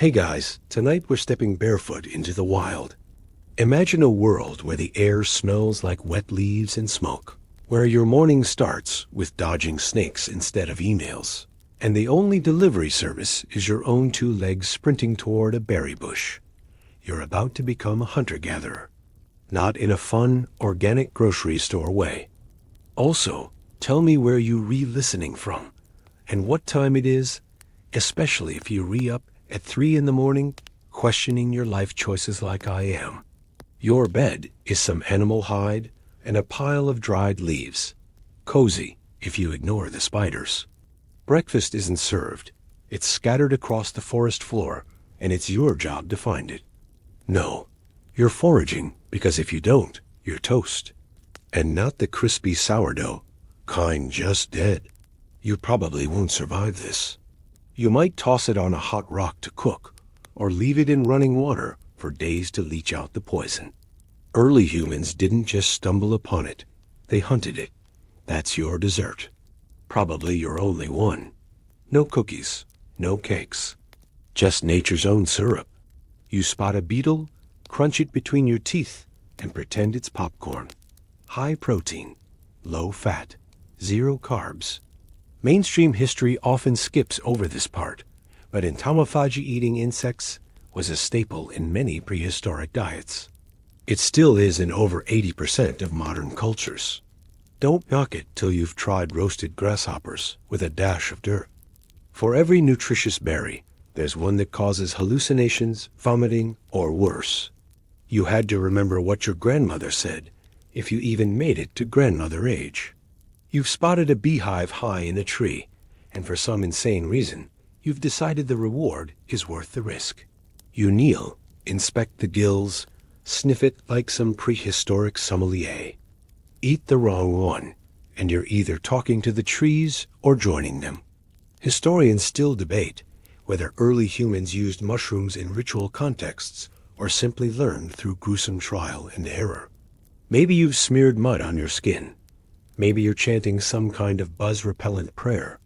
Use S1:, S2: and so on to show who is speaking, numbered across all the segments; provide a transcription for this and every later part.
S1: Hey guys, tonight we're stepping barefoot into the wild. Imagine a world where the air smells like wet leaves and smoke, where your morning starts with dodging snakes instead of emails, and the only delivery service is your own two legs sprinting toward a berry bush. You're about to become a hunter-gatherer, not in a fun, organic grocery store way. Also, tell me where you re-listening from, and what time it is, especially if you re-up at 3 in the morning, questioning your life choices like I am. Your bed is some animal hide and a pile of dried leaves. Cozy, if you ignore the spiders. Breakfast isn't served. It's scattered across the forest floor, and it's your job to find it. No, you're foraging, because if you don't, you're toast. And not the crispy sourdough, kind just dead. You probably won't survive this. You might toss it on a hot rock to cook, or leave it in running water for days to leach out the poison. Early humans didn't just stumble upon it, they hunted it. That's your dessert. Probably your only one. No cookies, no cakes. Just nature's own syrup. You spot a beetle, crunch it between your teeth, and pretend it's popcorn. High protein, low fat, 0 carbs. Mainstream history often skips over this part, but entomophagy-eating insects was a staple in many prehistoric diets. It still is in over 80% of modern cultures. Don't knock it till you've tried roasted grasshoppers with a dash of dirt. For every nutritious berry, there's one that causes hallucinations, vomiting, or worse. You had to remember what your grandmother said, if you even made it to grandmother age. You've spotted a beehive high in a tree, and for some insane reason, you've decided the reward is worth the risk. You kneel, inspect the gills, sniff it like some prehistoric sommelier. Eat the wrong one, and you're either talking to the trees or joining them. Historians still debate whether early humans used mushrooms in ritual contexts or simply learned through gruesome trial and error. Maybe you've smeared mud on your skin. Maybe you're chanting some kind of buzz-repellent prayer.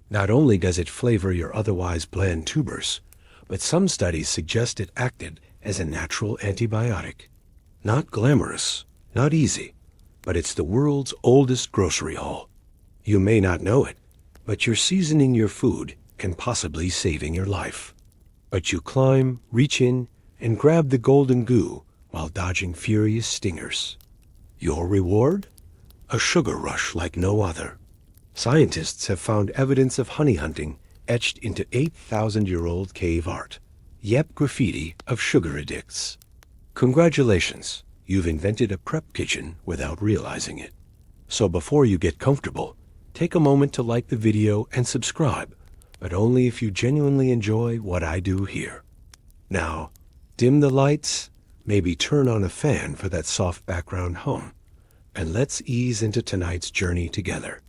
S1: Not only does it flavor your otherwise bland tubers, but some studies suggest it acted as a natural antibiotic. Not glamorous, not easy, but it's the world's oldest grocery haul. You may not know it, but you're seasoning your food and possibly saving your life. But you climb, reach in, and grab the golden goo while dodging furious stingers. Your reward? A sugar rush like no other. Scientists have found evidence of honey hunting etched into 8,000-year-old cave art. Yep, graffiti of sugar addicts. Congratulations, you've invented a prep kitchen without realizing it. So before you get comfortable, take a moment to like the video and subscribe, but only if you genuinely enjoy what I do here. Now, dim the lights, maybe turn on a fan for that soft background hum, and let's ease into tonight's journey together.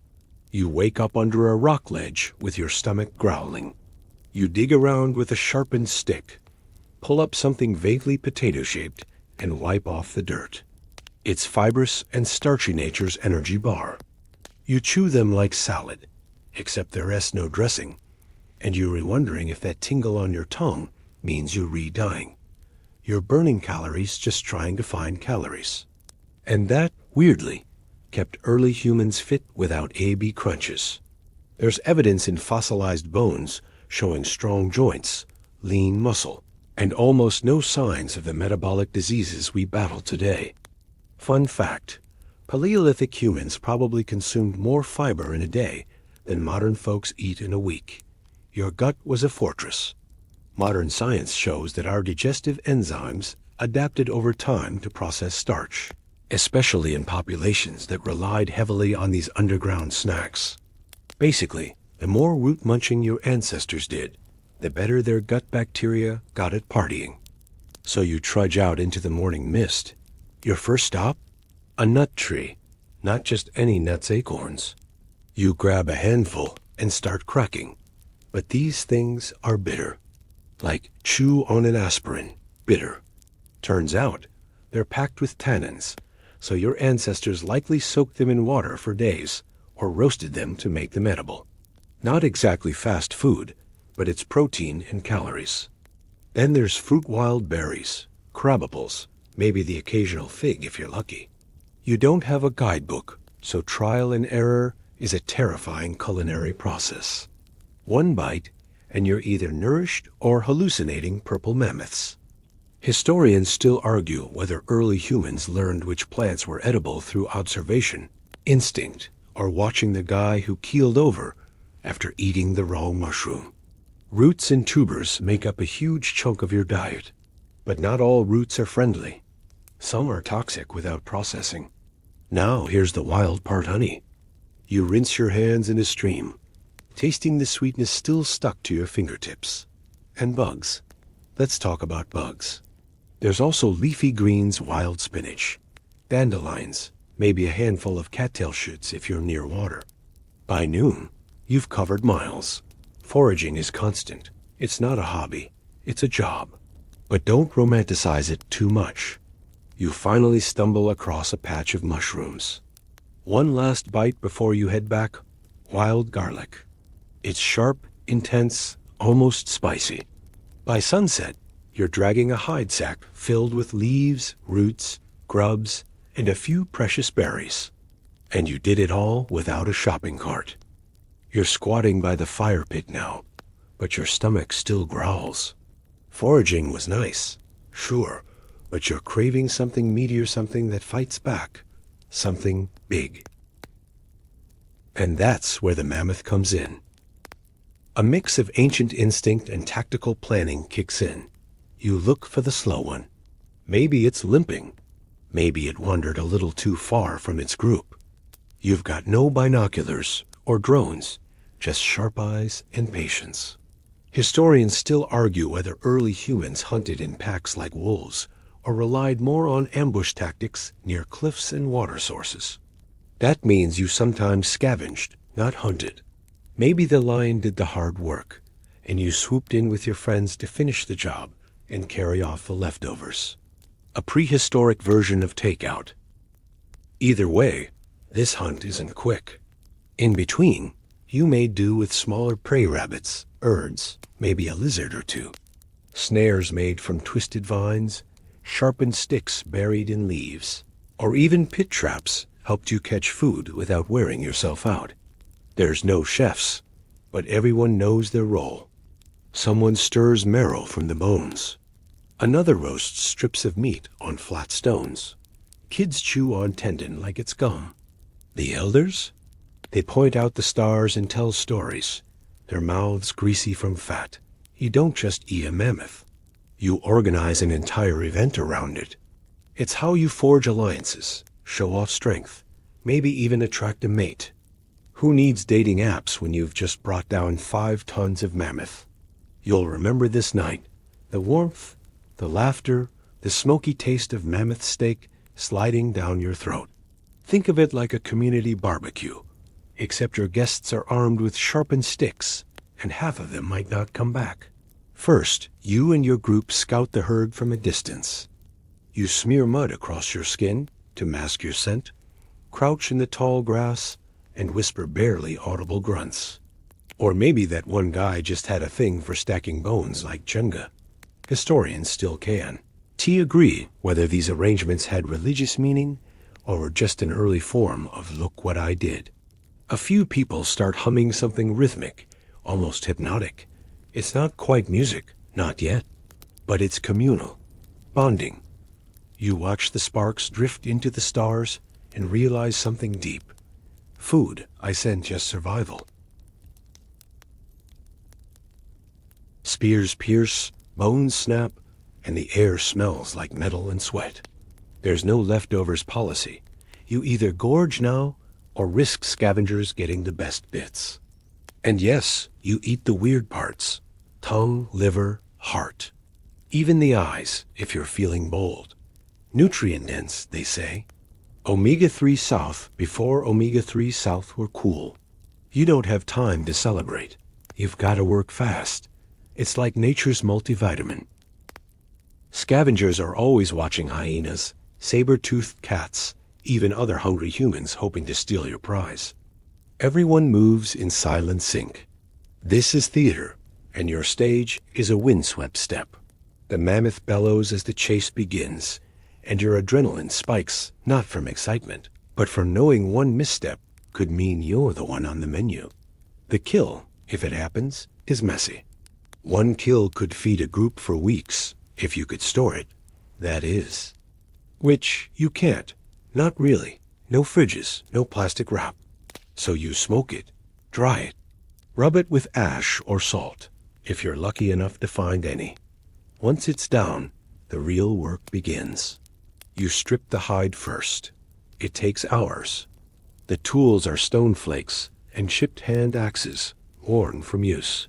S1: You wake up under a rock ledge with your stomach growling. You dig around with a sharpened stick, pull up something vaguely potato-shaped, and wipe off the dirt. It's fibrous and starchy nature's energy bar. You chew them like salad, except there is no dressing, and you're wondering if that tingle on your tongue means you're re-dying. You're burning calories just trying to find calories. And that, weirdly, kept early humans fit without A-B crunches. There's evidence in fossilized bones showing strong joints, lean muscle, and almost no signs of the metabolic diseases we battle today. Fun fact, Paleolithic humans probably consumed more fiber in a day than modern folks eat in a week. Your gut was a fortress. Modern science shows that our digestive enzymes adapted over time to process starch, especially in populations that relied heavily on these underground snacks. Basically, the more root munching your ancestors did, the better their gut bacteria got at partying. So you trudge out into the morning mist. Your first stop? A nut tree, not just any nuts, acorns. You grab a handful and start cracking. But these things are bitter. Like chew on an aspirin, bitter. Turns out, they're packed with tannins, so your ancestors likely soaked them in water for days or roasted them to make them edible. Not exactly fast food, but it's protein and calories. Then there's fruit wild berries, crabapples, maybe the occasional fig if you're lucky. You don't have a guidebook, so trial and error is a terrifying culinary process. One bite, and you're either nourished or hallucinating purple mammoths. Historians still argue whether early humans learned which plants were edible through observation, instinct, or watching the guy who keeled over after eating the wrong mushroom. Roots and tubers make up a huge chunk of your diet, but not all roots are friendly. Some are toxic without processing. Now here's the wild part, honey. You rinse your hands in a stream, tasting the sweetness still stuck to your fingertips. And bugs. Let's talk about bugs. There's also leafy greens, wild spinach, dandelions, maybe a handful of cattail shoots if you're near water. By noon, you've covered miles. Foraging is constant. It's not a hobby. It's a job. But don't romanticize it too much. You finally stumble across a patch of mushrooms. One last bite before you head back, wild garlic. It's sharp, intense, almost spicy. By sunset, you're dragging a hide sack filled with leaves, roots, grubs, and a few precious berries. And you did it all without a shopping cart. You're squatting by the fire pit now, but your stomach still growls. Foraging was nice, sure, but you're craving something meaty or something that fights back, something big. And that's where the mammoth comes in. A mix of ancient instinct and tactical planning kicks in. You look for the slow one. Maybe it's limping. Maybe it wandered a little too far from its group. You've got no binoculars or drones, just sharp eyes and patience. Historians still argue whether early humans hunted in packs like wolves or relied more on ambush tactics near cliffs and water sources. That means you sometimes scavenged, not hunted. Maybe the lion did the hard work, and you swooped in with your friends to finish the job and carry off the leftovers. A prehistoric version of takeout. Either way, this hunt isn't quick. In between, you may do with smaller prey rabbits, birds, maybe a lizard or two. Snares made from twisted vines, sharpened sticks buried in leaves, or even pit traps helped you catch food without wearing yourself out. There's no chefs, but everyone knows their role. Someone stirs marrow from the bones. Another roasts strips of meat on flat stones. Kids chew on tendon like it's gum. The elders? They point out the stars and tell stories, their mouths greasy from fat. You don't just eat a mammoth. You organize an entire event around it. It's how you forge alliances, show off strength, maybe even attract a mate. Who needs dating apps when you've just brought down 5 tons of mammoth? You'll remember this night, the warmth, the laughter, the smoky taste of mammoth steak sliding down your throat. Think of it like a community barbecue, except your guests are armed with sharpened sticks, and half of them might not come back. First, you and your group scout the herd from a distance. You smear mud across your skin to mask your scent, crouch in the tall grass, and whisper barely audible grunts. Or maybe that one guy just had a thing for stacking bones like Jenga. Historians still can. Agree whether these arrangements had religious meaning or were just an early form of look what I did. A few people start humming something rhythmic, almost hypnotic. It's not quite music, not yet, but it's communal, bonding. You watch the sparks drift into the stars and realize something deep. Food, I sense just survival. Spears pierce, bones snap, and the air smells like metal and sweat. There's no leftovers policy. You either gorge now or risk scavengers getting the best bits. And yes, you eat the weird parts. Tongue, liver, heart. Even the eyes, if you're feeling bold. Nutrient dense, they say. Omega-3 South before Omega-3 South were cool. You don't have time to celebrate. You've got to work fast. It's like nature's multivitamin. Scavengers are always watching hyenas, saber-toothed cats, even other hungry humans hoping to steal your prize. Everyone moves in silent sync. This is theater, and your stage is a windswept step. The mammoth bellows as the chase begins, and your adrenaline spikes not from excitement, but from knowing one misstep could mean you're the one on the menu. The kill, if it happens, is messy. One kill could feed a group for weeks, if you could store it, that is. Which you can't. Not really. No fridges, no plastic wrap. So you smoke it, dry it, rub it with ash or salt, if you're lucky enough to find any. Once it's down, the real work begins. You strip the hide first. It takes hours. The tools are stone flakes and chipped hand axes, worn from use.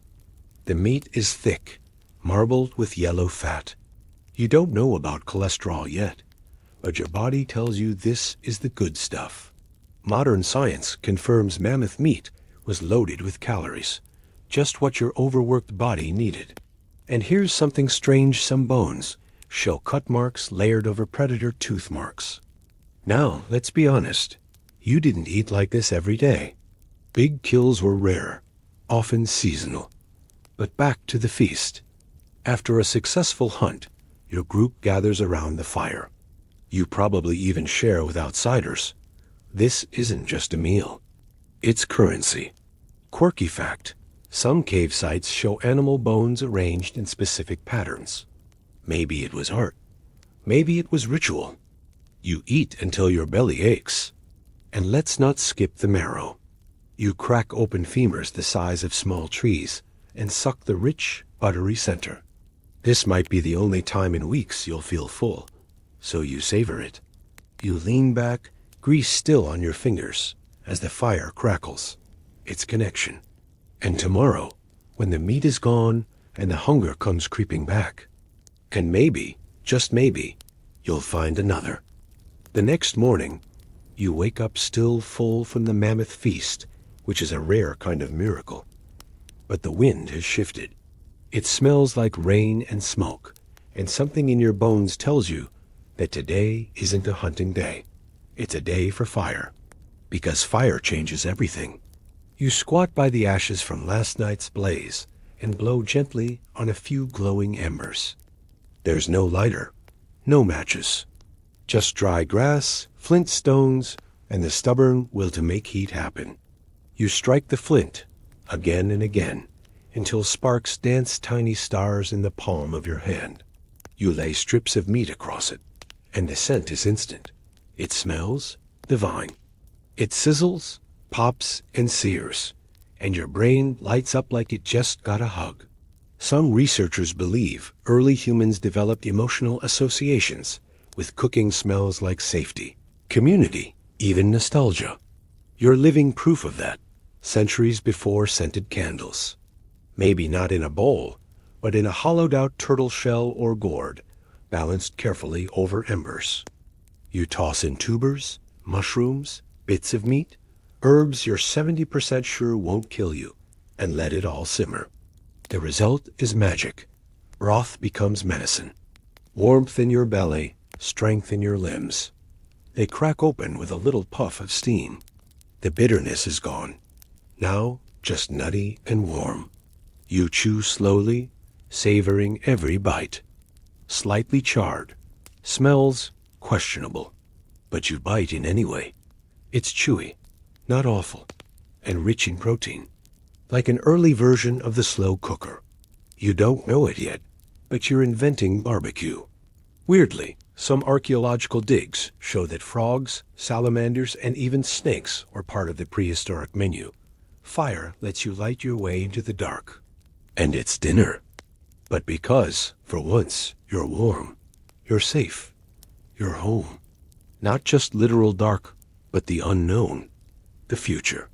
S1: The meat is thick, marbled with yellow fat. You don't know about cholesterol yet, but your body tells you this is the good stuff. Modern science confirms mammoth meat was loaded with calories, just what your overworked body needed. And here's something strange: some bones show cut marks layered over predator tooth marks. Now, let's be honest. You didn't eat like this every day. Big kills were rare, often seasonal. But back to the feast. After a successful hunt, your group gathers around the fire. You probably even share with outsiders. This isn't just a meal. It's currency. Quirky fact: some cave sites show animal bones arranged in specific patterns. Maybe it was art. Maybe it was ritual. You eat until your belly aches. And let's not skip the marrow. You crack open femurs the size of small trees and suck the rich, buttery center. This might be the only time in weeks you'll feel full, so you savor it. You lean back, grease still on your fingers, as the fire crackles. It's connection. And tomorrow, when the meat is gone and the hunger comes creeping back, and maybe, just maybe, you'll find another. The next morning, you wake up still full from the mammoth feast, which is a rare kind of miracle. But the wind has shifted. It smells like rain and smoke, and something in your bones tells you that today isn't a hunting day. It's a day for fire, because fire changes everything. You squat by the ashes from last night's blaze and blow gently on a few glowing embers. There's no lighter, no matches, just dry grass, flint stones, and the stubborn will to make heat happen. You strike the flint again and again until sparks dance tiny stars in the palm of your hand. You lay strips of meat across it, and the scent is instant. It smells divine. It sizzles, pops, and sears, and your brain lights up like it just got a hug. Some researchers believe early humans developed emotional associations with cooking smells like safety, community, even nostalgia. You're living proof of that, centuries before scented candles. Maybe not in a bowl, but in a hollowed-out turtle shell or gourd, balanced carefully over embers. You toss in tubers, mushrooms, bits of meat, herbs you're 70% sure won't kill you, and let it all simmer. The result is magic. Broth becomes medicine. Warmth in your belly, strength in your limbs. They crack open with a little puff of steam. The bitterness is gone. Now just nutty and warm. You chew slowly, savoring every bite. Slightly charred. Smells questionable. But you bite in anyway. It's chewy, not awful, and rich in protein. Like an early version of the slow cooker. You don't know it yet, but you're inventing barbecue. Weirdly, some archaeological digs show that frogs, salamanders, and even snakes were part of the prehistoric menu. Fire lets you light your way into the dark. And it's dinner. But because, for once, you're warm, you're safe, you're home. Not just literal dark, but the unknown, the future.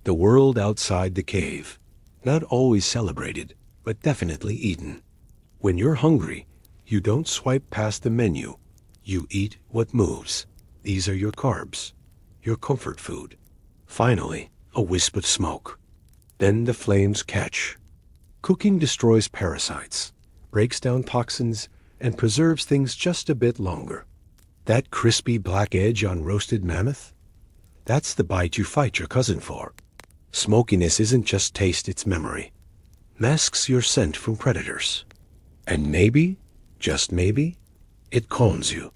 S1: The world outside the cave. Not always celebrated, but definitely eaten. When you're hungry, you don't swipe past the menu. You eat what moves. These are your carbs, your comfort food. Finally, a wisp of smoke. Then the flames catch. Cooking destroys parasites, breaks down toxins, and preserves things just a bit longer. That crispy black edge on roasted mammoth? That's the bite you fight your cousin for. Smokiness isn't just taste, it's memory. Masks your scent from predators. And maybe, just maybe, it calms you.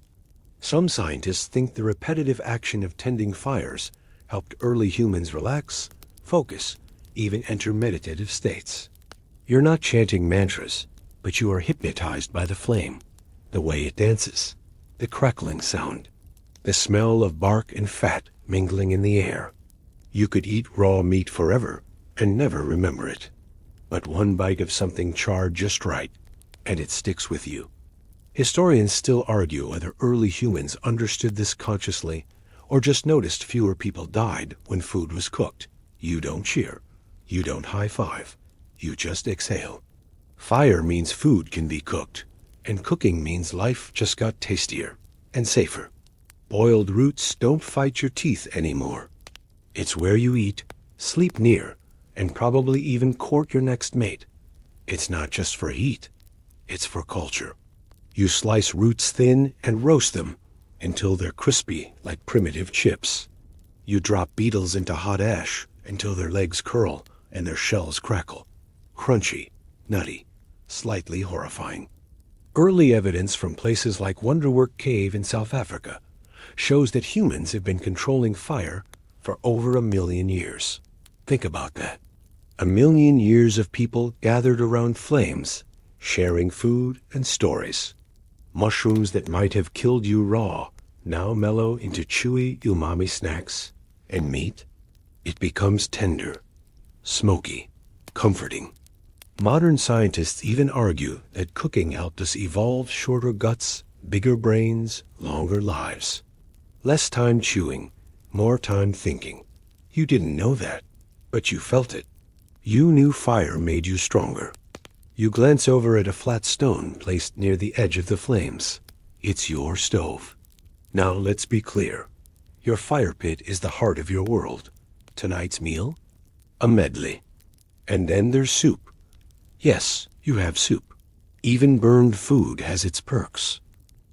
S1: Some scientists think the repetitive action of tending fires helped early humans relax, focus, even enter meditative states. You're not chanting mantras, but you are hypnotized by the flame, the way it dances, the crackling sound, the smell of bark and fat mingling in the air. You could eat raw meat forever and never remember it. But one bite of something charred just right, and it sticks with you. Historians still argue whether early humans understood this consciously or just noticed fewer people died when food was cooked. You don't cheer. You don't high-five. You just exhale. Fire means food can be cooked, and cooking means life just got tastier and safer. Boiled roots don't fight your teeth anymore. It's where you eat, sleep near, and probably even court your next mate. It's not just for heat, it's for culture. You slice roots thin and roast them until they're crispy like primitive chips. You drop beetles into hot ash until their legs curl and their shells crackle. Crunchy, nutty, slightly horrifying. Early evidence from places like Wonderwork Cave in South Africa shows that humans have been controlling fire for over 1 million years. Think about that. 1 million years of people gathered around flames, sharing food and stories. Mushrooms that might have killed you raw now mellow into chewy umami snacks, and meat, it becomes tender, smoky, comforting. Modern scientists even argue that cooking helped us evolve shorter guts, bigger brains, longer lives. Less time chewing, more time thinking. You didn't know that, but you felt it. You knew fire made you stronger. You glance over at a flat stone placed near the edge of the flames. It's your stove. Now let's be clear. Your fire pit is the heart of your world. Tonight's meal? A medley. And then there's soup. Yes, you have soup. Even burned food has its perks.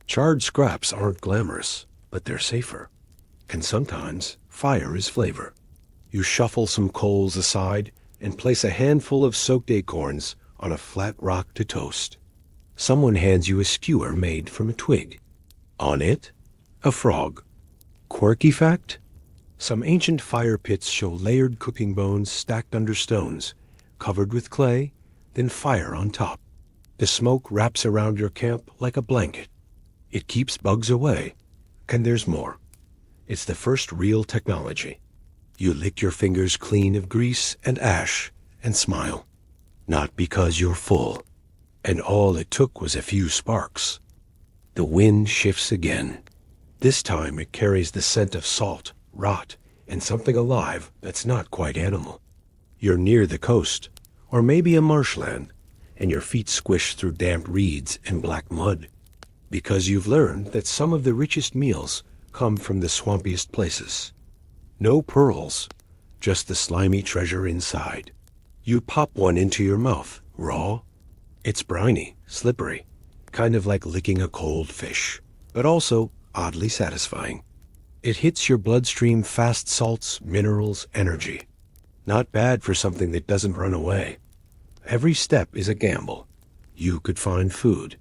S1: Charred scraps aren't glamorous, but they're safer. And sometimes fire is flavor. You shuffle some coals aside and place a handful of soaked acorns on a flat rock to toast. Someone hands you a skewer made from a twig. On it, a frog. Quirky fact? Some ancient fire pits show layered cooking bones stacked under stones, covered with clay, then fire on top. The smoke wraps around your camp like a blanket. It keeps bugs away. And there's more. It's the first real technology. You lick your fingers clean of grease and ash and smile. Not because you're full. And all it took was a few sparks. The wind shifts again. This time it carries the scent of salt, rot, and something alive that's not quite animal. You're near the coast, or maybe a marshland, and your feet squish through damp reeds and black mud. Because you've learned that some of the richest meals come from the swampiest places. No pearls, just the slimy treasure inside. You pop one into your mouth, raw. It's briny, slippery, kind of like licking a cold fish, but also oddly satisfying. It hits your bloodstream fast salts, minerals, energy. Not bad for something that doesn't run away. Every step is a gamble. You could find food,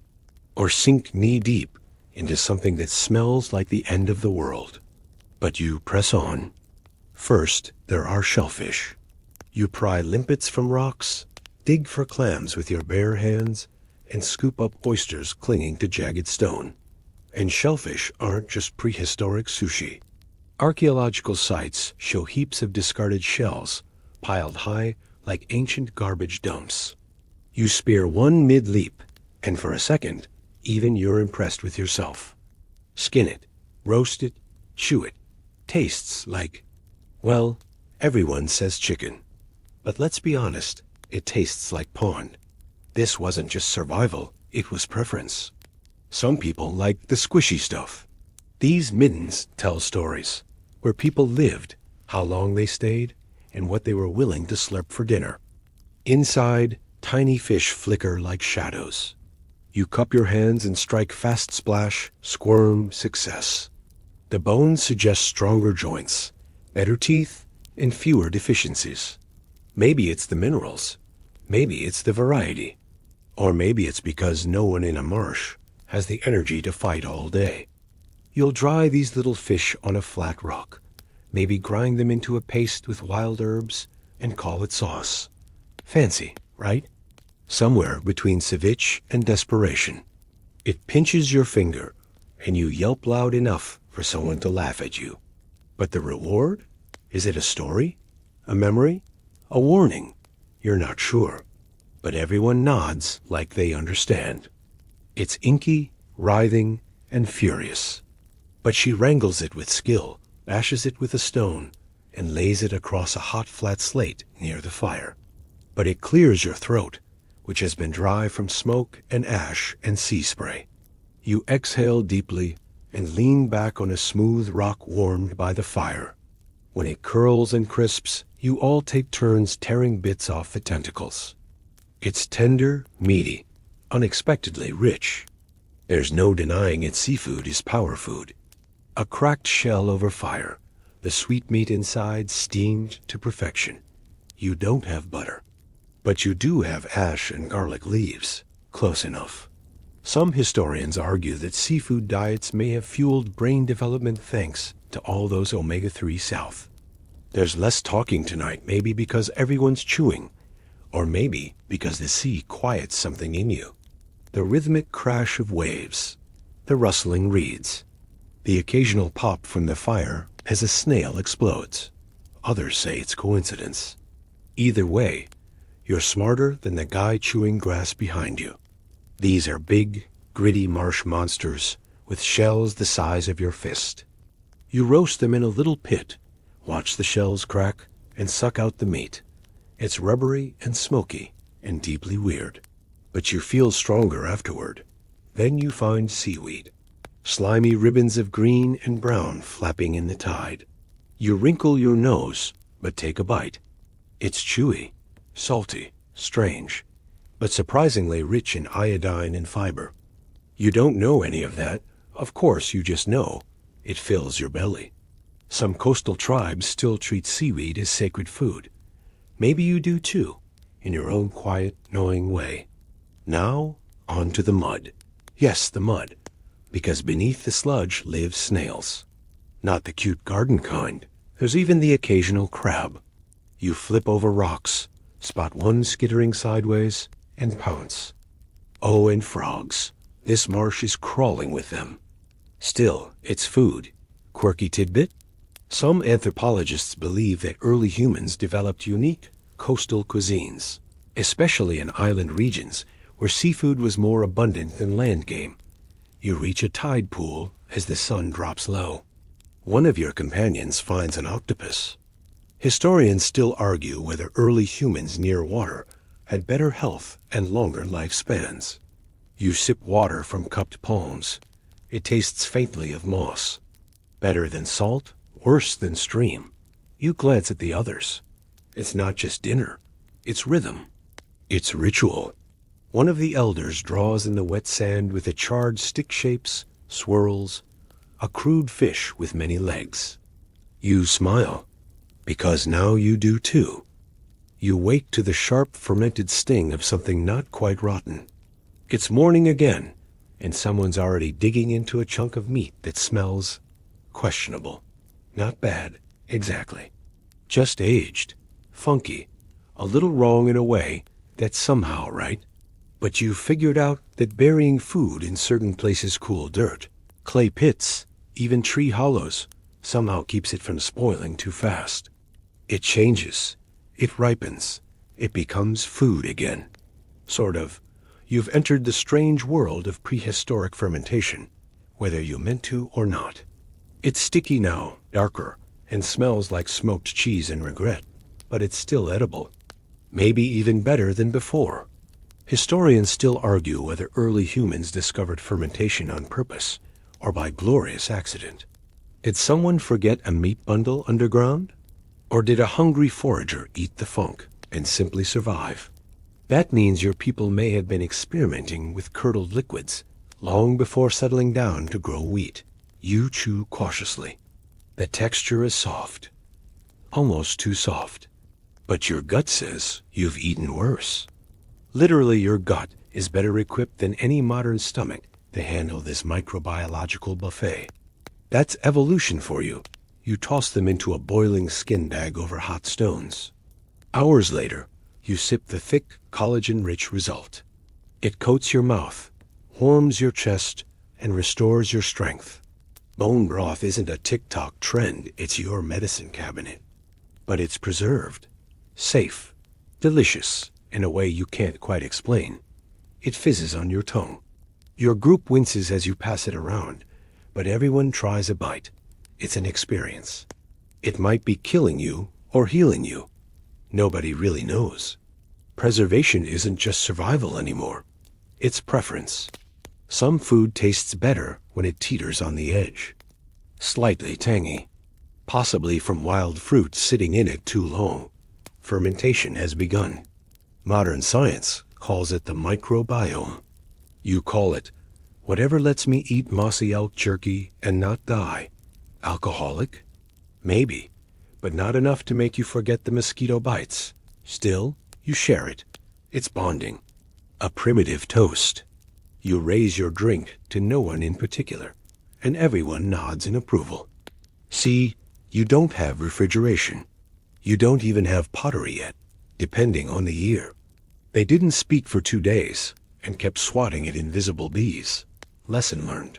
S1: or sink knee-deep into something that smells like the end of the world. But you press on. First, there are shellfish. You pry limpets from rocks, dig for clams with your bare hands, and scoop up oysters clinging to jagged stone. And shellfish aren't just prehistoric sushi. Archaeological sites show heaps of discarded shells, piled high like ancient garbage dumps. You spear one mid-leap, and for a second, even you're impressed with yourself. Skin it, roast it, chew it. Tastes like, well, everyone says chicken. But let's be honest, it tastes like pond. This wasn't just survival, it was preference. Some people like the squishy stuff. These middens tell stories, where people lived, how long they stayed, and what they were willing to slurp for dinner. Inside, tiny fish flicker like shadows. You cup your hands and strike fast splash, squirm, success. The bones suggest stronger joints, better teeth, and fewer deficiencies. Maybe it's the minerals. Maybe it's the variety. Or maybe it's because no one in a marsh has the energy to fight all day. You'll dry these little fish on a flat rock, maybe grind them into a paste with wild herbs, and call it sauce. Fancy, right? Somewhere between ceviche and desperation. It pinches your finger, and you yelp loud enough for someone to laugh at you. But the reward? Is it a story? A memory? A warning? You're not sure. But everyone nods like they understand. It's inky, writhing, and furious. But she wrangles it with skill, bashes it with a stone, and lays it across a hot flat slate near the fire. But it clears your throat, which has been dry from smoke and ash and sea spray. You exhale deeply and lean back on a smooth rock warmed by the fire. When it curls and crisps, you all take turns tearing bits off the tentacles. It's tender, meaty, unexpectedly rich. There's no denying its seafood is power food. A cracked shell over fire, the sweet meat inside steamed to perfection. You don't have butter, but you do have ash and garlic leaves. Close enough. Some historians argue that seafood diets may have fueled brain development thanks to all those omega-3 south. There's less talking tonight, maybe because everyone's chewing, or maybe because the sea quiets something in you. The rhythmic crash of waves, the rustling reeds, the occasional pop from the fire as a snail explodes. Others say it's coincidence. Either way, you're smarter than the guy chewing grass behind you. These are big, gritty marsh monsters with shells the size of your fist. You roast them in a little pit, watch the shells crack, and suck out the meat. It's rubbery and smoky and deeply weird. But you feel stronger afterward. Then you find seaweed. Slimy ribbons of green and brown flapping in the tide. You wrinkle your nose, but take a bite. It's chewy, salty, strange, but surprisingly rich in iodine and fiber. You don't know any of that. Of course, you just know it fills your belly. Some coastal tribes still treat seaweed as sacred food. Maybe you do too, in your own quiet, knowing way. Now, on to the mud. Yes, the mud, because beneath the sludge live snails. Not the cute garden kind. There's even the occasional crab. You flip over rocks, spot one skittering sideways, and pounce. Oh, and frogs. This marsh is crawling with them. Still, it's food. Quirky tidbit? Some anthropologists believe that early humans developed unique coastal cuisines, especially in island regions where seafood was more abundant than land game. You reach a tide pool as the sun drops low. One of your companions finds an octopus. Historians still argue whether early humans near water had better health and longer lifespans. You sip water from cupped palms. It tastes faintly of moss. Better than salt, worse than stream. You glance at the others. It's not just dinner. It's rhythm. It's ritual. One of the elders draws in the wet sand with the charred stick shapes, swirls, a crude fish with many legs. You smile, because now you do too. You wake to the sharp fermented sting of something not quite rotten. It's morning again, and someone's already digging into a chunk of meat that smells questionable. Not bad, exactly. Just aged, funky, a little wrong in a way that's somehow right. But you've figured out that burying food in certain places cool dirt, clay pits, even tree hollows, somehow keeps it from spoiling too fast. It changes. It ripens. It becomes food again. Sort of. You've entered the strange world of prehistoric fermentation, whether you meant to or not. It's sticky now, darker, and smells like smoked cheese and regret, but it's still edible. Maybe even better than before. Historians still argue whether early humans discovered fermentation on purpose or by glorious accident. Did someone forget a meat bundle underground? Or did a hungry forager eat the funk and simply survive? That means your people may have been experimenting with curdled liquids long before settling down to grow wheat. You chew cautiously. The texture is soft, almost too soft. But your gut says you've eaten worse. Literally, your gut is better equipped than any modern stomach to handle this microbiological buffet. That's evolution for you. You toss them into a boiling skin bag over hot stones. Hours later, you sip the thick, collagen-rich result. It coats your mouth, warms your chest, and restores your strength. Bone broth isn't a TikTok trend, it's your medicine cabinet. But it's preserved, safe, delicious, in a way you can't quite explain. It fizzes on your tongue. Your group winces as you pass it around, but everyone tries a bite. It's an experience. It might be killing you or healing you. Nobody really knows. Preservation isn't just survival anymore. It's preference. Some food tastes better when it teeters on the edge. Slightly tangy. Possibly from wild fruit sitting in it too long. Fermentation has begun. Modern science calls it the microbiome. You call it whatever lets me eat mossy elk jerky and not die. Alcoholic? Maybe, but not enough to make you forget the mosquito bites. Still, you share it. It's bonding. A primitive toast. You raise your drink to no one in particular, and everyone nods in approval. See, you don't have refrigeration. You don't even have pottery yet, depending on the year. They didn't speak for 2 days and kept swatting at invisible bees. Lesson learned.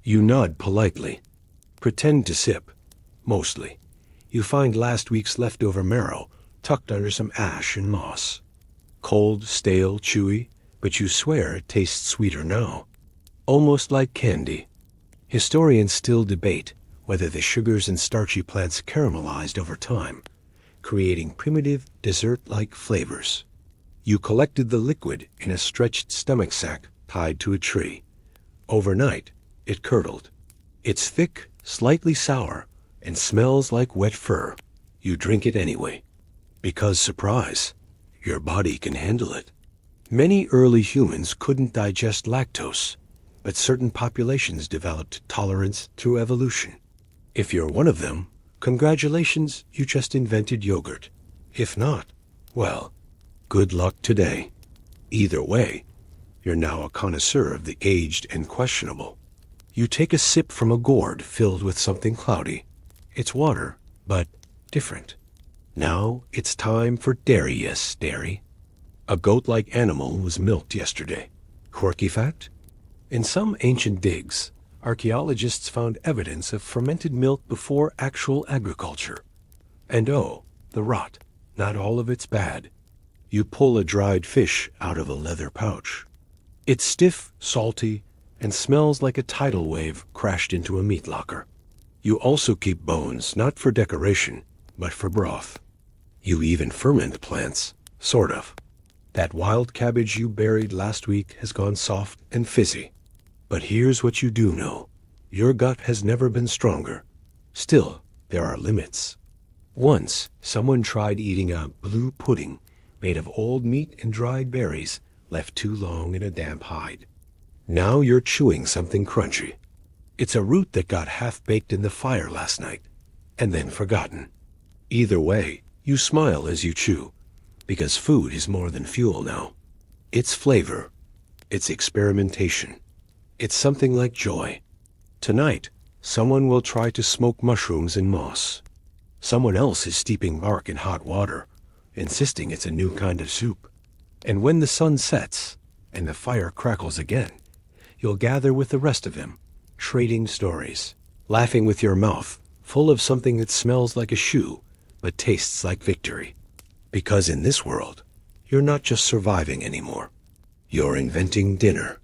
S1: You nod politely. Pretend to sip. Mostly. You find last week's leftover marrow tucked under some ash and moss. Cold, stale, chewy, but you swear it tastes sweeter now. Almost like candy. Historians still debate whether the sugars and starchy plants caramelized over time, creating primitive, dessert-like flavors. You collected the liquid in a stretched stomach sac tied to a tree. Overnight, it curdled. It's thick, slightly sour, and smells like wet fur. You drink it anyway. Because, surprise, your body can handle it. Many early humans couldn't digest lactose, but certain populations developed tolerance through evolution. If you're one of them, congratulations, you just invented yogurt. If not, well, good luck today. Either way, you're now a connoisseur of the aged and questionable. You take a sip from a gourd filled with something cloudy. It's water, but different. Now it's time for dairy, yes, dairy. A goat-like animal was milked yesterday. Quirky fact? In some ancient digs, archaeologists found evidence of fermented milk before actual agriculture. And oh, the rot, not all of it's bad. You pull a dried fish out of a leather pouch. It's stiff, salty, and smells like a tidal wave crashed into a meat locker. You also keep bones, not for decoration, but for broth. You even ferment plants, sort of. That wild cabbage you buried last week has gone soft and fizzy. But here's what you do know. Your gut has never been stronger. Still, there are limits. Once, someone tried eating a blue pudding made of old meat and dried berries left too long in a damp hide. Now you're chewing something crunchy. It's a root that got half-baked in the fire last night, and then forgotten. Either way, you smile as you chew, because food is more than fuel now. It's flavor. It's experimentation. It's something like joy. Tonight, someone will try to smoke mushrooms in moss. Someone else is steeping bark in hot water, insisting it's a new kind of soup. And when the sun sets and the fire crackles again, you'll gather with the rest of them, trading stories, laughing with your mouth full of something that smells like a shoe but tastes like victory. Because in this world, you're not just surviving anymore. You're inventing dinner.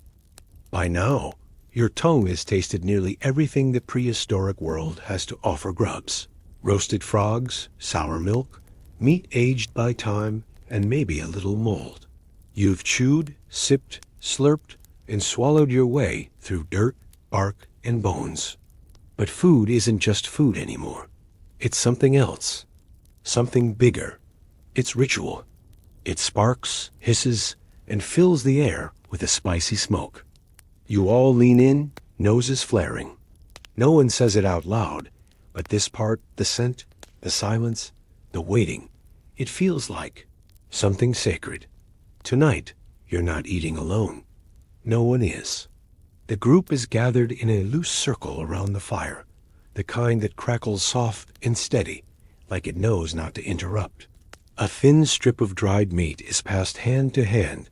S1: By now, your tongue has tasted nearly everything the prehistoric world has to offer grubs. Roasted frogs, sour milk, meat aged by time, and maybe a little mold. You've chewed, sipped, slurped, and swallowed your way through dirt, bark, and bones. But food isn't just food anymore. It's something else. Something bigger. It's ritual. It sparks, hisses, and fills the air with a spicy smoke. You all lean in, noses flaring. No one says it out loud, but this part, the scent, the silence, the waiting, it feels like something sacred. Tonight, you're not eating alone. No one is. The group is gathered in a loose circle around the fire, the kind that crackles soft and steady, like it knows not to interrupt. A thin strip of dried meat is passed hand to hand,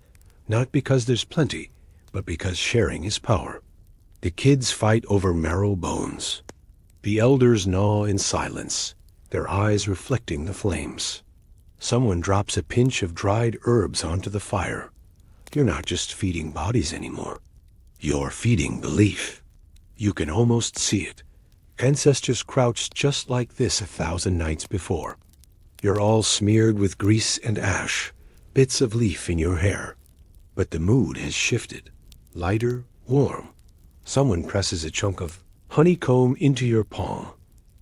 S1: not because there's plenty, but because sharing is power. The kids fight over marrow bones. The elders gnaw in silence, their eyes reflecting the flames. Someone drops a pinch of dried herbs onto the fire. You're not just feeding bodies anymore. You're feeding belief. You can almost see it. Ancestors crouched just like this 1,000 nights before. You're all smeared with grease and ash, bits of leaf in your hair. But the mood has shifted. Lighter, warm. Someone presses a chunk of honeycomb into your palm.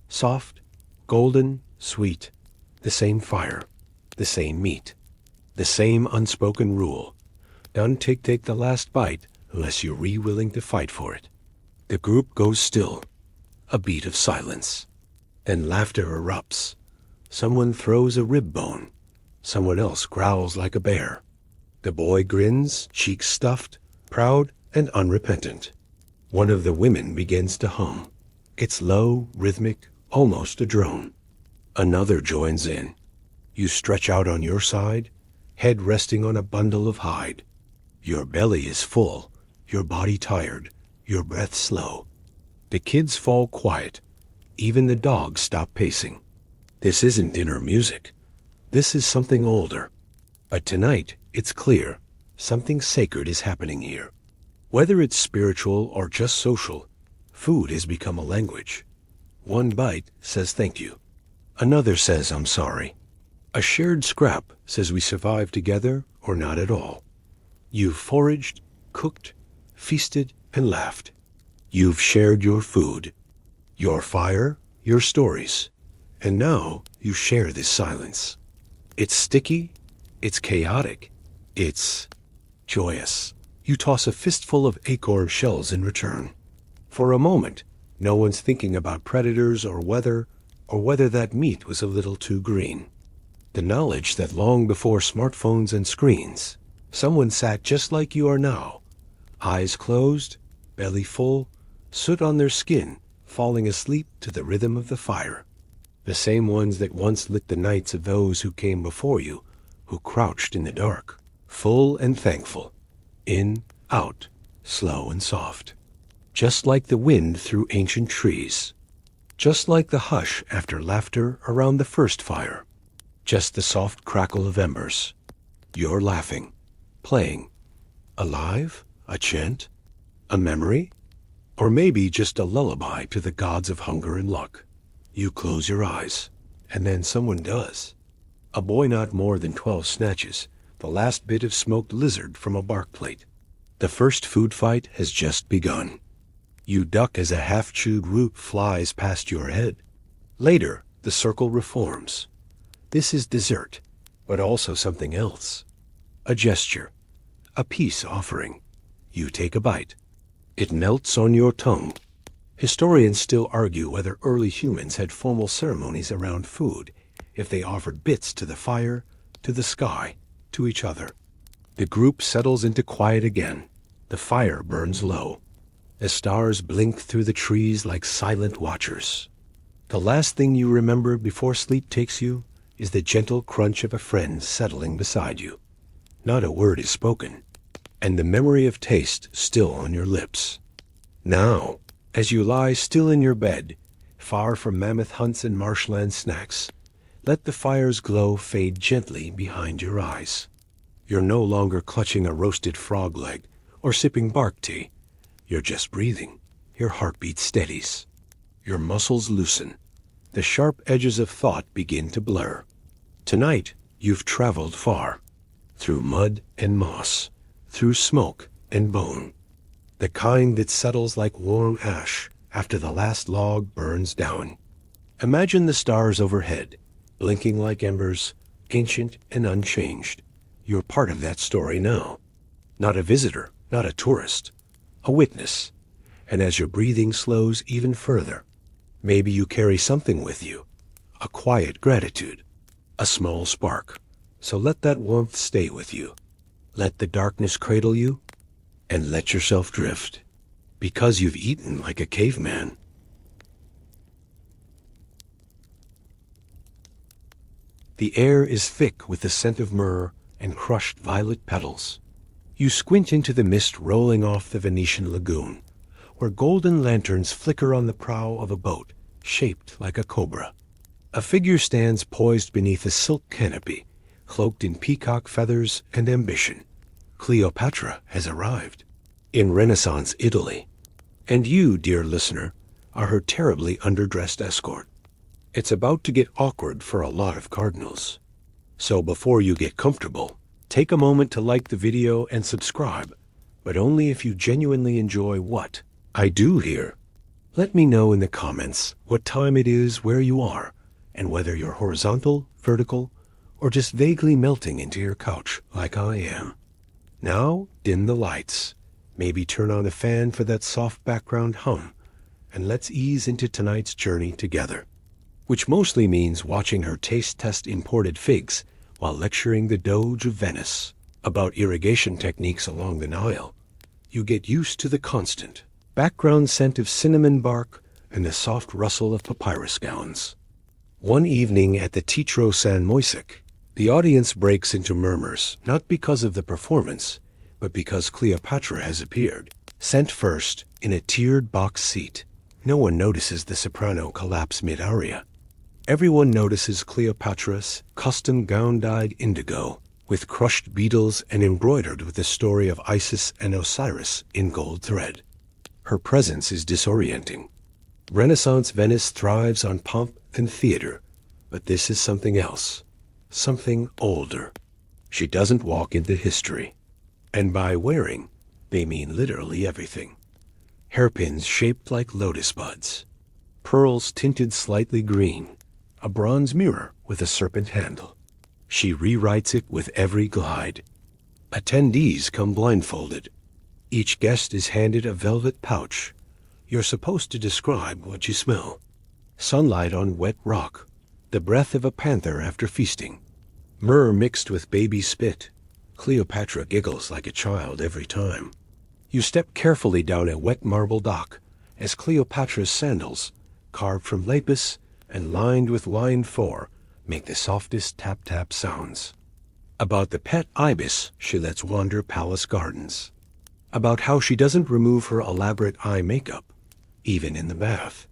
S1: Soft, golden, sweet. The same fire. The same meat. The same unspoken rule. Don't take the last bite unless you're willing to fight for it. The group goes still. A beat of silence. Then laughter erupts. Someone throws a rib bone. Someone else growls like a bear. The boy grins, cheeks stuffed, proud and unrepentant. One of the women begins to hum. It's low, rhythmic, almost a drone. Another joins in. You stretch out on your side, head resting on a bundle of hide. Your belly is full, your body tired, your breath slow. The kids fall quiet. Even the dogs stop pacing. This isn't dinner music. This is something older. But tonight, it's clear, something sacred is happening here. Whether it's spiritual or just social, food has become a language. One bite says thank you. Another says I'm sorry. A shared scrap says we survived together or not at all. You've foraged, cooked, feasted, and laughed. You've shared your food, your fire, your stories. And now you share this silence. It's sticky, it's chaotic, it's joyous. You toss a fistful of acorn shells in return. For a moment, no one's thinking about predators or whether that meat was a little too green. The knowledge that long before smartphones and screens, someone sat just like you are now, eyes closed, belly full, soot on their skin, falling asleep to the rhythm of the fire. The same ones that once lit the nights of those who came before you, who crouched in the dark, full and thankful. In, out, slow and soft. Just like the wind through ancient trees. Just like the hush after laughter around the first fire. Just the soft crackle of embers. You're laughing, playing. Alive? A chant? A memory? Or maybe just a lullaby to the gods of hunger and luck. You close your eyes, and then someone does. A boy not more than 12 snatches the last bit of smoked lizard from a bark plate. The first food fight has just begun. You duck as a half-chewed root flies past your head. Later, the circle reforms. This is dessert, but also something else. A gesture, a peace offering. You take a bite. It melts on your tongue. Historians still argue whether early humans had formal ceremonies around food, if they offered bits to the fire, to the sky, to each other. The group settles into quiet again. The fire burns low. The stars blink through the trees like silent watchers. The last thing you remember before sleep takes you is the gentle crunch of a friend settling beside you. Not a word is spoken, and the memory of taste still on your lips. Now, as you lie still in your bed, far from mammoth hunts and marshland snacks, let the fire's glow fade gently behind your eyes. You're no longer clutching a roasted frog leg or sipping bark tea. You're just breathing. Your heartbeat steadies. Your muscles loosen. The sharp edges of thought begin to blur. Tonight, you've traveled far. Through mud and moss. Through smoke and bone. The kind that settles like warm ash after the last log burns down. Imagine the stars overhead, blinking like embers, ancient and unchanged. You're part of that story now. Not a visitor, not a tourist, a witness. And as your breathing slows even further, maybe you carry something with you, a quiet gratitude, a small spark. So let that warmth stay with you. Let the darkness cradle you, and let yourself drift. Because you've eaten like a caveman. The air is thick with the scent of myrrh and crushed violet petals. You squint into the mist rolling off the Venetian lagoon, where golden lanterns flicker on the prow of a boat shaped like a cobra. A figure stands poised beneath a silk canopy, cloaked in peacock feathers and ambition. Cleopatra has arrived in Renaissance Italy, and you, dear listener, are her terribly underdressed escort. It's about to get awkward for a lot of cardinals. So before you get comfortable, take a moment to like the video and subscribe, but only if you genuinely enjoy what I do here. Let me know in the comments what time it is where you are, and whether you're horizontal, vertical, or just vaguely melting into your couch like I am. Now, dim the lights. Maybe turn on a fan for that soft background hum, and let's ease into tonight's journey together. Which mostly means watching her taste test imported figs while lecturing the Doge of Venice about irrigation techniques along the Nile. You get used to the constant background scent of cinnamon bark and the soft rustle of papyrus gowns. One evening at the Teatro San Moisic, the audience breaks into murmurs, not because of the performance, but because Cleopatra has appeared, sent first in a tiered box seat. No one notices the soprano collapse mid-aria. Everyone notices Cleopatra's custom gown dyed indigo, with crushed beetles and embroidered with the story of Isis and Osiris in gold thread. Her presence is disorienting. Renaissance Venice thrives on pomp and theater, but this is something else, something older. She doesn't walk into history. And by wearing, they mean literally everything. Hairpins shaped like lotus buds, pearls tinted slightly green, a bronze mirror with a serpent handle. She rewrites it with every glide. Attendees come blindfolded. Each guest is handed a velvet pouch. You're supposed to describe what you smell. Sunlight on wet rock, the breath of a panther after feasting, myrrh mixed with baby spit. Cleopatra giggles like a child every time. You step carefully down a wet marble dock as Cleopatra's sandals, carved from lapis and lined with line 4, make the softest tap-tap sounds. About the pet ibis she lets wander palace gardens. About how she doesn't remove her elaborate eye makeup, even in the bath.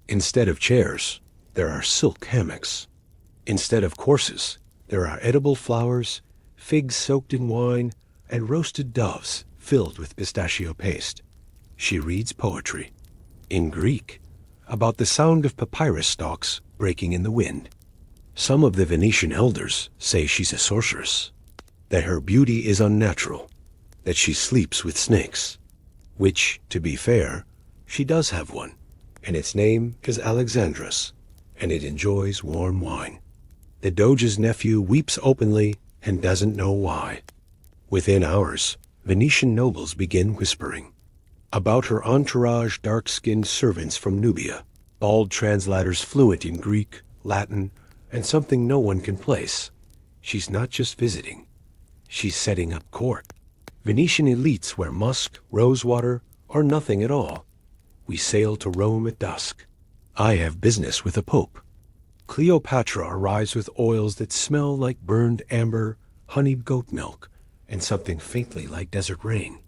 S1: Instead of chairs, there are silk hammocks. Instead of courses, there are edible flowers, figs soaked in wine, and roasted doves filled with pistachio paste. She reads poetry, in Greek, about the sound of papyrus stalks breaking in the wind. Some of the Venetian elders say she's a sorceress, that her beauty is unnatural, that she sleeps with snakes, which, to be fair, she does have one, and its name is Alexandros, and it enjoys warm wine. The Doge's nephew weeps openly and doesn't know why. Within hours, Venetian nobles begin whispering. About her entourage, dark-skinned servants from Nubia, bald translators fluent in Greek, Latin, and something no one can place. She's not just visiting. She's setting up court. Venetian elites wear musk, rosewater, or nothing at all. We sail to Rome at dusk. I have business with a pope. Cleopatra arrives with oils that smell like burned amber, honeyed goat milk, and something faintly like desert rain.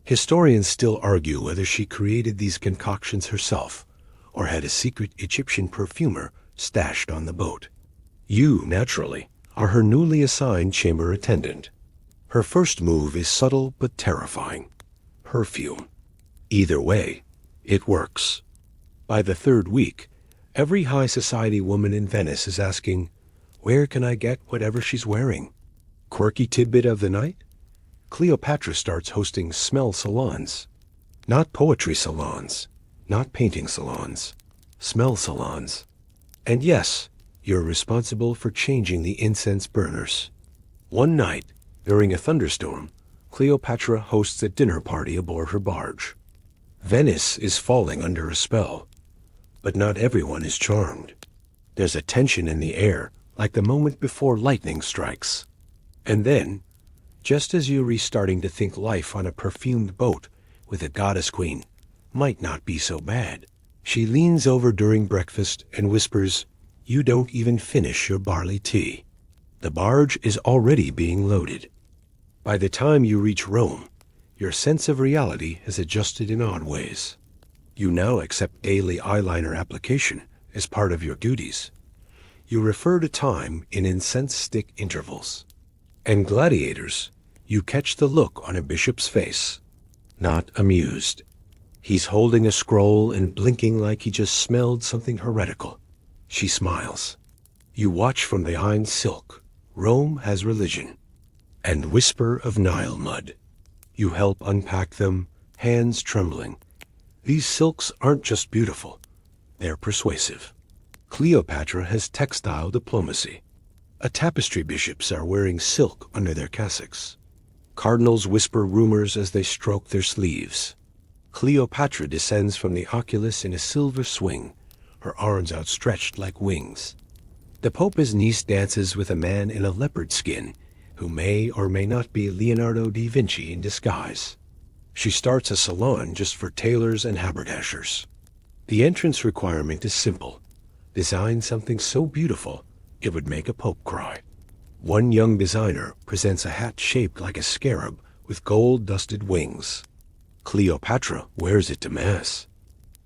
S1: Historians still argue whether she created these concoctions herself, or had a secret Egyptian perfumer stashed on the boat. You, naturally, are her newly assigned chamber attendant. Her first move is subtle but terrifying. Perfume. Either way, it works. By the third week, every high society woman in Venice is asking, where can I get whatever she's wearing? Quirky tidbit of the night? Cleopatra starts hosting smell salons. Not poetry salons, not painting salons, smell salons. And yes, you're responsible for changing the incense burners. One night, during a thunderstorm, Cleopatra hosts a dinner party aboard her barge. Venice is falling under a spell, but not everyone is charmed. There's a tension in the air, like the moment before lightning strikes. And then, just as you're restarting to think life on a perfumed boat with a goddess queen might not be so bad. She leans over during breakfast and whispers, "You don't even finish your barley tea." The barge is already being loaded. By the time you reach Rome, your sense of reality has adjusted in odd ways. You now accept daily eyeliner application as part of your duties. You refer to time in incense stick intervals. And gladiators, you catch the look on a bishop's face. Not amused. He's holding a scroll and blinking like he just smelled something heretical. She smiles. You watch from behind silk. Rome has religion. And whisper of Nile mud. You help unpack them, hands trembling. These silks aren't just beautiful. They're persuasive. Cleopatra has textile diplomacy. A tapestry bishops are wearing silk under their cassocks. Cardinals whisper rumors as they stroke their sleeves. Cleopatra descends from the oculus in a silver swing, her arms outstretched like wings. The Pope's niece dances with a man in a leopard skin, who may or may not be Leonardo da Vinci in disguise. She starts a salon just for tailors and haberdashers. The entrance requirement is simple. Design something so beautiful, it would make a pope cry. One young designer presents a hat shaped like a scarab with gold-dusted wings. Cleopatra wears it to mass.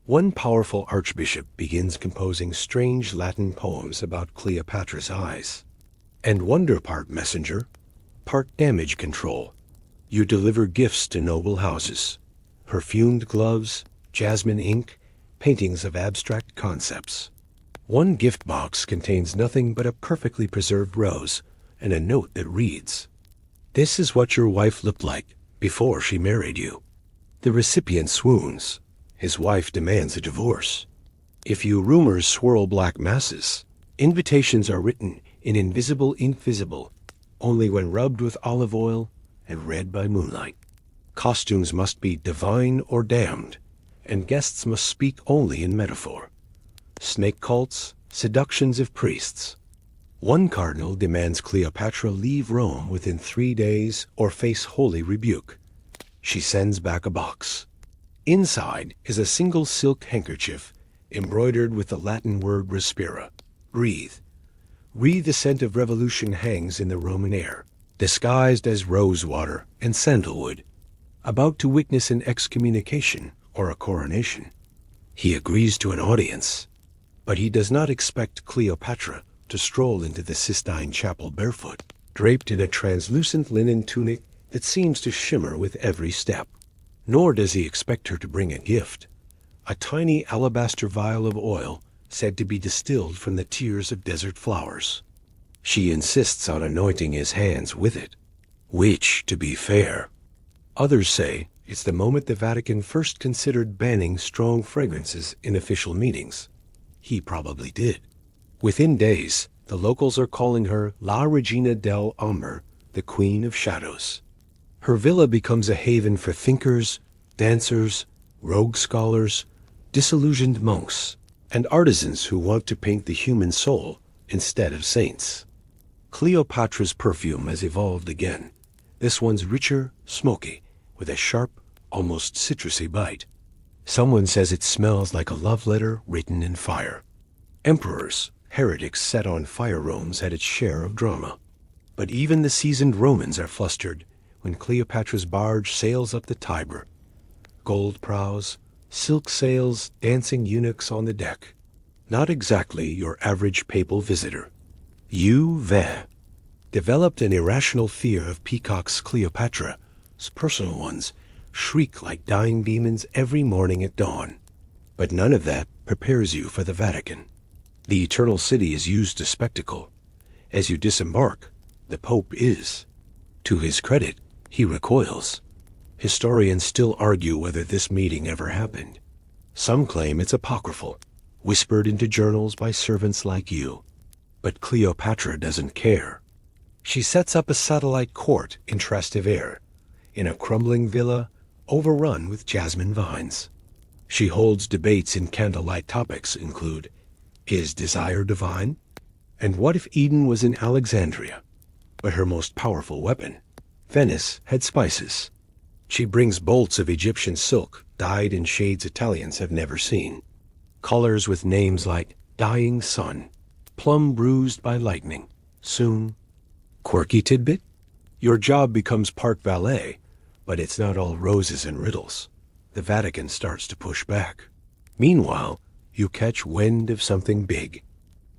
S1: One powerful archbishop begins composing strange Latin poems about Cleopatra's eyes. And wonder part messenger, part damage control. You deliver gifts to noble houses. Perfumed gloves, jasmine ink, paintings of abstract concepts. One gift box contains nothing but a perfectly preserved rose and a note that reads, "This is what your wife looked like before she married you." The recipient swoons. His wife demands a divorce. If you rumors swirl black masses, invitations are written in invisible ink visible, only when rubbed with olive oil and read by moonlight. Costumes must be divine or damned, and guests must speak only in metaphor. Snake cults, seductions of priests. One cardinal demands Cleopatra leave Rome within 3 days or face holy rebuke. She sends back a box. Inside is a single silk handkerchief embroidered with the Latin word respira, breathe. Breathe the scent of revolution hangs in the Roman air, disguised as rose water and sandalwood, about to witness an excommunication or a coronation. He agrees to an audience, but he does not expect Cleopatra to stroll into the Sistine Chapel barefoot, draped in a translucent linen tunic that seems to shimmer with every step. Nor does he expect her to bring a gift, a tiny alabaster vial of oil said to be distilled from the tears of desert flowers. She insists on anointing his hands with it, which, to be fair, others say it's the moment the Vatican first considered banning strong fragrances in official meetings. He probably did. Within days, the locals are calling her La Regina del Amber, the Queen of Shadows. Her villa becomes a haven for thinkers, dancers, rogue scholars, disillusioned monks, and artisans who want to paint the human soul instead of saints. Cleopatra's perfume has evolved again. This one's richer, smoky, with a sharp, almost citrusy bite. Someone says it smells like a love letter written in fire. Emperors, heretics set on fire Rome's had its share of drama. But even the seasoned Romans are flustered when Cleopatra's barge sails up the Tiber. Gold prows, silk sails, dancing eunuchs on the deck. Not exactly your average papal visitor. You, Vin, developed an irrational fear of peacocks. Cleopatra's personal ones shriek like dying demons every morning at dawn. But none of that prepares you for the Vatican. The Eternal City is used to spectacle. As you disembark, the Pope is. To his credit, he recoils. Historians still argue whether this meeting ever happened. Some claim it's apocryphal, whispered into journals by servants like you. But Cleopatra doesn't care. She sets up a satellite court in Trastevere, in a crumbling villa overrun with jasmine vines. She holds debates in candlelight. Topics include, is desire divine? And what if Eden was in Alexandria? But her most powerful weapon, Venice, had spices. She brings bolts of Egyptian silk dyed in shades Italians have never seen. Colors with names like Dying Sun, Plum Bruised by Lightning, soon. Quirky tidbit? Your job becomes part valet, but it's not all roses and riddles. The Vatican starts to push back. Meanwhile, you catch wind of something big.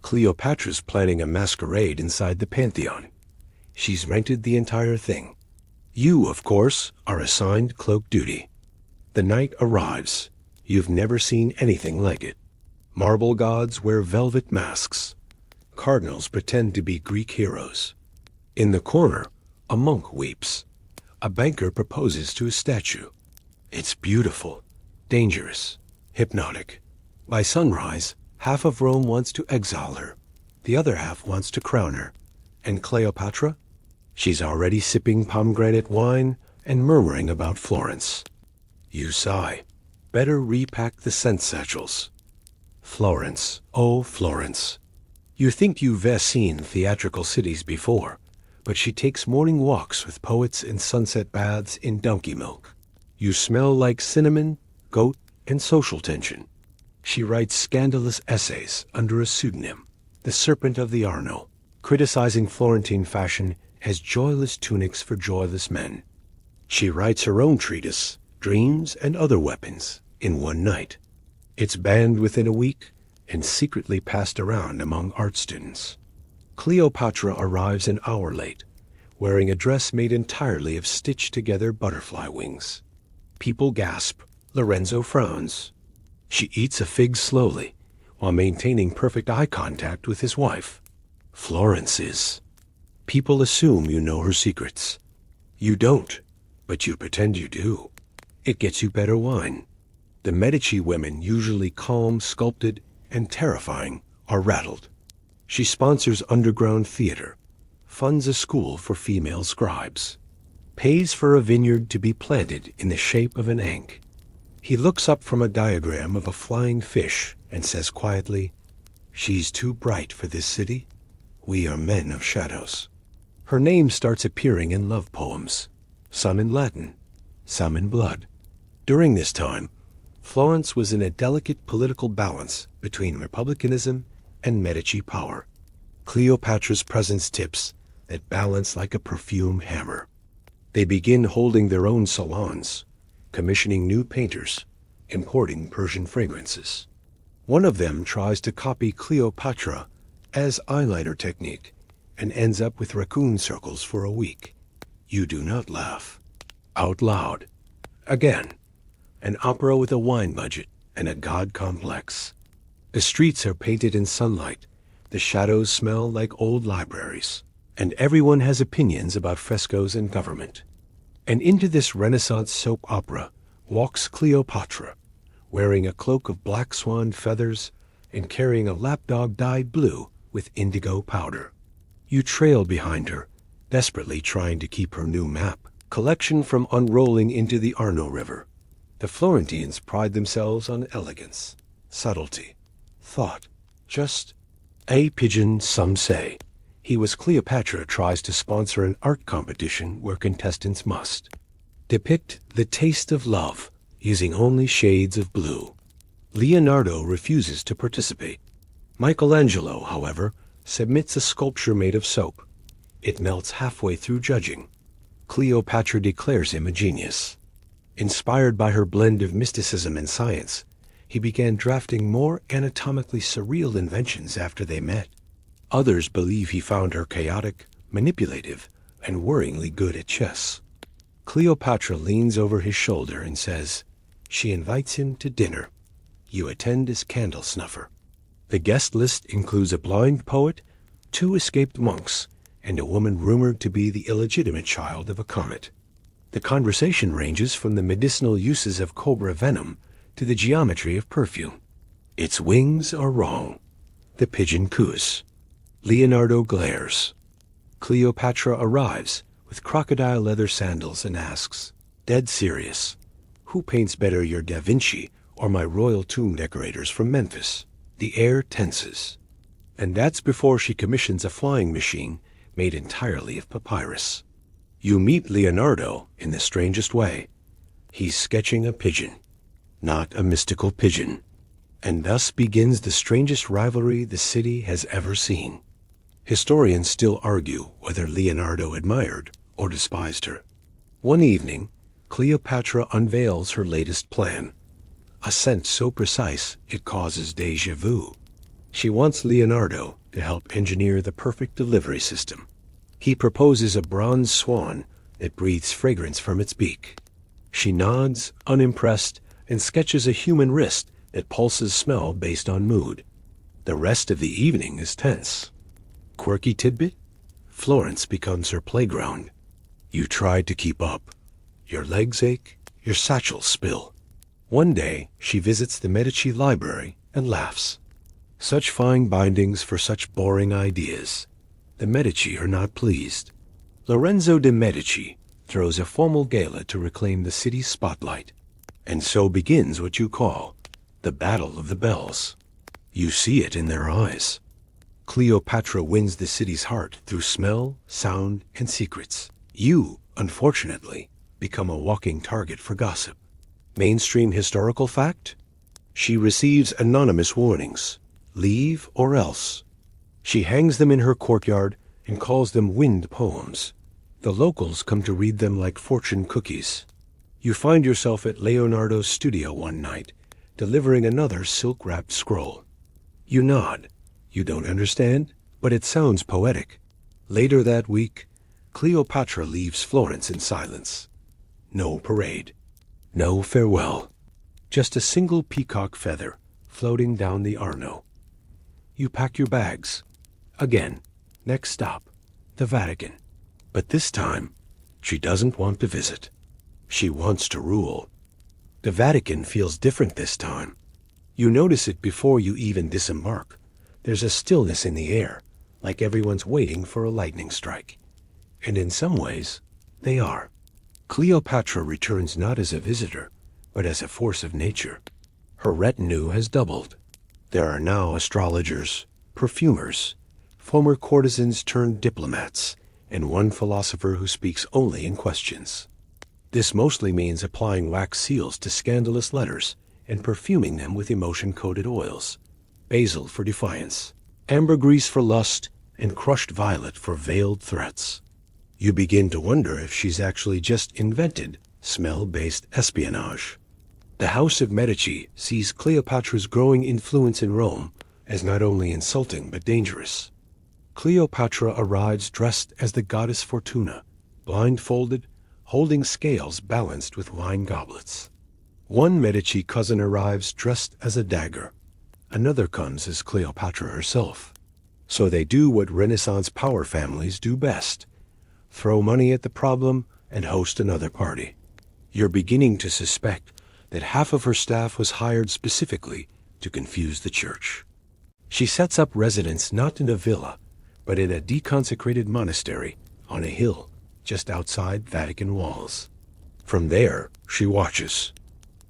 S1: Cleopatra's planning a masquerade inside the Pantheon. She's rented the entire thing. You, of course, are assigned cloak duty. The night arrives. You've never seen anything like it. Marble gods wear velvet masks. Cardinals pretend to be Greek heroes. In the corner, a monk weeps. A banker proposes to a statue. It's beautiful, dangerous, hypnotic. By sunrise, half of Rome wants to exile her. The other half wants to crown her. And Cleopatra? She's already sipping pomegranate wine and murmuring about Florence. You sigh. Better repack the scent satchels. Florence, oh Florence. You think you've seen theatrical cities before, but she takes morning walks with poets and sunset baths in donkey milk. You smell like cinnamon, goat, and social tension. She writes scandalous essays under a pseudonym, The Serpent of the Arno, criticizing Florentine fashion as joyless tunics for joyless men. She writes her own treatise, Dreams and Other Weapons, in one night. It's banned within a week and secretly passed around among art students. Cleopatra arrives an hour late, wearing a dress made entirely of stitched-together butterfly wings. People gasp. Lorenzo frowns. She eats a fig slowly, while maintaining perfect eye contact with his wife. Florence is. People assume you know her secrets. You don't, but you pretend you do. It gets you better wine. The Medici women, usually calm, sculpted, and terrifying, are rattled. She sponsors underground theater, funds a school for female scribes, pays for a vineyard to be planted in the shape of an ankh. He looks up from a diagram of a flying fish and says quietly, "She's too bright for this city. We are men of shadows." Her name starts appearing in love poems, some in Latin, some in blood. During this time, Florence was in a delicate political balance between republicanism and Medici power. Cleopatra's presence tips that balance like a perfume hammer. They begin holding their own salons, commissioning new painters, importing Persian fragrances. One of them tries to copy Cleopatra as eyeliner technique and ends up with raccoon circles for a week. You do not laugh. Out loud. Again, an opera with a wine budget and a god complex. The streets are painted in sunlight, the shadows smell like old libraries, and everyone has opinions about frescoes and government. And into this Renaissance soap opera walks Cleopatra, wearing a cloak of black swan feathers and carrying a lapdog dyed blue with indigo powder. You trail behind her, desperately trying to keep her new map collection from unrolling into the Arno River. The Florentines pride themselves on elegance, subtlety, thought. Just a pigeon, some say. He was Cleopatra tries to sponsor an art competition where contestants must depict the taste of love using only shades of blue. Leonardo refuses to participate. Michelangelo, however, submits a sculpture made of soap. It melts halfway through judging. Cleopatra declares him a genius. Inspired by her blend of mysticism and science, he began drafting more anatomically surreal inventions after they met. Others believe he found her chaotic, manipulative, and worryingly good at chess. Cleopatra leans over his shoulder and says she invites him to dinner. You attend as candle snuffer. The guest list includes a blind poet, 2 escaped monks, and a woman rumored to be the illegitimate child of a comet. The conversation ranges from the medicinal uses of cobra venom to the geometry of perfume. Its wings are wrong. The pigeon coos. Leonardo glares. Cleopatra arrives with crocodile leather sandals and asks, dead serious, who paints better, your Da Vinci or my royal tomb decorators from Memphis? The air tenses. And that's before she commissions a flying machine made entirely of papyrus. You meet Leonardo in the strangest way. He's sketching a pigeon, not a mystical pigeon. And thus begins the strangest rivalry the city has ever seen. Historians still argue whether Leonardo admired or despised her. One evening, Cleopatra unveils her latest plan, a scent so precise it causes déjà vu. She wants Leonardo to help engineer the perfect delivery system. He proposes a bronze swan that breathes fragrance from its beak. She nods, unimpressed, and sketches a human wrist that pulses smell based on mood. The rest of the evening is tense. Quirky tidbit? Florence becomes her playground. You try to keep up. Your legs ache, your satchels spill. One day, she visits the Medici library and laughs. Such fine bindings for such boring ideas. The Medici are not pleased. Lorenzo de' Medici throws a formal gala to reclaim the city's spotlight. And so begins what you call the Battle of the Bells. You see it in their eyes. Cleopatra wins the city's heart through smell, sound, and secrets. You, unfortunately, become a walking target for gossip. Mainstream historical fact? She receives anonymous warnings. Leave or else. She hangs them in her courtyard and calls them wind poems. The locals come to read them like fortune cookies. You find yourself at Leonardo's studio one night, delivering another silk-wrapped scroll. You nod. You don't understand, but it sounds poetic. Later that week, Cleopatra leaves Florence in silence. No parade. No farewell. Just a single peacock feather floating down the Arno. You pack your bags. Again, next stop, the Vatican. But this time, she doesn't want to visit. She wants to rule. The Vatican feels different this time. You notice it before you even disembark. There's a stillness in the air, like everyone's waiting for a lightning strike. And in some ways, they are. Cleopatra returns not as a visitor, but as a force of nature. Her retinue has doubled. There are now astrologers, perfumers, former courtesans turned diplomats, and one philosopher who speaks only in questions. This mostly means applying wax seals to scandalous letters and perfuming them with emotion-coated oils. Basil for defiance, ambergris for lust, and crushed violet for veiled threats. You begin to wonder if she's actually just invented smell-based espionage. The House of Medici sees Cleopatra's growing influence in Rome as not only insulting but dangerous. Cleopatra arrives dressed as the goddess Fortuna, blindfolded, holding scales balanced with wine goblets. One Medici cousin arrives dressed as a dagger. Another comes as Cleopatra herself. So they do what Renaissance power families do best: throw money at the problem and host another party. You're beginning to suspect that half of her staff was hired specifically to confuse the church. She sets up residence not in a villa, but in a deconsecrated monastery on a hill just outside Vatican walls. From there, she watches,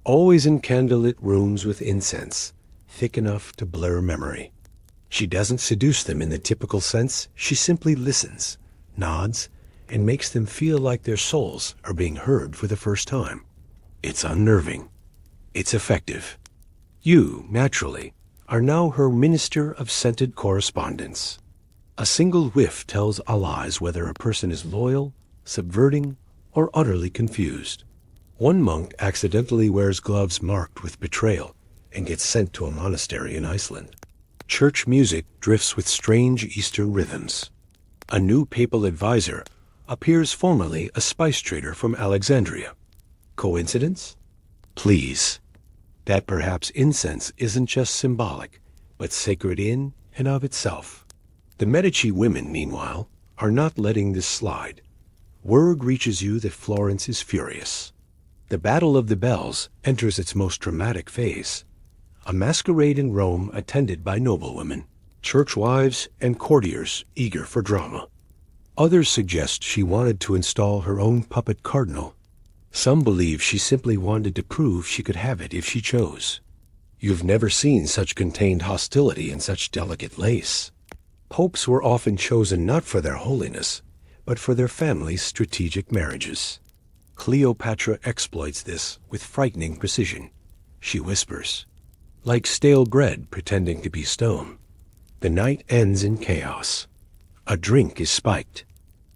S1: always in candlelit rooms with incense, thick enough to blur memory. She doesn't seduce them in the typical sense. She simply listens, nods, and makes them feel like their souls are being heard for the first time. It's unnerving. It's effective. You, naturally, are now her minister of scented correspondence. A single whiff tells allies whether a person is loyal, subverting, or utterly confused. One monk accidentally wears gloves marked with betrayal and gets sent to a monastery in Iceland. Church music drifts with strange Eastern rhythms. A new papal advisor appears formerly a spice trader from Alexandria. Coincidence? Please. That perhaps incense isn't just symbolic, but sacred in and of itself. The Medici women, meanwhile, are not letting this slide. Word reaches you that Florence is furious. The Battle of the Bells enters its most dramatic phase. A masquerade in Rome attended by noblewomen, church wives, and courtiers eager for drama. Others suggest she wanted to install her own puppet cardinal. Some believe she simply wanted to prove she could have it if she chose. You've never seen such contained hostility in such delicate lace. Popes were often chosen not for their holiness, but for their family's strategic marriages. Cleopatra exploits this with frightening precision. She whispers, like stale bread pretending to be stone. The night ends in chaos. A drink is spiked.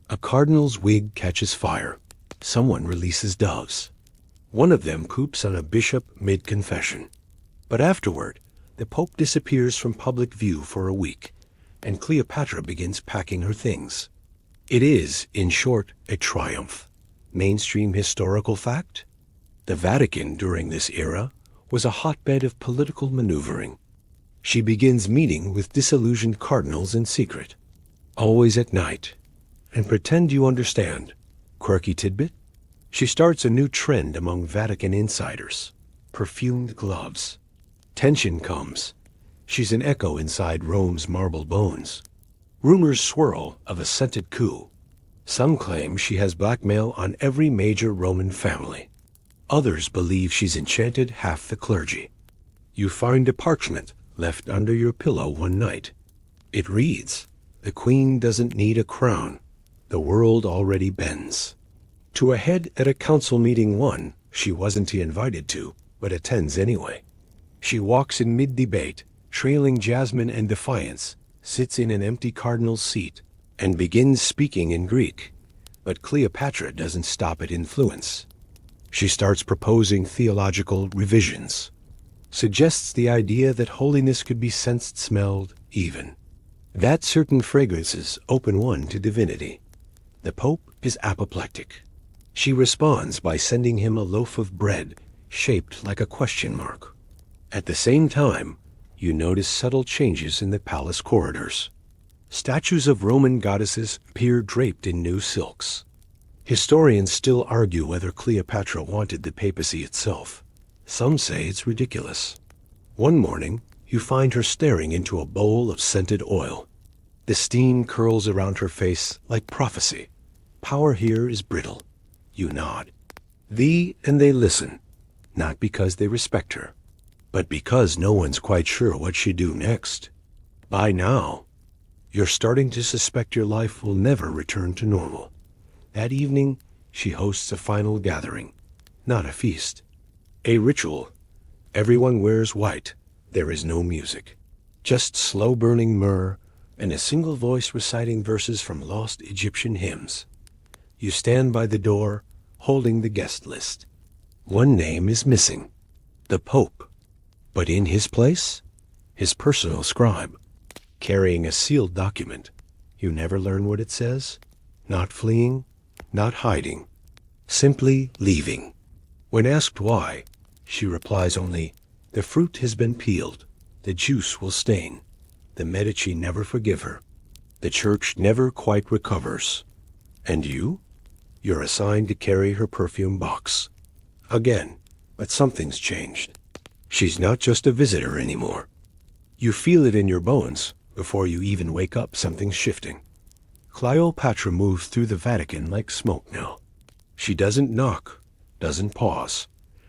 S1: A cardinal's wig catches fire. Someone releases doves. One of them poops on a bishop mid-confession. But afterward, the Pope disappears from public view for a week, and Cleopatra begins packing her things. It is, in short, a triumph. Mainstream historical fact? The Vatican during this era was a hotbed of political maneuvering. She begins meeting with disillusioned cardinals in secret, always at night. And pretend you understand. Quirky tidbit? She starts a new trend among Vatican insiders. Perfumed gloves. Tension comes. She's an echo inside Rome's marble bones. Rumors swirl of a scented coup. Some claim she has blackmail on every major Roman family. Others believe she's enchanted half the clergy. You find a parchment left under your pillow one night. It reads, "The queen doesn't need a crown. The world already bends." To a head at a council meeting one she wasn't invited to, but attends anyway. She walks in mid-debate, trailing jasmine and defiance, sits in an empty cardinal's seat, and begins speaking in Greek. But Cleopatra doesn't stop at influence. She starts proposing theological revisions, suggests the idea that holiness could be sensed, smelled, even. That certain fragrances open one to divinity. The Pope is apoplectic. She responds by sending him a loaf of bread shaped like a question mark. At the same time, you notice subtle changes in the palace corridors. Statues of Roman goddesses appear draped in new silks. Historians still argue whether Cleopatra wanted the papacy itself. Some say it's ridiculous. One morning, you find her staring into a bowl of scented oil. The steam curls around her face like prophecy. Power here is brittle. You nod. Thee and they listen, not because they respect her, but because no one's quite sure what she'd do next. By now, you're starting to suspect your life will never return to normal. That evening, she hosts a final gathering, not a feast. A ritual. Everyone wears white. There is no music. Just slow-burning myrrh and a single voice reciting verses from lost Egyptian hymns. You stand by the door, holding the guest list. One name is missing. The Pope. But in his place, his personal scribe, carrying a sealed document. You never learn what it says. Not fleeing, not hiding. Simply leaving. When asked why, she replies only, "The fruit has been peeled. The juice will stain. The Medici never forgive her. The church never quite recovers. And you? You're assigned to carry her perfume box. Again, but something's changed. She's not just a visitor anymore. You feel it in your bones. Before you even wake up, something's shifting. Cleopatra moves through the Vatican like smoke now. She doesn't knock, doesn't pause.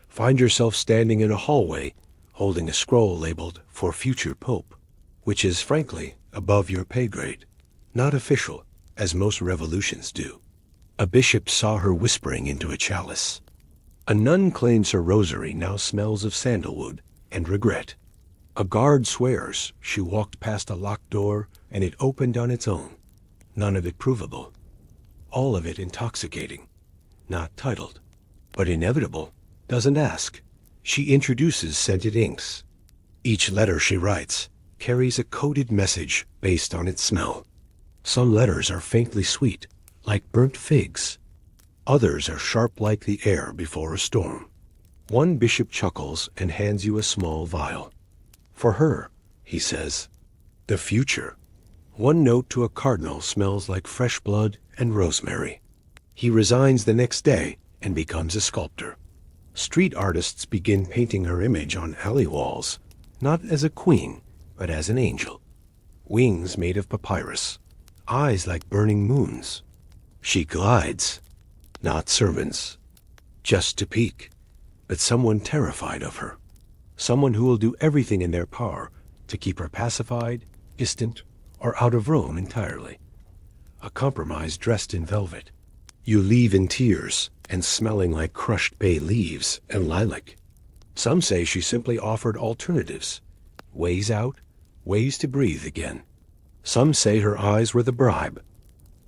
S1: Find yourself standing in a hallway, holding a scroll labeled "For Future Pope," which is, frankly, above your pay grade. Not official, as most revolutions do. A bishop saw her whispering into a chalice. A nun claims her rosary now smells of sandalwood and regret. A guard swears she walked past a locked door and it opened on its own. None of it provable. All of it intoxicating. Not titled. But inevitable. Doesn't ask. She introduces scented inks. Each letter she writes carries a coded message based on its smell. Some letters are faintly sweet, like burnt figs. Others are sharp like the air before a storm. One bishop chuckles and hands you a small vial. For her, he says, the future. One note to a cardinal smells like fresh blood and rosemary. He resigns the next day and becomes a sculptor. Street artists begin painting her image on alley walls, not as a queen, but as an angel. Wings made of papyrus, eyes like burning moons. She glides, not servants, just to peek, but someone terrified of her. Someone who will do everything in their power to keep her pacified, distant, or out of Rome entirely. A compromise dressed in velvet. You leave in tears, and smelling like crushed bay leaves and lilac. Some say she simply offered alternatives, ways out, ways to breathe again. Some say her eyes were the bribe.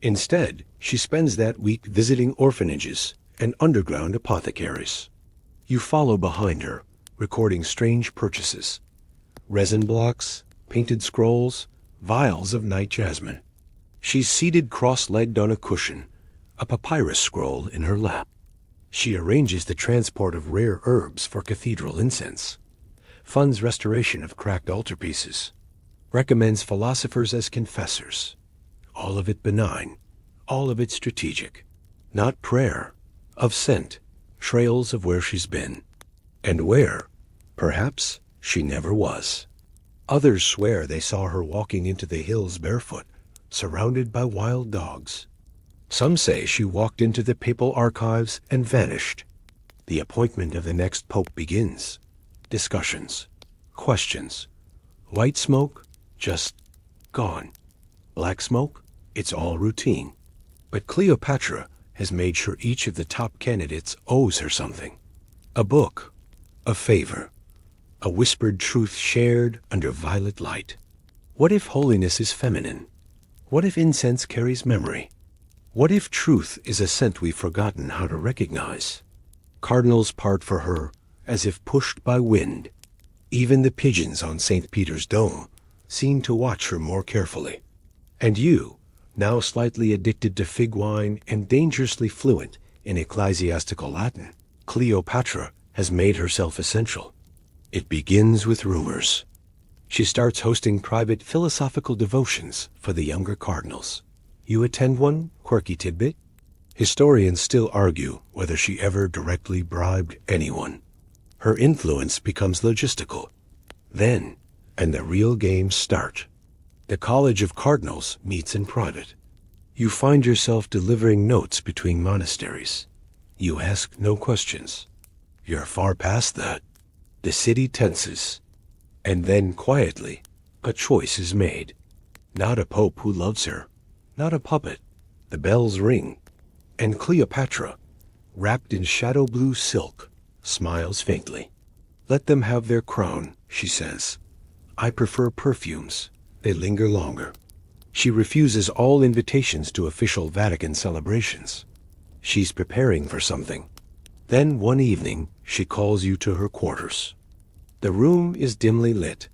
S1: Instead, she spends that week visiting orphanages and underground apothecaries. You follow behind her, recording strange purchases. Resin blocks, painted scrolls, vials of night jasmine. She's seated cross-legged on a cushion, a papyrus scroll in her lap. She arranges the transport of rare herbs for cathedral incense, funds restoration of cracked altarpieces, recommends philosophers as confessors. All of it benign, all of it strategic. Not prayer, of scent, trails of where she's been. And where, perhaps, she never was. Others swear they saw her walking into the hills barefoot, surrounded by wild dogs. Some say she walked into the papal archives and vanished. The appointment of the next pope begins. Discussions, questions. White smoke, just gone. Black smoke, it's all routine. But Cleopatra has made sure each of the top candidates owes her something. A book, a favor, a whispered truth shared under violet light. What if holiness is feminine? What if incense carries memory? What if truth is a scent we've forgotten how to recognize? Cardinals part for her as if pushed by wind. Even the pigeons on St. Peter's Dome seem to watch her more carefully. And you, now slightly addicted to fig wine and dangerously fluent in ecclesiastical Latin, Cleopatra has made herself essential. It begins with rumors. She starts hosting private philosophical devotions for the younger cardinals. You attend one, quirky tidbit? Historians still argue whether she ever directly bribed anyone. Her influence becomes logistical. Then, and the real games start. The College of Cardinals meets in private. You find yourself delivering notes between monasteries. You ask no questions. You're far past that. The city tenses. And then quietly, a choice is made. Not a pope who loves her. Not a puppet. The bells ring. And Cleopatra, wrapped in shadow blue silk, smiles faintly. Let them have their crown, she says. I prefer perfumes. They linger longer. She refuses all invitations to official Vatican celebrations. She's preparing for something. Then one evening, she calls you to her quarters. The room is dimly lit.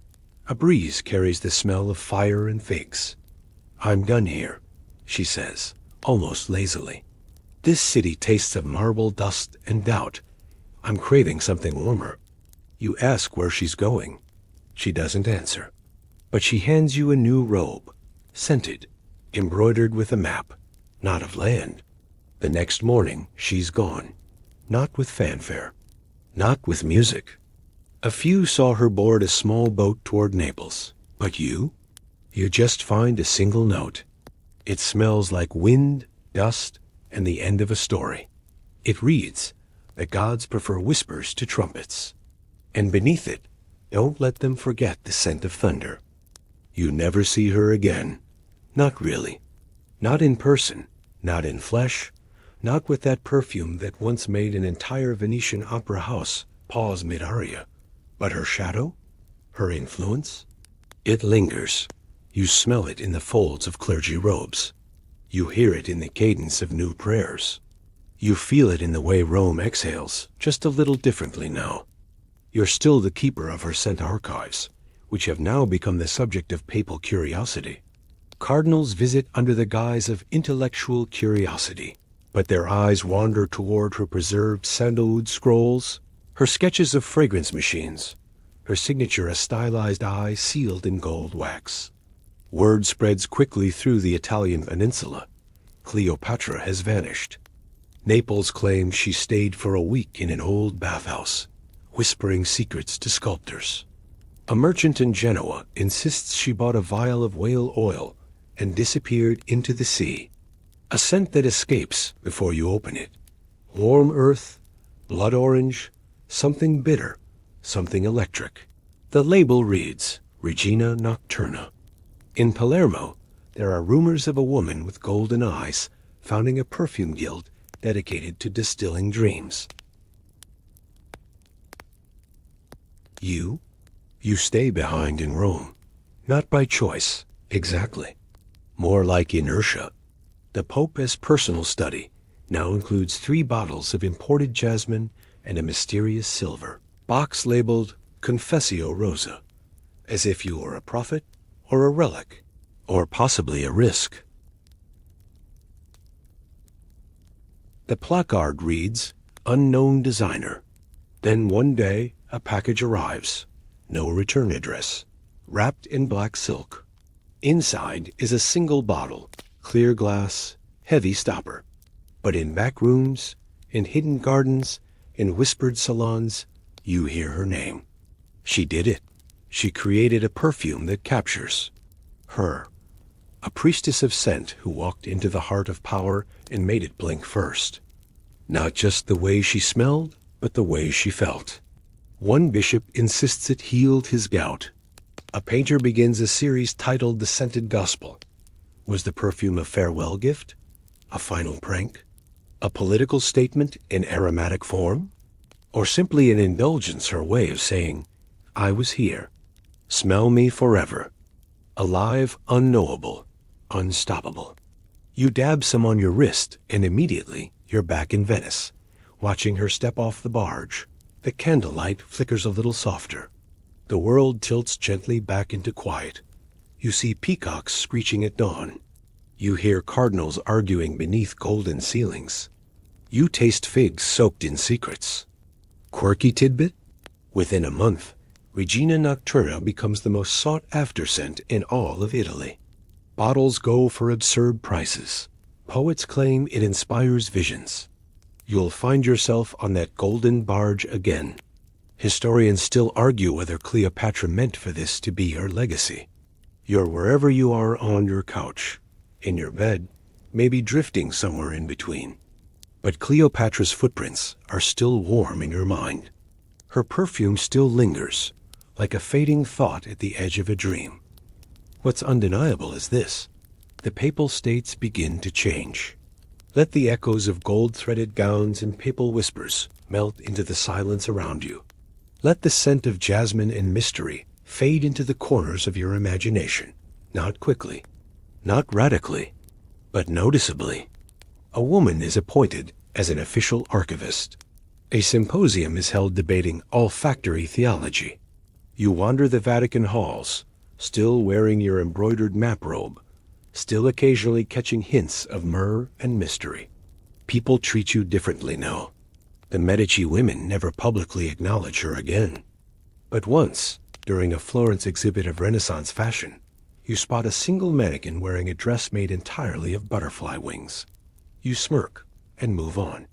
S1: A breeze carries the smell of fire and figs. I'm done here, she says, almost lazily. This city tastes of marble dust and doubt. I'm craving something warmer. You ask where she's going. She doesn't answer. But she hands you a new robe, scented, embroidered with a map, not of land. The next morning, she's gone. Not with fanfare. Not with music. A few saw her board a small boat toward Naples. But you? You just find a single note. It smells like wind, dust, and the end of a story. It reads, the gods prefer whispers to trumpets. And beneath it, don't let them forget the scent of thunder. You never see her again. Not really. Not in person, not in flesh, not with that perfume that once made an entire Venetian opera house pause mid-aria. But her shadow? Her influence? It lingers. You smell it in the folds of clergy robes. You hear it in the cadence of new prayers. You feel it in the way Rome exhales, just a little differently now. You're still the keeper of her scent archives, which have now become the subject of papal curiosity. Cardinals visit under the guise of intellectual curiosity, but their eyes wander toward her preserved sandalwood scrolls, her sketches of fragrance machines, her signature a stylized eye sealed in gold wax. Word spreads quickly through the Italian peninsula. Cleopatra has vanished. Naples claims she stayed for a week in an old bathhouse, whispering secrets to sculptors. A merchant in Genoa insists she bought a vial of whale oil and disappeared into the sea. A scent that escapes before you open it. Warm earth, blood orange, something bitter, something electric. The label reads, Regina Nocturna. In Palermo, there are rumors of a woman with golden eyes founding a perfume guild dedicated to distilling dreams. You stay behind in Rome, not by choice, exactly. More like inertia. The Pope's personal study now includes 3 bottles of imported jasmine and a mysterious silver box labeled Confessio Rosa, as if you were a prophet or a relic, or possibly a risk. The placard reads, "Unknown designer." Then one day, a package arrives. No return address. Wrapped in black silk. Inside is a single bottle, clear glass, heavy stopper. But in back rooms, in hidden gardens, in whispered salons, you hear her name. She did it. She created a perfume that captures her. A priestess of scent who walked into the heart of power and made it blink first. Not just the way she smelled, but the way she felt. One bishop insists it healed his gout. A painter begins a series titled The Scented Gospel. Was the perfume a farewell gift? A final prank? A political statement in aromatic form? Or simply an indulgence, her way of saying, I was here. Smell me forever. Alive, unknowable, unstoppable. You dab some on your wrist, and immediately you're back in Venice, watching her step off the barge. The candlelight flickers a little softer. The world tilts gently back into quiet. You see peacocks screeching at dawn. You hear cardinals arguing beneath golden ceilings. You taste figs soaked in secrets. Quirky tidbit? Within a month, Regina Nocturna becomes the most sought-after scent in all of Italy. Bottles go for absurd prices. Poets claim it inspires visions. You'll find yourself on that golden barge again. Historians still argue whether Cleopatra meant for this to be her legacy. You're wherever you are on your couch, in your bed, maybe drifting somewhere in between. But Cleopatra's footprints are still warm in your mind. Her perfume still lingers, like a fading thought at the edge of a dream. What's undeniable is this: the Papal States begin to change. Let the echoes of gold-threaded gowns and papal whispers melt into the silence around you. Let the scent of jasmine and mystery fade into the corners of your imagination, not quickly, not radically, but noticeably. A woman is appointed as an official archivist. A symposium is held debating olfactory theology. You wander the Vatican halls, still wearing your embroidered map robe, still occasionally catching hints of myrrh and mystery. People treat you differently now. The Medici women never publicly acknowledge her again. But once, during a Florence exhibit of Renaissance fashion, you spot a single mannequin wearing a dress made entirely of butterfly wings. You smirk and move on.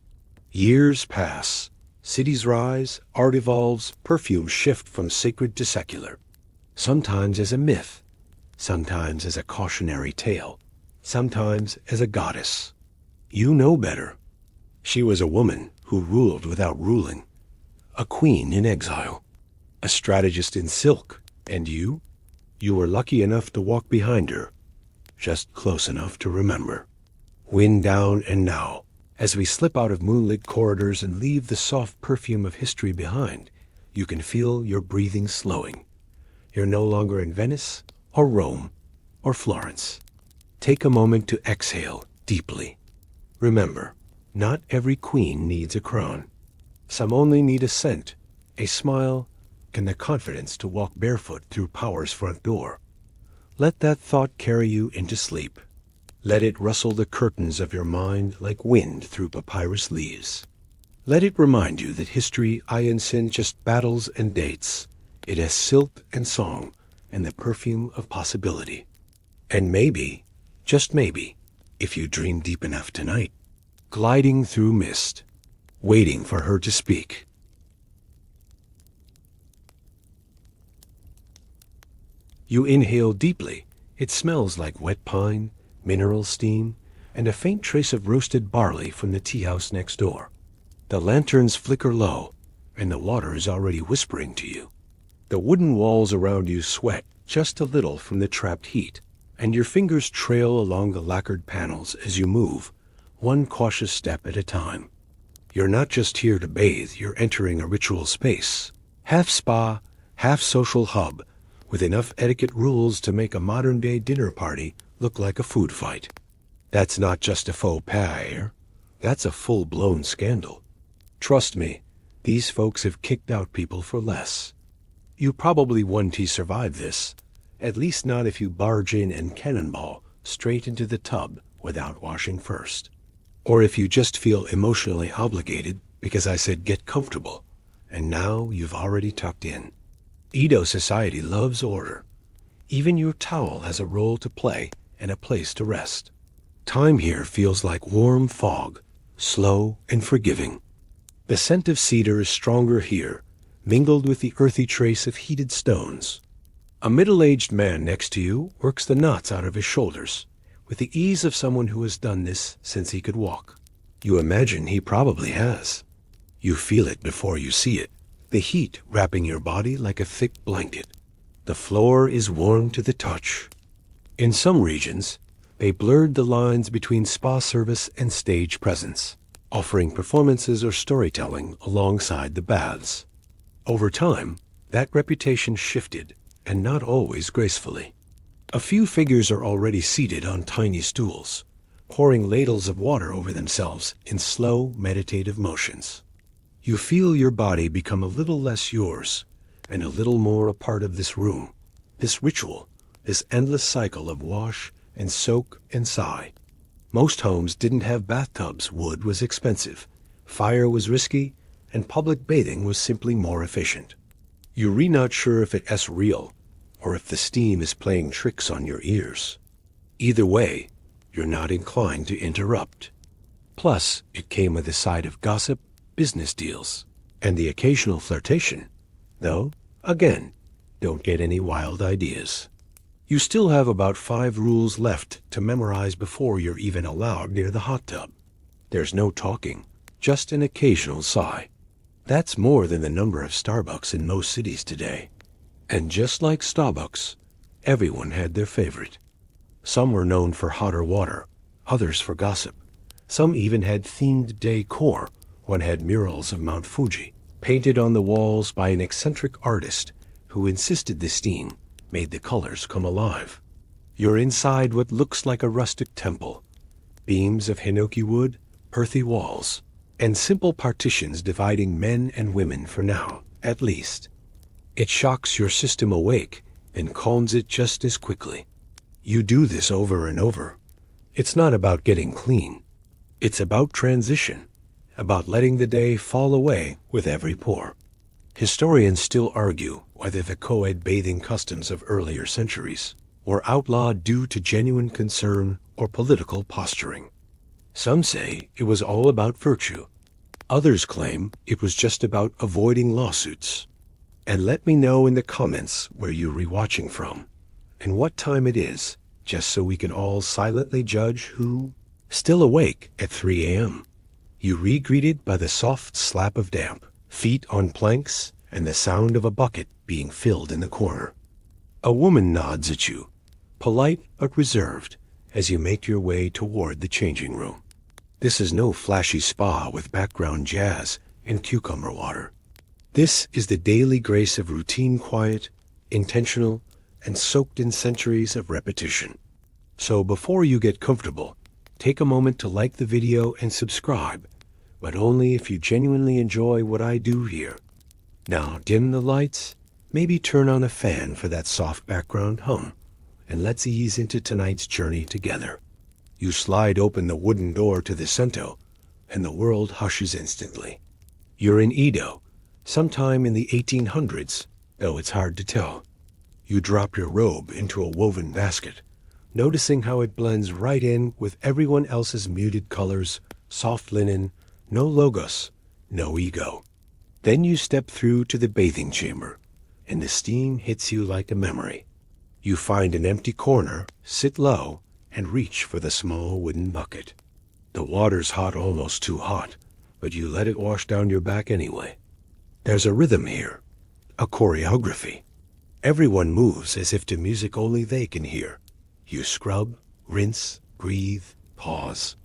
S1: Years pass. Cities rise, art evolves, perfumes shift from sacred to secular. Sometimes as a myth, sometimes as a cautionary tale, sometimes as a goddess. You know better. She was a woman who ruled without ruling, a queen in exile, a strategist in silk, and you were lucky enough to walk behind her, just close enough to remember. Wind down and now, as we slip out of moonlit corridors and leave the soft perfume of history behind, you can feel your breathing slowing. You're no longer in Venice, or Rome, or Florence. Take a moment to exhale deeply. Remember, not every queen needs a crown. Some only need a scent, a smile, and the confidence to walk barefoot through power's front door. Let that thought carry you into sleep. Let it rustle the curtains of your mind like wind through papyrus leaves. Let it remind you that history isn't just battles and dates. It has silt and song and the perfume of possibility. And maybe, just maybe, if you dream deep enough tonight, gliding through mist, waiting for her to speak. You inhale deeply. It smells like wet pine, mineral steam, and a faint trace of roasted barley from the tea house next door. The lanterns flicker low, and the water is already whispering to you. The wooden walls around you sweat just a little from the trapped heat, and your fingers trail along the lacquered panels as you move, one cautious step at a time. You're not just here to bathe, you're entering a ritual space. Half spa, half social hub, with enough etiquette rules to make a modern-day dinner party look like a food fight. That's not just a faux pas, that's a full-blown scandal. Trust me, these folks have kicked out people for less. You probably won't survive this, at least not if you barge in and cannonball straight into the tub without washing first. Or if you just feel emotionally obligated because I said get comfortable, and now you've already tucked in. Edo society loves order. Even your towel has a role to play and a place to rest. Time here feels like warm fog, slow and forgiving. The scent of cedar is stronger here, mingled with the earthy trace of heated stones. A middle-aged man next to you works the knots out of his shoulders, with the ease of someone who has done this since he could walk. You imagine he probably has. You feel it before you see it, the heat wrapping your body like a thick blanket. The floor is warm to the touch. In some regions, they blurred the lines between spa service and stage presence, offering performances or storytelling alongside the baths. Over time, that reputation shifted, and not always gracefully. A few figures are already seated on tiny stools, pouring ladles of water over themselves in slow, meditative motions. You feel your body become a little less yours, and a little more a part of this room, this ritual, this endless cycle of wash and soak and sigh. Most homes didn't have bathtubs, wood was expensive, fire was risky, and public bathing was simply more efficient. You're not sure if it's real, or if the steam is playing tricks on your ears. Either way, you're not inclined to interrupt. Plus, it came with a side of gossip, business deals, and the occasional flirtation. Though, again, don't get any wild ideas. You still have about 5 rules left to memorize before you're even allowed near the hot tub. There's no talking, just an occasional sigh. That's more than the number of Starbucks in most cities today. And just like Starbucks, everyone had their favorite. Some were known for hotter water, others for gossip. Some even had themed decor. One had murals of Mount Fuji, painted on the walls by an eccentric artist who insisted the steam made the colors come alive. You're inside what looks like a rustic temple. Beams of hinoki wood, earthy walls, and simple partitions dividing men and women for now, at least. It shocks your system awake and calms it just as quickly. You do this over and over. It's not about getting clean. It's about transition, about letting the day fall away with every pore. Historians still argue whether the co-ed bathing customs of earlier centuries were outlawed due to genuine concern or political posturing. Some say it was all about virtue. Others claim it was just about avoiding lawsuits. And let me know in the comments where you're rewatching from and what time it is, just so we can all silently judge who still awake at 3 a.m. You re-greeted by the soft slap of damp, feet on planks, and the sound of a bucket being filled in the corner. A woman nods at you, polite but reserved, as you make your way toward the changing room. This is no flashy spa with background jazz and cucumber water. This is the daily grace of routine quiet, intentional, and soaked in centuries of repetition. So before you get comfortable, take a moment to like the video and subscribe, but only if you genuinely enjoy what I do here. Now dim the lights, maybe turn on a fan for that soft background hum, and let's ease into tonight's journey together. You slide open the wooden door to the sento, and the world hushes instantly. You're in Edo, sometime in the 1800s, though it's hard to tell. You drop your robe into a woven basket, noticing how it blends right in with everyone else's muted colors, soft linen, no logos, no ego. Then you step through to the bathing chamber, and the steam hits you like a memory. You find an empty corner, sit low, and reach for the small wooden bucket. The water's hot, almost too hot, but you let it wash down your back anyway. There's a rhythm here, a choreography. Everyone moves as if to music only they can hear. You scrub, rinse, breathe, pause.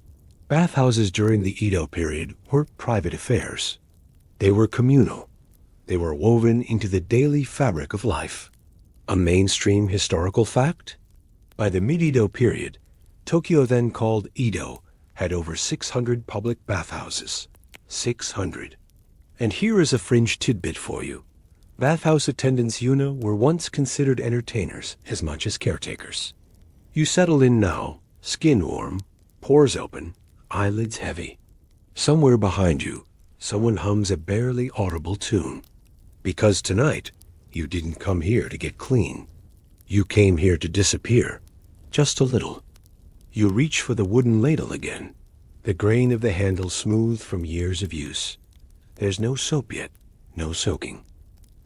S1: Bathhouses during the Edo period were private affairs. They were communal. They were woven into the daily fabric of life. A mainstream historical fact? By the mid-Edo period, Tokyo, then called Edo, had over 600 public bathhouses. 600. And here is a fringe tidbit for you. Bathhouse attendants were once considered entertainers as much as caretakers. You settle in now, skin warm, pores open, eyelids heavy. Somewhere behind you, someone hums a barely audible tune. Because tonight, you didn't come here to get clean. You came here to disappear, just a little. You reach for the wooden ladle again, the grain of the handle smooth from years of use. There's no soap yet, no soaking.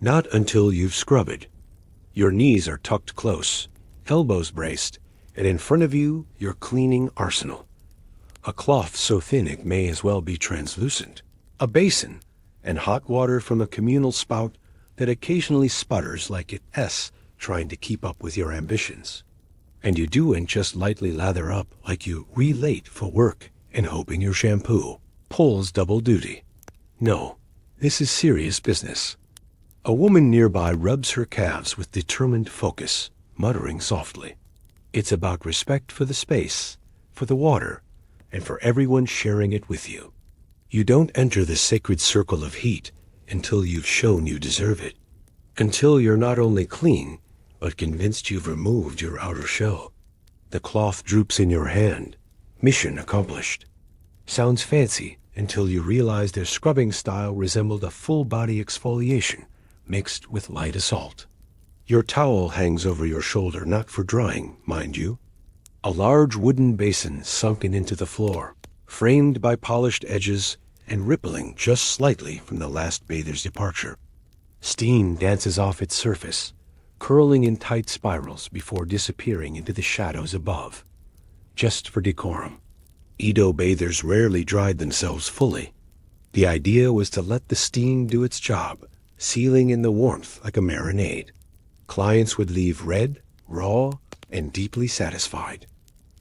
S1: Not until you've scrubbed. Your knees are tucked close, elbows braced, and in front of you, your cleaning arsenal. A cloth so thin it may as well be translucent. A basin, and hot water from a communal spout that occasionally sputters like it's trying to keep up with your ambitions. And you do'n't just lightly lather up like you late for work and hoping your shampoo pulls double duty. No, this is serious business. A woman nearby rubs her calves with determined focus, muttering softly. It's about respect for the space, for the water, and for everyone sharing it with you. You don't enter the sacred circle of heat until you've shown you deserve it. Until you're not only clean, but convinced you've removed your outer shell. The cloth droops in your hand. Mission accomplished. Sounds fancy until you realize their scrubbing style resembled a full-body exfoliation mixed with light assault. Your towel hangs over your shoulder, not for drying, mind you. A large wooden basin sunken into the floor, framed by polished edges and rippling just slightly from the last bather's departure. Steam dances off its surface, curling in tight spirals before disappearing into the shadows above. Just for decorum. Edo bathers rarely dried themselves fully. The idea was to let the steam do its job, sealing in the warmth like a marinade. Clients would leave red, raw, and deeply satisfied.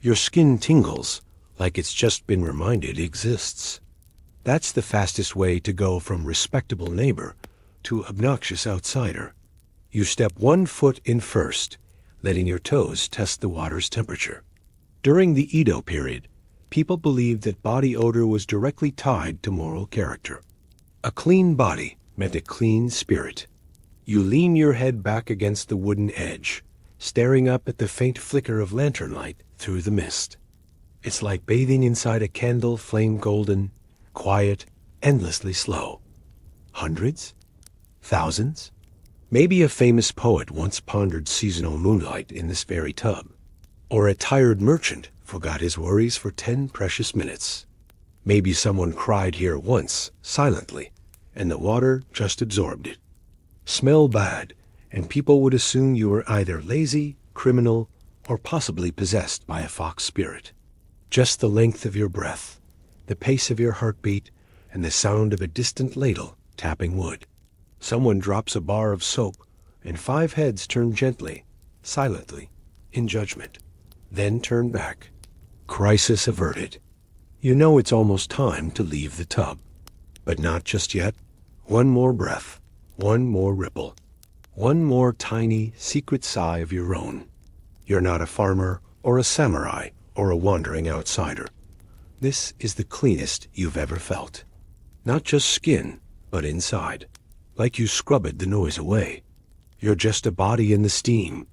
S1: Your skin tingles like it's just been reminded it exists. That's the fastest way to go from respectable neighbor to obnoxious outsider. You step 1 foot in first, letting your toes test the water's temperature. During the Edo period, people believed that body odor was directly tied to moral character. A clean body meant a clean spirit. You lean your head back against the wooden edge, staring up at the faint flicker of lantern light through the mist. It's like bathing inside a candle flame golden, quiet, endlessly slow. Hundreds? Thousands? Maybe a famous poet once pondered seasonal moonlight in this very tub. Or a tired merchant forgot his worries for 10 precious minutes. Maybe someone cried here once, silently, and the water just absorbed it. Smell bad, and people would assume you were either lazy, criminal, or possibly possessed by a fox spirit. Just the length of your breath, the pace of your heartbeat, and the sound of a distant ladle tapping wood. Someone drops a bar of soap, and 5 heads turn gently, silently, in judgment, then turn back. Crisis averted. You know it's almost time to leave the tub. But not just yet. One more breath, one more ripple, one more tiny, secret sigh of your own. You're not a farmer or a samurai or a wandering outsider. This is the cleanest you've ever felt. Not just skin, but inside. Like you scrubbed the noise away. You're just a body in the steam,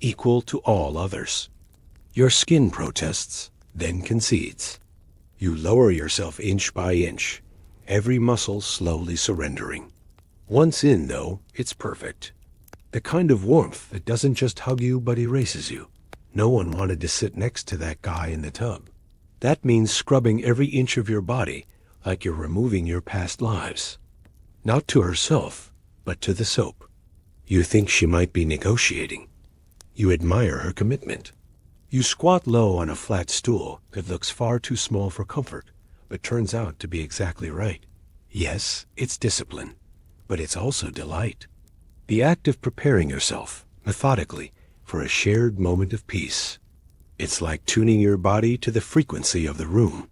S1: equal to all others. Your skin protests, then concedes. You lower yourself inch by inch, every muscle slowly surrendering. Once in, though, it's perfect. The kind of warmth that doesn't just hug you but erases you. No one wanted to sit next to that guy in the tub. That means scrubbing every inch of your body like you're removing your past lives. Not to herself, but to the soap. You think she might be negotiating. You admire her commitment. You squat low on a flat stool that looks far too small for comfort, but turns out to be exactly right. Yes, it's discipline, but it's also delight. The act of preparing yourself, methodically, for a shared moment of peace. It's like tuning your body to the frequency of the room.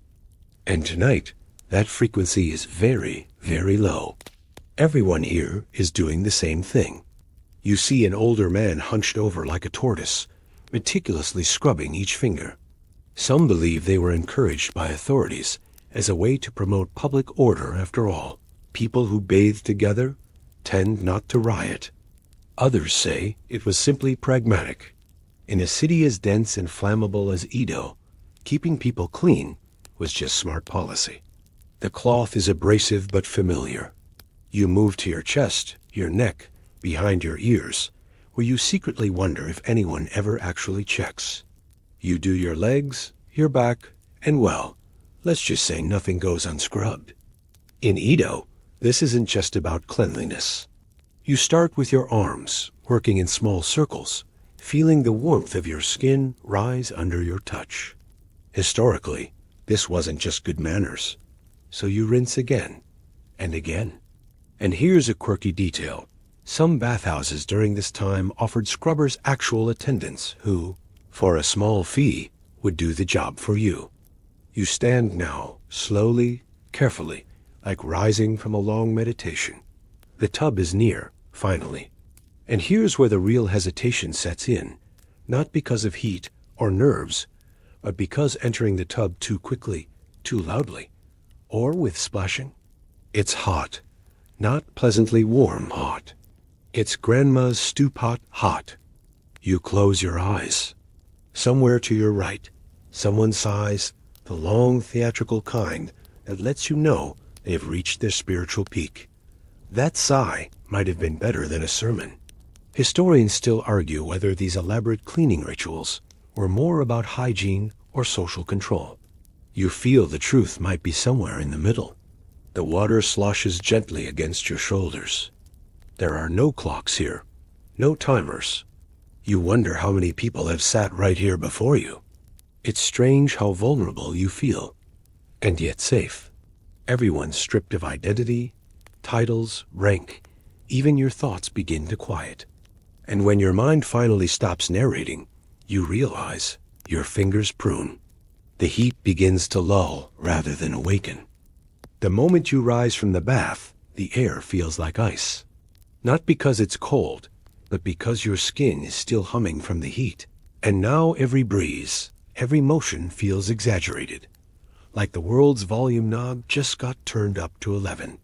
S1: And tonight, that frequency is very, very low. Everyone here is doing the same thing. You see an older man hunched over like a tortoise, meticulously scrubbing each finger. Some believe they were encouraged by authorities as a way to promote public order. After all, people who bathe together tend not to riot. Others say it was simply pragmatic. In a city as dense and flammable as Edo, keeping people clean was just smart policy. The cloth is abrasive but familiar. You move to your chest, your neck, behind your ears, where you secretly wonder if anyone ever actually checks. You do your legs, your back, and well, let's just say nothing goes unscrubbed. In Edo, this isn't just about cleanliness. You start with your arms, working in small circles, feeling the warmth of your skin rise under your touch. Historically, this wasn't just good manners, so you rinse again and again. And here's a quirky detail. Some bathhouses during this time offered scrubbers actual attendants who, for a small fee, would do the job for you. You stand now, slowly, carefully, like rising from a long meditation. The tub is near, finally. And here's where the real hesitation sets in, not because of heat or nerves, but because entering the tub too quickly, too loudly, or with splashing. It's hot, not pleasantly warm hot. It's grandma's stew pot hot. You close your eyes. Somewhere to your right, someone sighs, the long theatrical kind that lets you know they've reached their spiritual peak. That sigh might have been better than a sermon. Historians still argue whether these elaborate cleaning rituals were more about hygiene or social control. You feel the truth might be somewhere in the middle. The water sloshes gently against your shoulders. There are no clocks here, no timers. You wonder how many people have sat right here before you. It's strange how vulnerable you feel, and yet safe. Everyone's stripped of identity, titles, rank. Even your thoughts begin to quiet. And when your mind finally stops narrating, you realize your fingers prune. The heat begins to lull rather than awaken. The moment you rise from the bath, the air feels like ice. Not because it's cold, but because your skin is still humming from the heat. And now every breeze, every motion feels exaggerated, like the world's volume knob just got turned up to 11.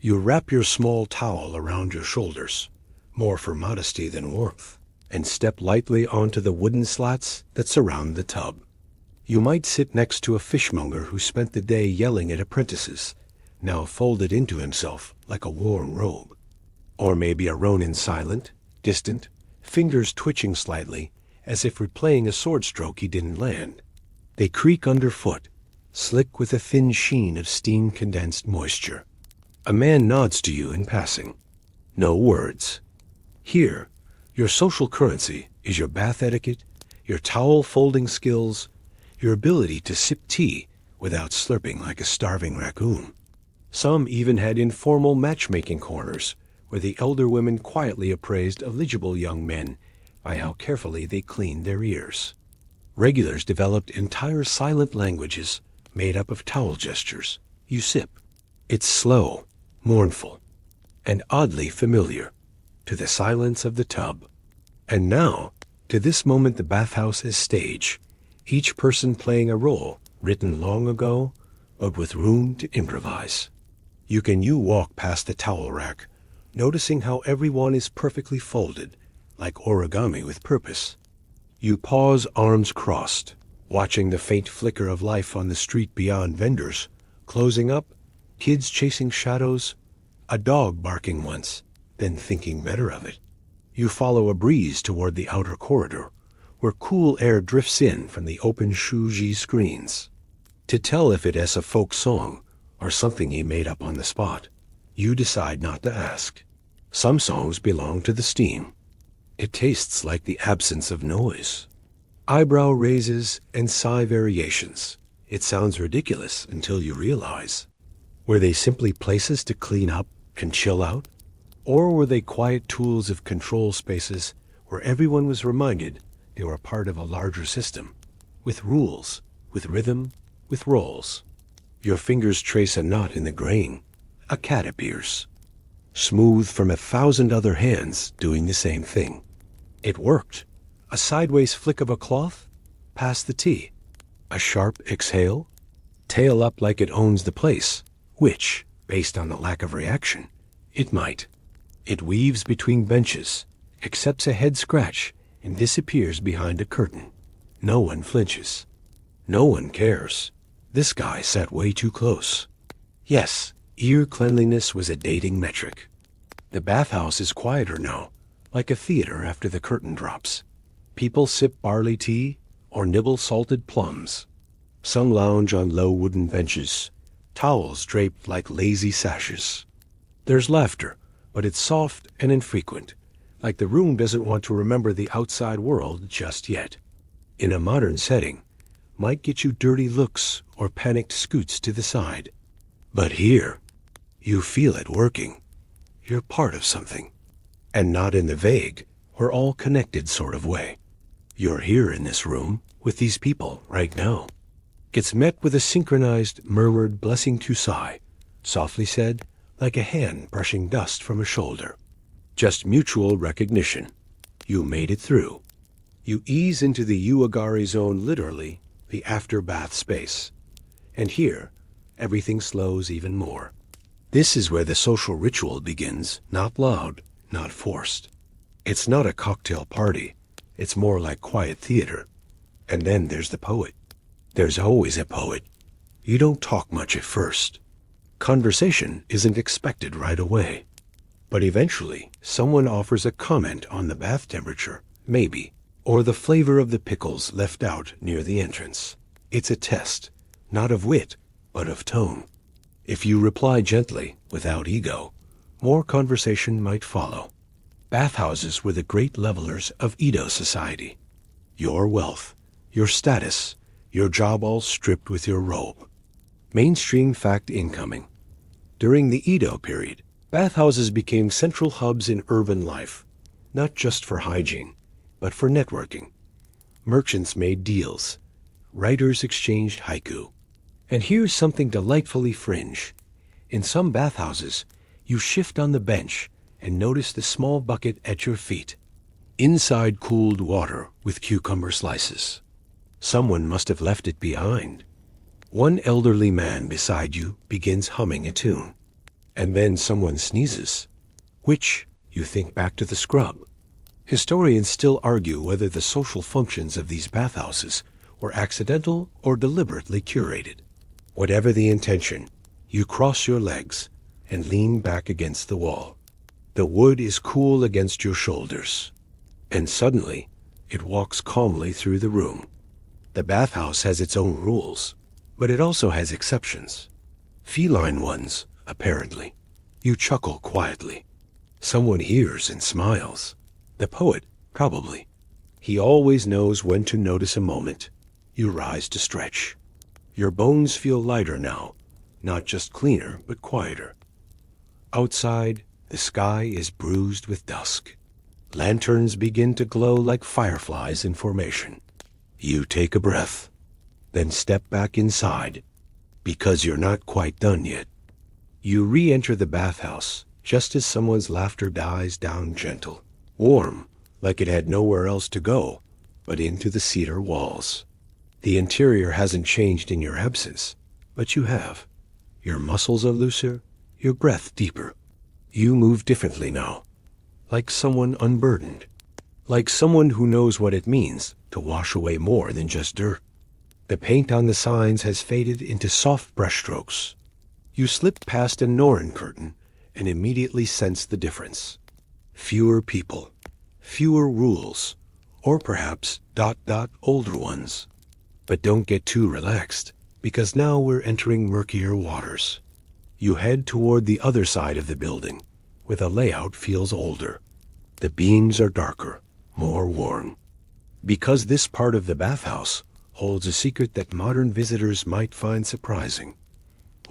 S1: You wrap your small towel around your shoulders, more for modesty than warmth, and step lightly onto the wooden slats that surround the tub. You might sit next to a fishmonger who spent the day yelling at apprentices, now folded into himself like a warm robe. Or maybe a ronin silent, distant, fingers twitching slightly, as if replaying a sword stroke he didn't land. They creak underfoot, slick with a thin sheen of steam-condensed moisture. A man nods to you in passing. No words. Here, your social currency is your bath etiquette, your towel-folding skills, your ability to sip tea without slurping like a starving raccoon. Some even had informal matchmaking corners, where the elder women quietly appraised eligible young men by how carefully they cleaned their ears. Regulars developed entire silent languages made up of towel gestures. You sip. It's slow, mournful, and oddly familiar to the silence of the tub. And now, to this moment the bathhouse is stage, each person playing a role written long ago, but with room to improvise. You walk past the towel rack, noticing how everyone is perfectly folded, like origami with purpose. You pause, arms crossed, watching the faint flicker of life on the street beyond, vendors closing up, kids chasing shadows, a dog barking once, then thinking better of it. You follow a breeze toward the outer corridor, where cool air drifts in from the open shuji screens. To tell if it is a folk song or something he made up on the spot, you decide not to ask. Some songs belong to the steam. It tastes like the absence of noise. Eyebrow raises and sigh variations. It sounds ridiculous until you realize. Were they simply places to clean up and chill out? Or were they quiet tools of control spaces where everyone was reminded they were part of a larger system, with rules, with rhythm, with roles? Your fingers trace a knot in the grain. A cat appears, smooth from 1,000 other hands doing the same thing. It worked. A sideways flick of a cloth, past the tea. A sharp exhale, tail up like it owns the place, which, based on the lack of reaction, it might. It weaves between benches, accepts a head scratch, and disappears behind a curtain. No one flinches. No one cares. This guy sat way too close. Yes, ear cleanliness was a dating metric. The bathhouse is quieter now, like a theater after the curtain drops. People sip barley tea or nibble salted plums. Some lounge on low wooden benches, towels draped like lazy sashes. There's laughter, but it's soft and infrequent, like the room doesn't want to remember the outside world just yet. In a modern setting, might get you dirty looks or panicked scoots to the side. But here, you feel it working. You're part of something. And not in the vague or all-connected sort of way. You're here in this room with these people right now. Gets met with a synchronized, murmured blessing to sigh, softly said, like a hand brushing dust from a shoulder. Just mutual recognition. You made it through. You ease into the Uagari zone, literally, the after-bath space. And here, everything slows even more. This is where the social ritual begins, not loud, not forced. It's not a cocktail party. It's more like quiet theater. And then there's the poet. There's always a poet. You don't talk much at first. Conversation isn't expected right away. But eventually, someone offers a comment on the bath temperature, maybe, or the flavor of the pickles left out near the entrance. It's a test, not of wit, but of tone. If you reply gently, without ego, more conversation might follow. Bathhouses were the great levelers of Edo society. Your wealth, your status, your job all stripped with your robe. Mainstream fact incoming. During the Edo period, bathhouses became central hubs in urban life, not just for hygiene, but for networking. Merchants made deals. Writers exchanged haiku. And here's something delightfully fringe. In some bathhouses, you shift on the bench and notice the small bucket at your feet. Inside cooled water with cucumber slices. Someone must have left it behind. One elderly man beside you begins humming a tune. And then someone sneezes, which, you think back to the scrub. Historians still argue whether the social functions of these bathhouses were accidental or deliberately curated. Whatever the intention, you cross your legs and lean back against the wall. The wood is cool against your shoulders. And suddenly, it walks calmly through the room. The bathhouse has its own rules, but it also has exceptions. Feline ones, apparently. You chuckle quietly. Someone hears and smiles. The poet, probably. He always knows when to notice a moment. You rise to stretch. Your bones feel lighter now, not just cleaner, but quieter. Outside, the sky is bruised with dusk. Lanterns begin to glow like fireflies in formation. You take a breath, then step back inside, because you're not quite done yet. You re-enter the bathhouse, just as someone's laughter dies down gentle, warm, like it had nowhere else to go, but into the cedar walls. The interior hasn't changed in your absence, but you have. Your muscles are looser, your breath deeper. You move differently now, like someone unburdened, like someone who knows what it means to wash away more than just dirt. The paint on the signs has faded into soft brushstrokes. You slip past a Noren curtain and immediately sense the difference. Fewer people, fewer rules, or perhaps older ones. But don't get too relaxed, because now we're entering murkier waters. You head toward the other side of the building, where the layout feels older. The beams are darker, more worn. Because this part of the bathhouse holds a secret that modern visitors might find surprising.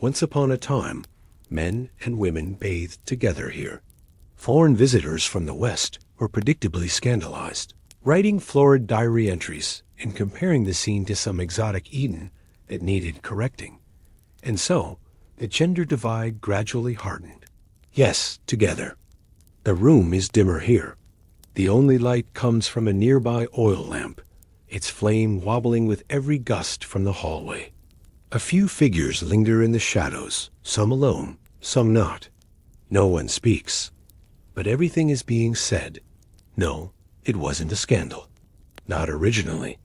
S1: Once upon a time, men and women bathed together here. Foreign visitors from the West were predictably scandalized, writing florid diary entries and comparing the scene to some exotic Eden that needed correcting. And so, the gender divide gradually hardened. Yes, together. The room is dimmer here. The only light comes from a nearby oil lamp, its flame wobbling with every gust from the hallway. A few figures linger in the shadows, some alone, some not. No one speaks, but everything is being said. No, it wasn't a scandal. Not originally.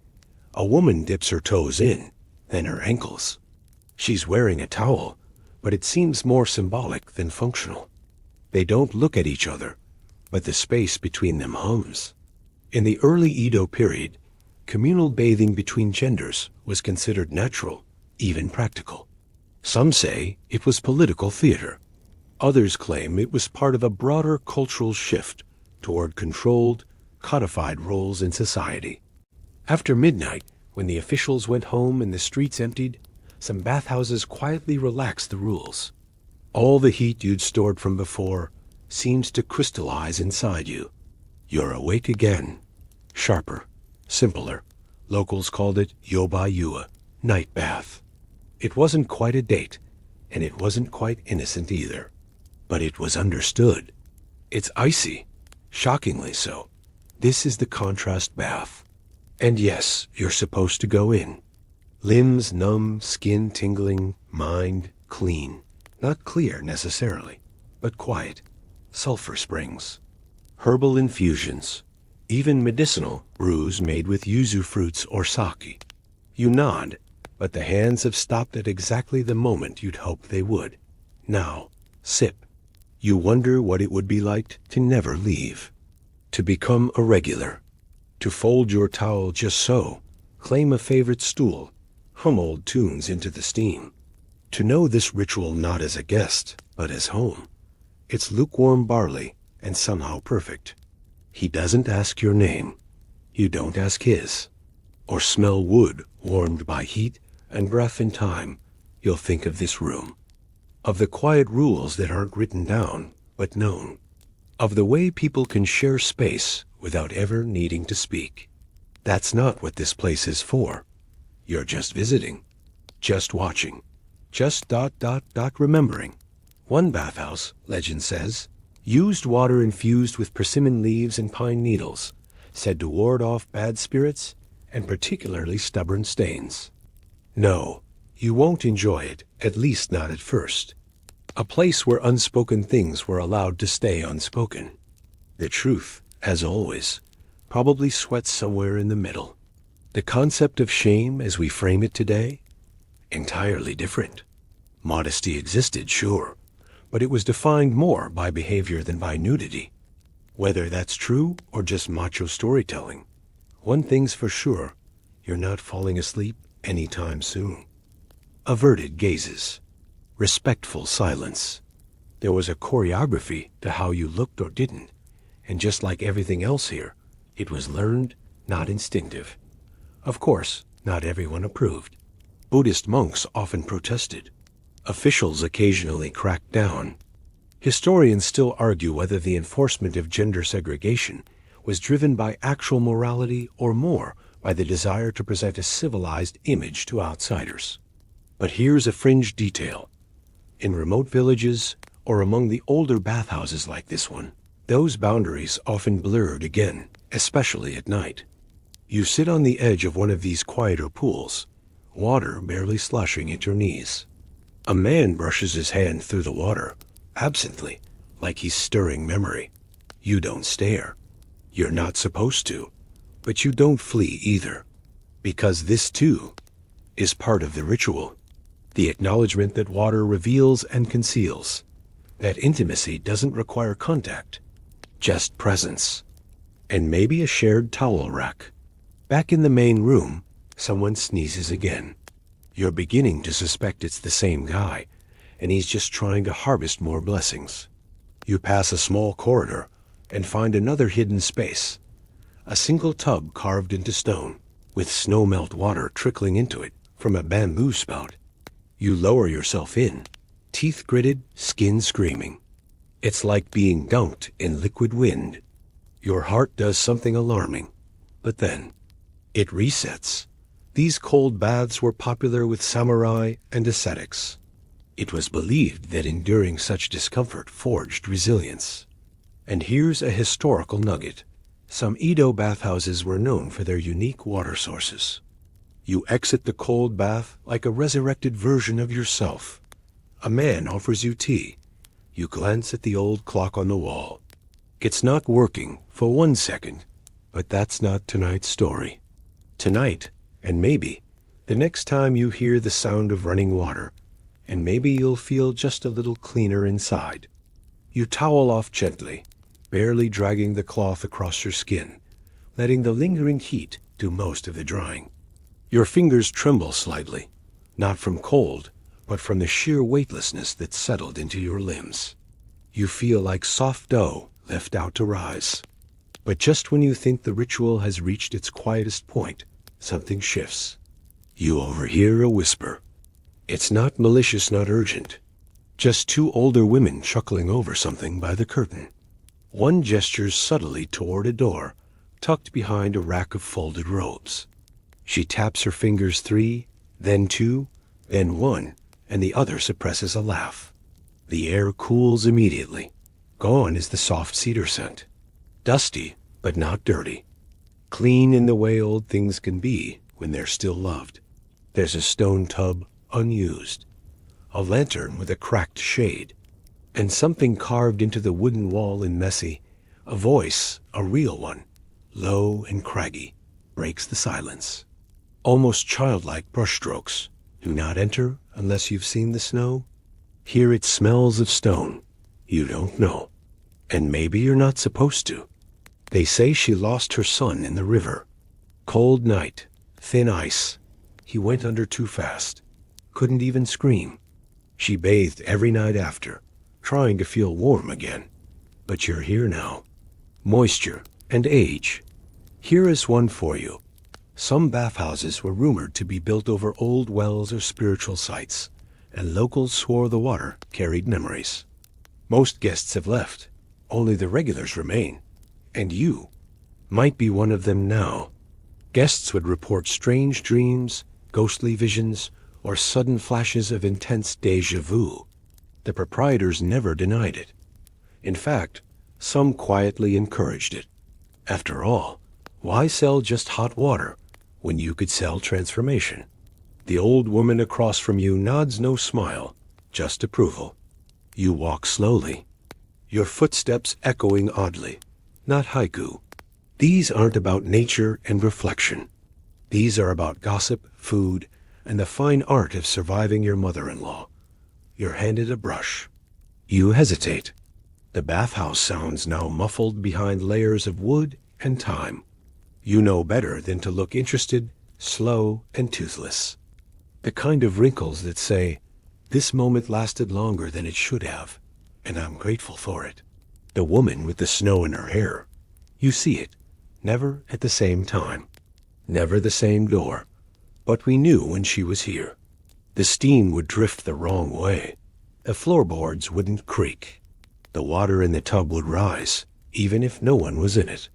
S1: A woman dips her toes in, then her ankles. She's wearing a towel, but it seems more symbolic than functional. They don't look at each other, but the space between them hums. In the early Edo period, communal bathing between genders was considered natural, even practical. Some say it was political theater. Others claim it was part of a broader cultural shift toward controlled, codified roles in society. After midnight, when the officials went home and the streets emptied, some bathhouses quietly relaxed the rules. All the heat you'd stored from before seems to crystallize inside you. You're awake again. Sharper, simpler. Locals called it yoba-yua, night bath. It wasn't quite a date, and it wasn't quite innocent either. But it was understood. It's icy, shockingly so. This is the contrast bath. And yes, you're supposed to go in. Limbs numb, skin tingling, mind clean. Not clear necessarily, but quiet. Sulfur springs, herbal infusions, even medicinal brews made with yuzu fruits or sake. You nod, but the hands have stopped at exactly the moment you'd hoped they would. Now, sip. You wonder what it would be like to never leave. To become a regular. To fold your towel just so, claim a favorite stool, hum old tunes into the steam. To know this ritual not as a guest, but as home. It's lukewarm barley, and somehow perfect. He doesn't ask your name. You don't ask his. Or smell wood warmed by heat and breath in time. You'll think of this room. Of the quiet rules that aren't written down, but known. Of the way people can share space without ever needing to speak. That's not what this place is for. You're just visiting. Just watching. Just remembering. One bathhouse, legend says, used water infused with persimmon leaves and pine needles, said to ward off bad spirits and particularly stubborn stains. No, you won't enjoy it, at least not at first. A place where unspoken things were allowed to stay unspoken. The truth, as always, probably sweats somewhere in the middle. The concept of shame as we frame it today? Entirely different. Modesty existed, sure, but it was defined more by behavior than by nudity. Whether that's true or just macho storytelling, one thing's for sure, you're not falling asleep anytime soon. Averted gazes. Respectful silence. There was a choreography to how you looked or didn't, and just like everything else here, it was learned, not instinctive. Of course, not everyone approved. Buddhist monks often protested. Officials occasionally cracked down. Historians still argue whether the enforcement of gender segregation was driven by actual morality or more by the desire to present a civilized image to outsiders. But here's a fringe detail. In remote villages, or among the older bathhouses like this one, those boundaries often blurred again, especially at night. You sit on the edge of one of these quieter pools, water barely slushing at your knees. A man brushes his hand through the water, absently, like he's stirring memory. You don't stare. You're not supposed to, but you don't flee either, because this, too, is part of the ritual. The acknowledgement that water reveals and conceals, that intimacy doesn't require contact, just presence, and maybe a shared towel rack. Back in the main room, someone sneezes again. You're beginning to suspect it's the same guy, and he's just trying to harvest more blessings. You pass a small corridor and find another hidden space. A single tub carved into stone, with snowmelt water trickling into it from a bamboo spout. You lower yourself in, teeth gritted, skin screaming. It's like being dunked in liquid wind. Your heart does something alarming, but then it resets. These cold baths were popular with samurai and ascetics. It was believed that enduring such discomfort forged resilience. And here's a historical nugget. Some Edo bathhouses were known for their unique water sources. You exit the cold bath like a resurrected version of yourself. A man offers you tea. You glance at the old clock on the wall. It's not working for 1 second, but that's not tonight's story. Tonight, and maybe, the next time you hear the sound of running water, and maybe you'll feel just a little cleaner inside. You towel off gently, barely dragging the cloth across your skin, letting the lingering heat do most of the drying. Your fingers tremble slightly, not from cold, but from the sheer weightlessness that's settled into your limbs. You feel like soft dough left out to rise. But just when you think the ritual has reached its quietest point, something shifts. You overhear a whisper. It's not malicious, not urgent. Just two older women chuckling over something by the curtain. One gestures subtly toward a door, tucked behind a rack of folded robes. She taps her fingers 3, then 2, then 1, and the other suppresses a laugh. The air cools immediately. Gone is the soft cedar scent. Dusty, but not dirty. Clean in the way old things can be when they're still loved. There's a stone tub, unused. A lantern with a cracked shade. And something carved into the wooden wall in messy. A voice, a real one, low and craggy, breaks the silence. Almost childlike brushstrokes. Do not enter unless you've seen the snow. Here it smells of stone. You don't know. And maybe you're not supposed to. They say she lost her son in the river. Cold night, thin ice. He went under too fast. Couldn't even scream. She bathed every night after, trying to feel warm again. But you're here now. Moisture and age. Here is one for you. Some bathhouses were rumored to be built over old wells or spiritual sites, and locals swore the water carried memories. Most guests have left. Only the regulars remain. And you might be one of them now. Guests would report strange dreams, ghostly visions, or sudden flashes of intense déjà vu. The proprietors never denied it. In fact, some quietly encouraged it. After all, why sell just hot water when you could sell transformation? The old woman across from you nods no smile, just approval. You walk slowly, your footsteps echoing oddly, not haiku. These aren't about nature and reflection. These are about gossip, food, and the fine art of surviving your mother-in-law. You're handed a brush. You hesitate. The bathhouse sounds now muffled behind layers of wood and time. You know better than to look interested, slow, and toothless. The kind of wrinkles that say, this moment lasted longer than it should have, and I'm grateful for it. The woman with the snow in her hair. You see it, never at the same time. Never the same door. But we knew when she was here. The steam would drift the wrong way. The floorboards wouldn't creak. The water in the tub would rise, even if no one was in it.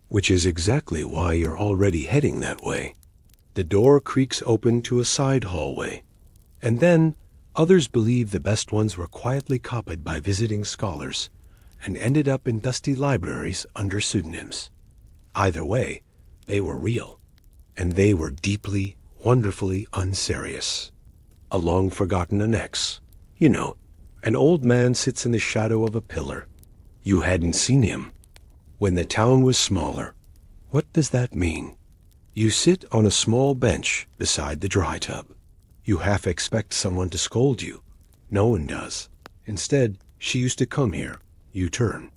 S1: Which is exactly why you're already heading that way. The door creaks open to a side hallway. And then, others believe the best ones were quietly copied by visiting scholars and ended up in dusty libraries under pseudonyms. Either way, they were real. And they were deeply, wonderfully unserious. A long-forgotten annex. You know, an old man sits in the shadow of a pillar. You hadn't seen him. When the town was smaller. What does that mean? You sit on a small bench beside the dry tub. You half expect someone to scold you. No one does. Instead, she used to come here. You turn.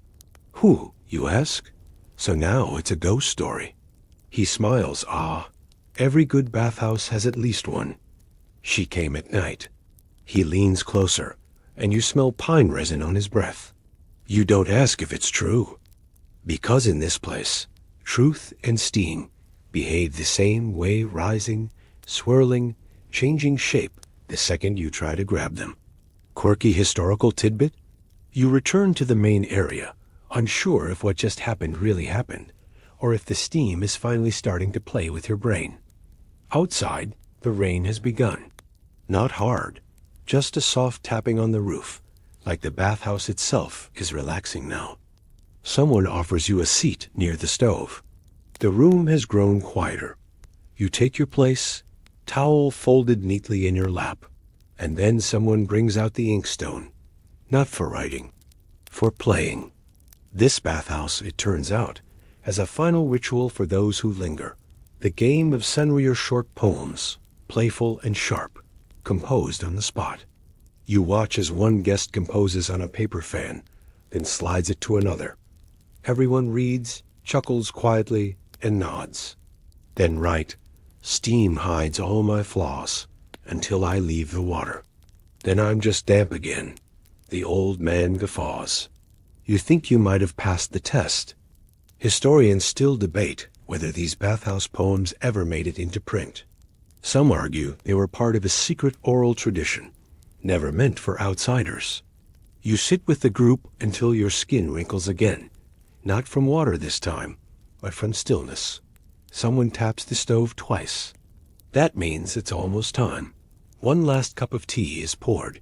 S1: Who, you ask? So now it's a ghost story. He smiles, ah. Every good bathhouse has at least one. She came at night. He leans closer, and you smell pine resin on his breath. You don't ask if it's true. Because in this place, truth and steam behave the same way, rising, swirling, changing shape the second you try to grab them. Quirky historical tidbit? You return to the main area, unsure if what just happened really happened, or if the steam is finally starting to play with your brain. Outside, the rain has begun. Not hard, Just a soft tapping on the roof, like the bathhouse itself is relaxing now. Someone offers you a seat near the stove. The room has grown quieter. You take your place, towel folded neatly in your lap, and then someone brings out the inkstone. Not for writing, for playing. This bathhouse, it turns out, has a final ritual for those who linger. The game of Senrir short poems, playful and sharp, composed on the spot. You watch as one guest composes on a paper fan, then slides it to another. Everyone reads, chuckles quietly, and nods. Then write, steam hides all my flaws until I leave the water. Then I'm just damp again. The old man guffaws. You think you might have passed the test. Historians still debate whether these bathhouse poems ever made it into print. Some argue they were part of a secret oral tradition, never meant for outsiders. You sit with the group until your skin wrinkles again, not from water this time, but from stillness. Someone taps the stove twice. That means it's almost time. One last cup of tea is poured.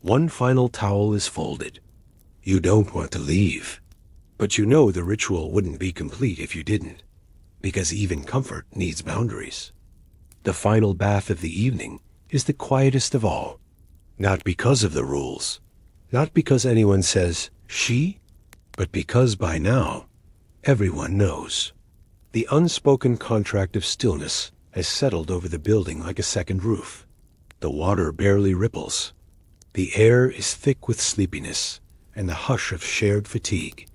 S1: One final towel is folded. You don't want to leave, but you know the ritual wouldn't be complete if you didn't, because even comfort needs boundaries. The final bath of the evening is the quietest of all, not because of the rules, not because anyone says, she, but because by now, everyone knows. The unspoken contract of stillness has settled over the building like a second roof. The water barely ripples. The air is thick with sleepiness and the hush of shared fatigue.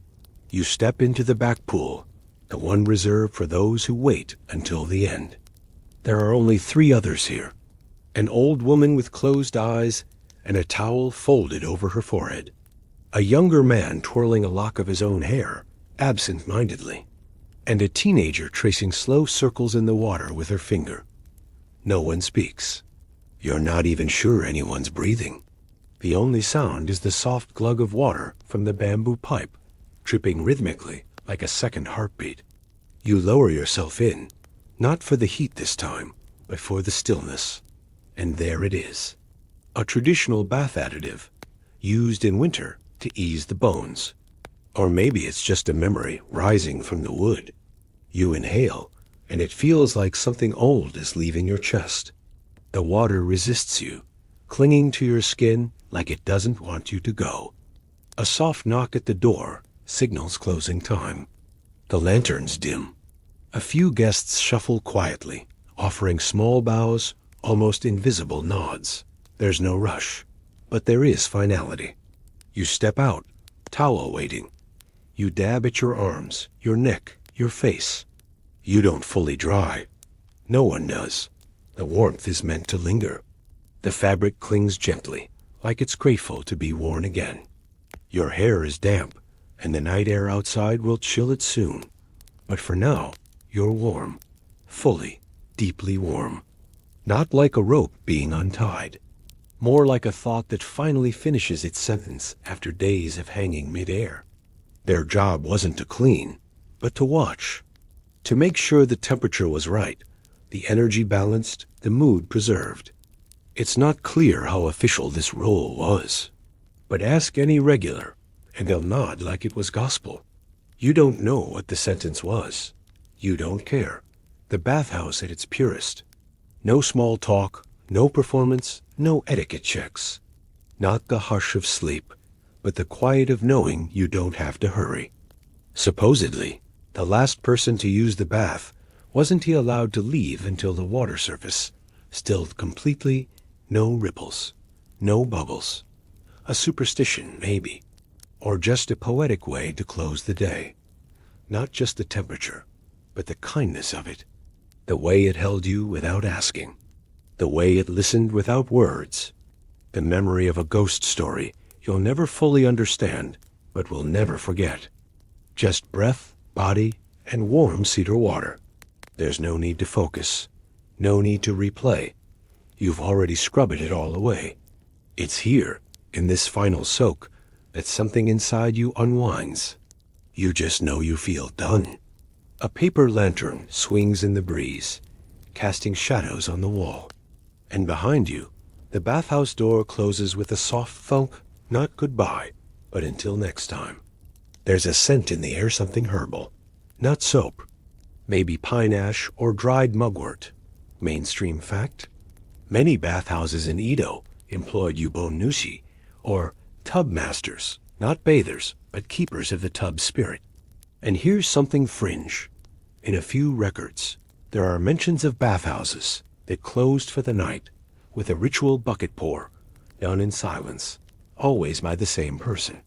S1: You step into the back pool, the one reserved for those who wait until the end. There are only 3 others here. An old woman with closed eyes and a towel folded over her forehead. A younger man twirling a lock of his own hair, absent-mindedly. And a teenager tracing slow circles in the water with her finger. No one speaks. You're not even sure anyone's breathing. The only sound is the soft glug of water from the bamboo pipe, dripping rhythmically like a second heartbeat. You lower yourself in, not for the heat this time, but for the stillness. And there it is. A traditional bath additive, used in winter to ease the bones. Or maybe it's just a memory rising from the wood. You inhale, and it feels like something old is leaving your chest. The water resists you, clinging to your skin like it doesn't want you to go. A soft knock at the door signals closing time. The lanterns dim. A few guests shuffle quietly, offering small bows, almost invisible nods. There's no rush, but there is finality. You step out, towel waiting. You dab at your arms, your neck, your face. You don't fully dry. No one does. The warmth is meant to linger. The fabric clings gently, like it's grateful to be worn again. Your hair is damp, and the night air outside will chill it soon. But for now, you're warm. Fully, deeply warm. Not like a rope being untied. More like a thought that finally finishes its sentence after days of hanging midair. Their job wasn't to clean, but to watch. To make sure the temperature was right, the energy balanced, the mood preserved. It's not clear how official this role was. But ask any regular, and they'll nod like it was gospel. You don't know what the sentence was. You don't care. The bathhouse at its purest. No small talk, no performance, no etiquette checks. Not the hush of sleep, but the quiet of knowing you don't have to hurry. Supposedly, the last person to use the bath, wasn't he allowed to leave until the water surface, stilled completely, no ripples, no bubbles. A superstition, maybe, or just a poetic way to close the day. Not just the temperature, but the kindness of it. The way it held you without asking. The way it listened without words. The memory of a ghost story you'll never fully understand, but will never forget. Just breath, body, and warm cedar water. There's no need to focus. No need to replay. You've already scrubbed it all away. It's here, in this final soak, that something inside you unwinds. You just know you feel done. A paper lantern swings in the breeze, casting shadows on the wall. And behind you, The bathhouse door closes with a soft thunk, not goodbye, but until next time. There's a scent in the air, something herbal. Not soap. Maybe pine ash or dried mugwort. Mainstream fact? Many bathhouses in Edo employed yubon nushi, or tub masters, not bathers, but keepers of the tub spirit. And here's something fringe. In a few records, there are mentions of bathhouses that closed for the night with a ritual bucket pour, done in silence, always by the same person.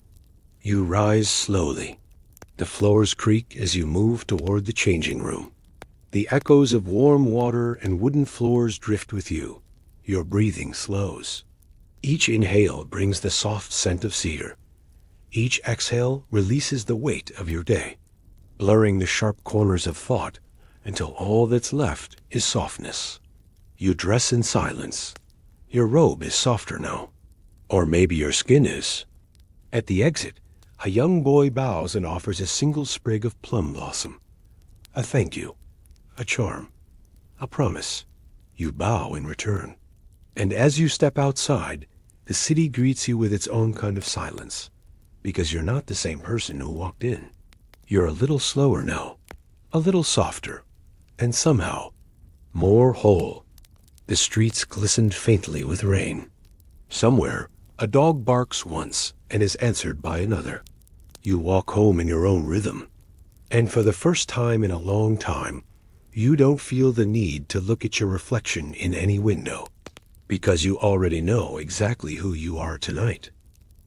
S1: You rise slowly. The floors creak as you move toward the changing room. The echoes of warm water and wooden floors drift with you. Your breathing slows. Each inhale brings the soft scent of cedar. Each exhale releases the weight of your day, blurring the sharp corners of thought until all that's left is softness. You dress in silence. Your robe is softer now. Or maybe your skin is. At the exit, a young boy bows and offers a single sprig of plum blossom. A thank you, a charm, a promise. You bow in return. And as you step outside, the city greets you with its own kind of silence, because you're not the same person who walked in. You're a little slower now, a little softer, and somehow more whole. The streets glistened faintly with rain. Somewhere, a dog barks once and is answered by another. You walk home in your own rhythm. And for the first time in a long time, you don't feel the need to look at your reflection in any window, because you already know exactly who you are tonight.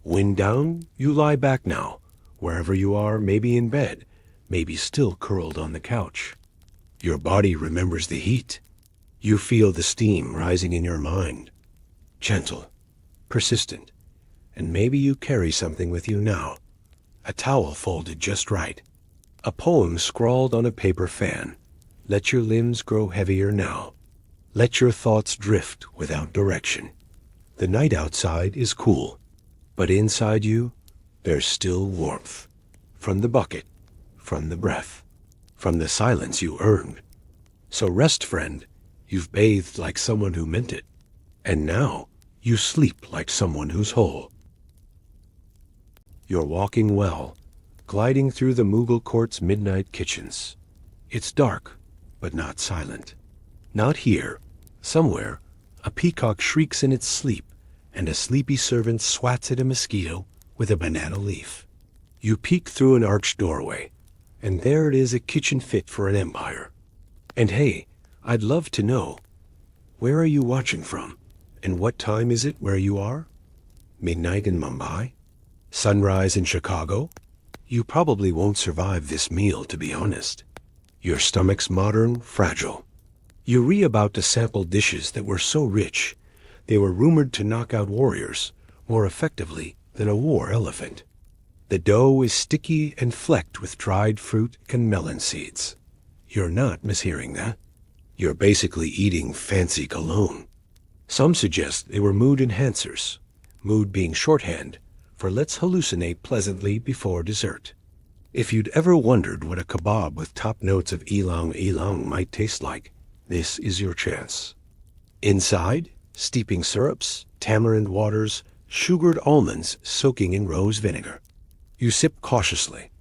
S1: Wind down, you lie back now, wherever you are, maybe in bed, maybe still curled on the couch. Your body remembers the heat. You feel the steam rising in your mind. Gentle, persistent, and maybe you carry something with you now. A towel folded just right. A poem scrawled on a paper fan. Let your limbs grow heavier now. Let your thoughts drift without direction. The night outside is cool, but inside you, there's still warmth. From the bucket, from the breath, from the silence you earned. So rest, friend. You've bathed like someone who meant it. And now, you sleep like someone who's whole. You're walking well, gliding through the Mughal court's midnight kitchens. It's dark, but not silent. Not here. Somewhere, a peacock shrieks in its sleep, and a sleepy servant swats at a mosquito with a banana leaf. You peek through an arched doorway, and there it is, a kitchen fit for an empire. And hey, I'd love to know, where are you watching from? And what time is it where you are? Midnight in Mumbai? Sunrise in Chicago? You probably won't survive this meal, to be honest. Your stomach's modern, fragile. You're about to sample dishes that were so rich, they were rumored to knock out warriors more effectively than a war elephant. The dough is sticky and flecked with dried fruit and melon seeds. You're not mishearing that. You're basically eating fancy cologne. Some suggest they were mood enhancers, mood being shorthand for let's hallucinate pleasantly before dessert. If you'd ever wondered what a kebab with top notes of ylang-ylang might taste like, this is your chance. Inside, steeping syrups, tamarind waters, sugared almonds soaking in rose vinegar. You sip cautiously.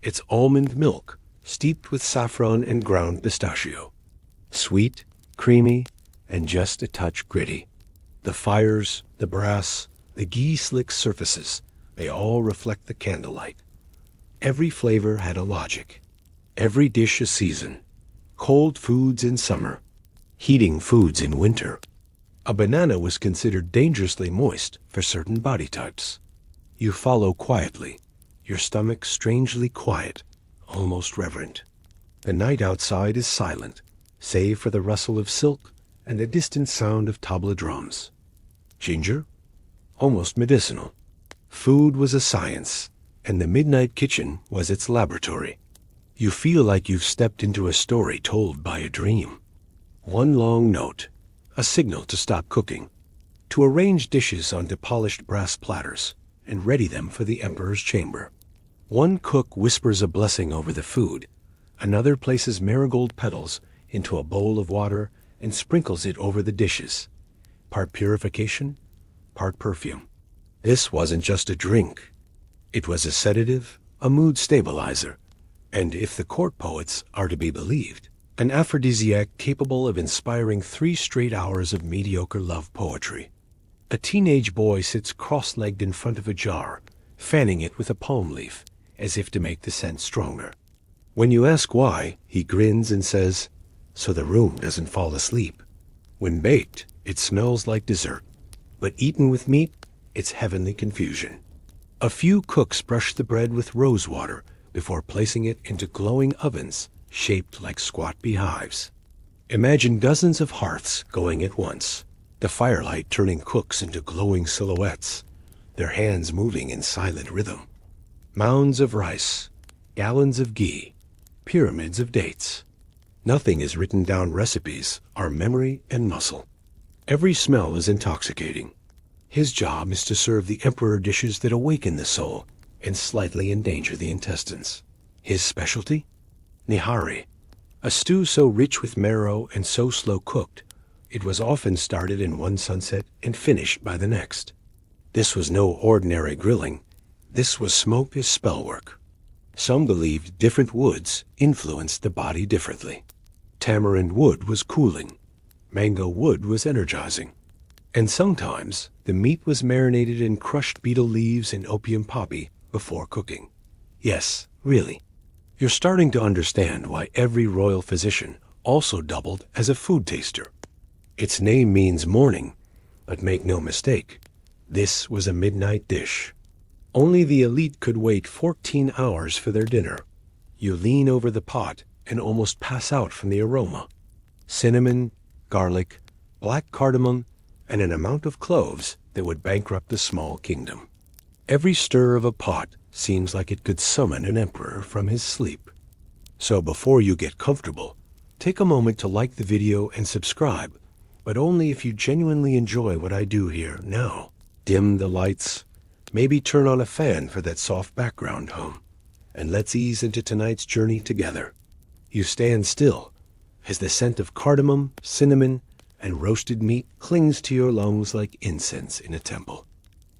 S1: It's almond milk, steeped with saffron and ground pistachio. Sweet, creamy, and just a touch gritty. The fires, the brass, the ghee-slick surfaces, they all reflect the candlelight. Every flavor had a logic. Every dish a season. Cold foods in summer. Heating foods in winter. A banana was considered dangerously moist for certain body types. You follow quietly, your stomach strangely quiet, almost reverent. The night outside is silent, save for the rustle of silk and the distant sound of tabla drums. Ginger? Almost medicinal. Food was a science, and the midnight kitchen was its laboratory. You feel like you've stepped into a story told by a dream. One long note, a signal to stop cooking, to arrange dishes onto polished brass platters and ready them for the emperor's chamber. One cook whispers a blessing over the food, another places marigold petals into a bowl of water and sprinkles it over the dishes. part purification, part perfume. This wasn't just a drink. It was a sedative, a mood stabilizer, and if the court poets are to be believed, an aphrodisiac capable of inspiring 3 straight hours of mediocre love poetry. A teenage boy sits cross-legged in front of a jar, fanning it with a palm leaf, as if to make the scent stronger. When you ask why, he grins and says, "So the room doesn't fall asleep." When baked, it smells like dessert, but eaten with meat, it's heavenly confusion. A few cooks brush the bread with rose water before placing it into glowing ovens shaped like squat beehives. Imagine dozens of hearths going at once, the firelight turning cooks into glowing silhouettes, their hands moving in silent rhythm. Mounds of rice, gallons of ghee, pyramids of dates. Nothing is written down. Recipes are memory and muscle. Every smell is intoxicating. His job is to serve the emperor dishes that awaken the soul and slightly endanger the intestines. His specialty? Nihari, a stew so rich with marrow and so slow cooked, it was often started in one sunset and finished by the next. This was no ordinary grilling. This was smoke as spellwork. Some believed different woods influenced the body differently. Tamarind wood was cooling. Mango wood was energizing. And sometimes the meat was marinated in crushed betel leaves and opium poppy before cooking. Yes, really. You're starting to understand why every royal physician also doubled as a food taster. Its name means morning, but make no mistake, this was a midnight dish. Only the elite could wait 14 hours for their dinner. You lean over the pot and almost pass out from the aroma. Cinnamon, garlic, black cardamom, and an amount of cloves that would bankrupt the small kingdom. Every stir of a pot seems like it could summon an emperor from his sleep. So before you get comfortable, take a moment to like the video and subscribe, but only if you genuinely enjoy what I do here now. Dim the lights, maybe turn on a fan for that soft background hum, and let's ease into tonight's journey together. You stand still as the scent of cardamom, cinnamon, and roasted meat clings to your lungs like incense in a temple.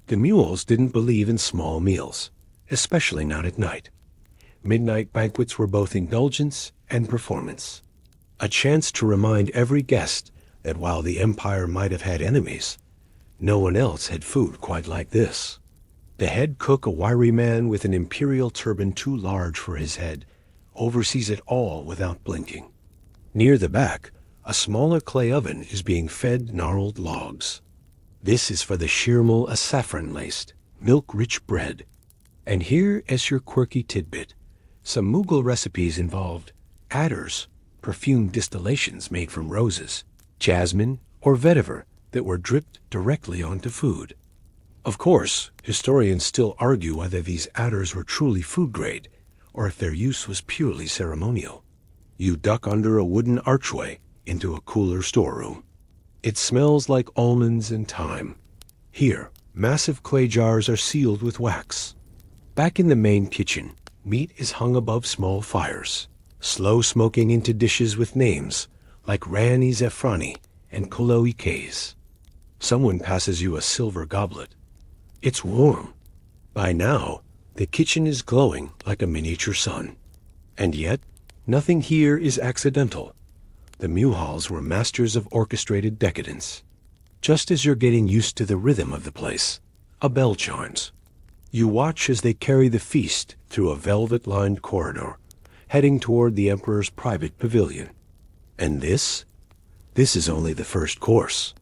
S1: The mules didn't believe in small meals, especially not at night. Midnight banquets were both indulgence and performance, a chance to remind every guest that while the empire might have had enemies, no one else had food quite like this. The head cook, a wiry man with an imperial turban too large for his head, oversees it all without blinking. Near the back, a smaller clay oven is being fed gnarled logs. This is for the shirmal, a saffron-laced, milk-rich bread. And here is your quirky tidbit. Some Mughal recipes involved adders, perfumed distillations made from roses, jasmine, or vetiver that were dripped directly onto food. Of course, historians still argue whether these adders were truly food-grade or if their use was purely ceremonial. You duck under a wooden archway into a cooler storeroom. It smells like almonds and thyme. Here, massive clay jars are sealed with wax. Back in the main kitchen, meat is hung above small fires, slow smoking into dishes with names like Rani Zefrani and Koloi Kays. Someone passes you a silver goblet. It's warm. By now, the kitchen is glowing like a miniature sun. And yet, nothing here is accidental. The Mughals were masters of orchestrated decadence. Just as you're getting used to the rhythm of the place, a bell chimes. You watch as they carry the feast through a velvet-lined corridor, heading toward the emperor's private pavilion. And this is only the first course.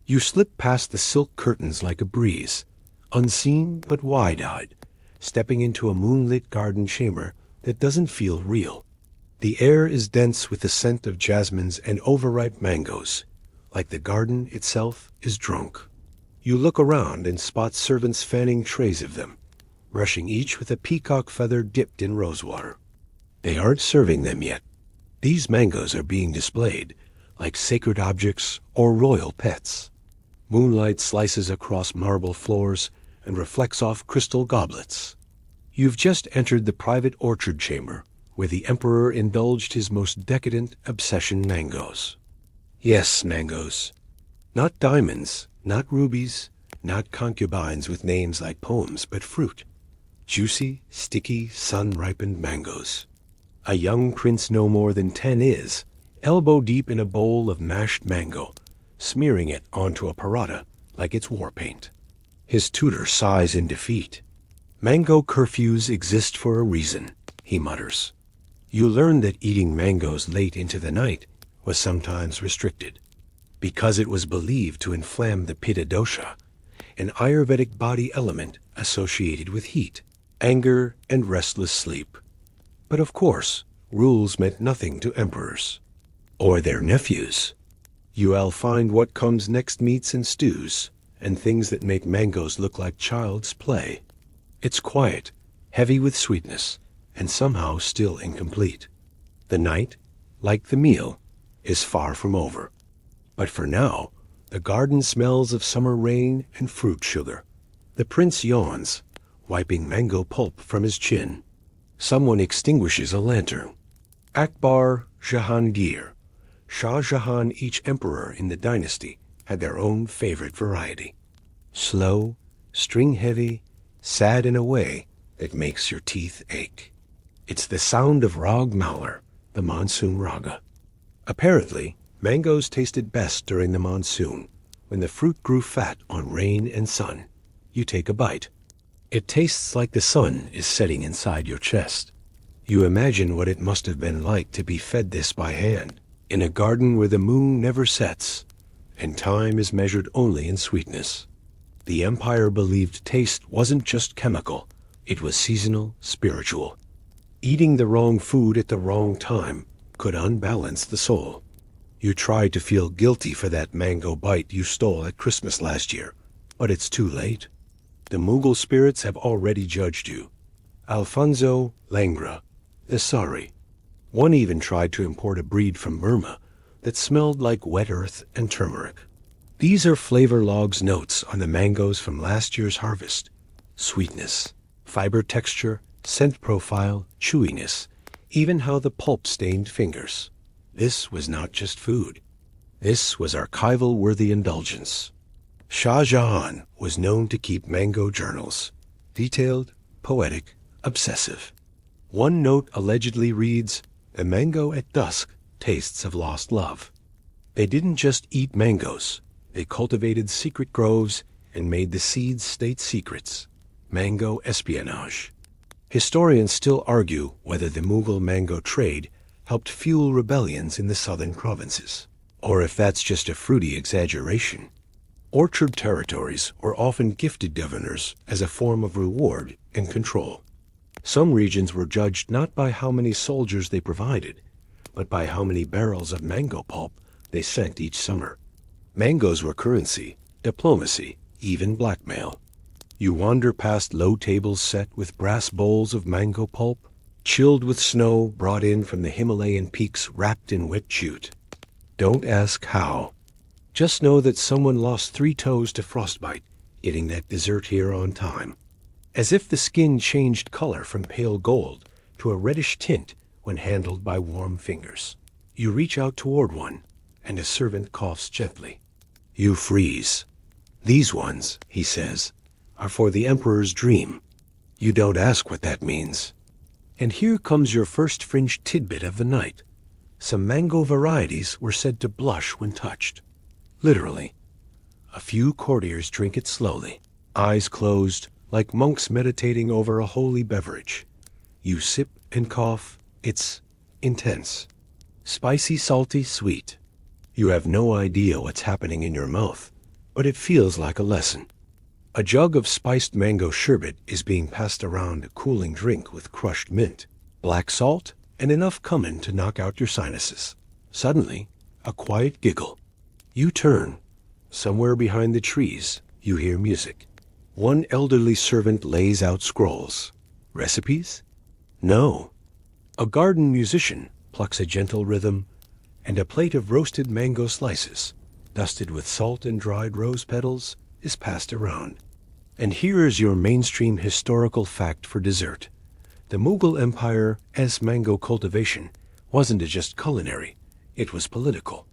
S1: You slip past the silk curtains like a breeze, unseen but wide-eyed, stepping into a moonlit garden chamber that doesn't feel real. The air is dense with the scent of jasmines and overripe mangoes, like the garden itself is drunk. You look around and spot servants fanning trays of them, brushing each with a peacock feather dipped in rosewater. They aren't serving them yet. These mangoes are being displayed like sacred objects or royal pets. Moonlight slices across marble floors and reflects off crystal goblets. You've just entered the private orchard chamber, where the emperor indulged his most decadent obsession, mangoes. Yes, mangoes. Not diamonds, not rubies, not concubines with names like poems, but fruit. Juicy, sticky, sun-ripened mangoes. A young prince no more than 10 is, elbow deep in a bowl of mashed mango, smearing it onto a paratha like it's war paint. His tutor sighs in defeat. Mango curfews exist for a reason, he mutters. You learn that eating mangoes late into the night was sometimes restricted, because it was believed to inflame the pitta dosha, an Ayurvedic body element associated with heat, anger, and restless sleep. But of course, rules meant nothing to emperors. Or their nephews. You'll find what comes next meats and stews, and things that make mangoes look like child's play. It's quiet, heavy with sweetness, and somehow still incomplete. The night, like the meal, is far from over. But for now, the garden smells of summer rain and fruit sugar. The prince yawns, wiping mango pulp from his chin. Someone extinguishes a lantern. Akbar, Jahangir, Shah Jahan, each emperor in the dynasty, had their own favorite variety. Slow, string-heavy, sad in a way that makes your teeth ache. It's the sound of Rag Maular, the monsoon raga. Apparently, mangoes tasted best during the monsoon, when the fruit grew fat on rain and sun. You take a bite. It tastes like the sun is setting inside your chest. You imagine what it must have been like to be fed this by hand, in a garden where the moon never sets, and time is measured only in sweetness. The empire believed taste wasn't just chemical, it was seasonal, spiritual. Eating the wrong food at the wrong time could unbalance the soul. You try to feel guilty for that mango bite you stole at Christmas last year, but it's too late. The Mughal spirits have already judged you. Alfonso Langra, is sorry. One even tried to import a breed from Burma that smelled like wet earth and turmeric. These are flavor logs notes on the mangoes from last year's harvest. Sweetness, fiber texture, scent profile, chewiness, even how the pulp stained fingers. This was not just food. This was archival-worthy indulgence. Shah Jahan was known to keep mango journals. Detailed, poetic, obsessive. One note allegedly reads, "The mango at dusk tastes of lost love." They didn't just eat mangoes. They cultivated secret groves and made the seeds state secrets. Mango espionage. Historians still argue whether the Mughal mango trade helped fuel rebellions in the southern provinces, or if that's just a fruity exaggeration. Orchard territories were often gifted governors as a form of reward and control. Some regions were judged not by how many soldiers they provided, but by how many barrels of mango pulp they sent each summer. Mangoes were currency, diplomacy, even blackmail. You wander past low tables set with brass bowls of mango pulp, chilled with snow brought in from the Himalayan peaks wrapped in wet jute. Don't ask how. Just know that someone lost 3 toes to frostbite getting that dessert here on time. As if the skin changed color from pale gold to a reddish tint when handled by warm fingers. You reach out toward one, and a servant coughs gently. You freeze. "These ones," he says, "are for the emperor's dream." You don't ask what that means. And here comes your first fringe tidbit of the night. Some mango varieties were said to blush when touched. Literally. A few courtiers drink it slowly, eyes closed, like monks meditating over a holy beverage. You sip and cough. It's intense. Spicy, salty, sweet. You have no idea what's happening in your mouth, but it feels like a lesson. A jug of spiced mango sherbet is being passed around, a cooling drink with crushed mint, black salt, and enough cumin to knock out your sinuses. Suddenly, a quiet giggle. You turn. Somewhere behind the trees, you hear music. One elderly servant lays out scrolls. Recipes? No. A garden musician plucks a gentle rhythm, and a plate of roasted mango slices, dusted with salt and dried rose petals, is passed around. And here is your mainstream historical fact for dessert. The Mughal Empire, as mango cultivation, wasn't just culinary, it was political.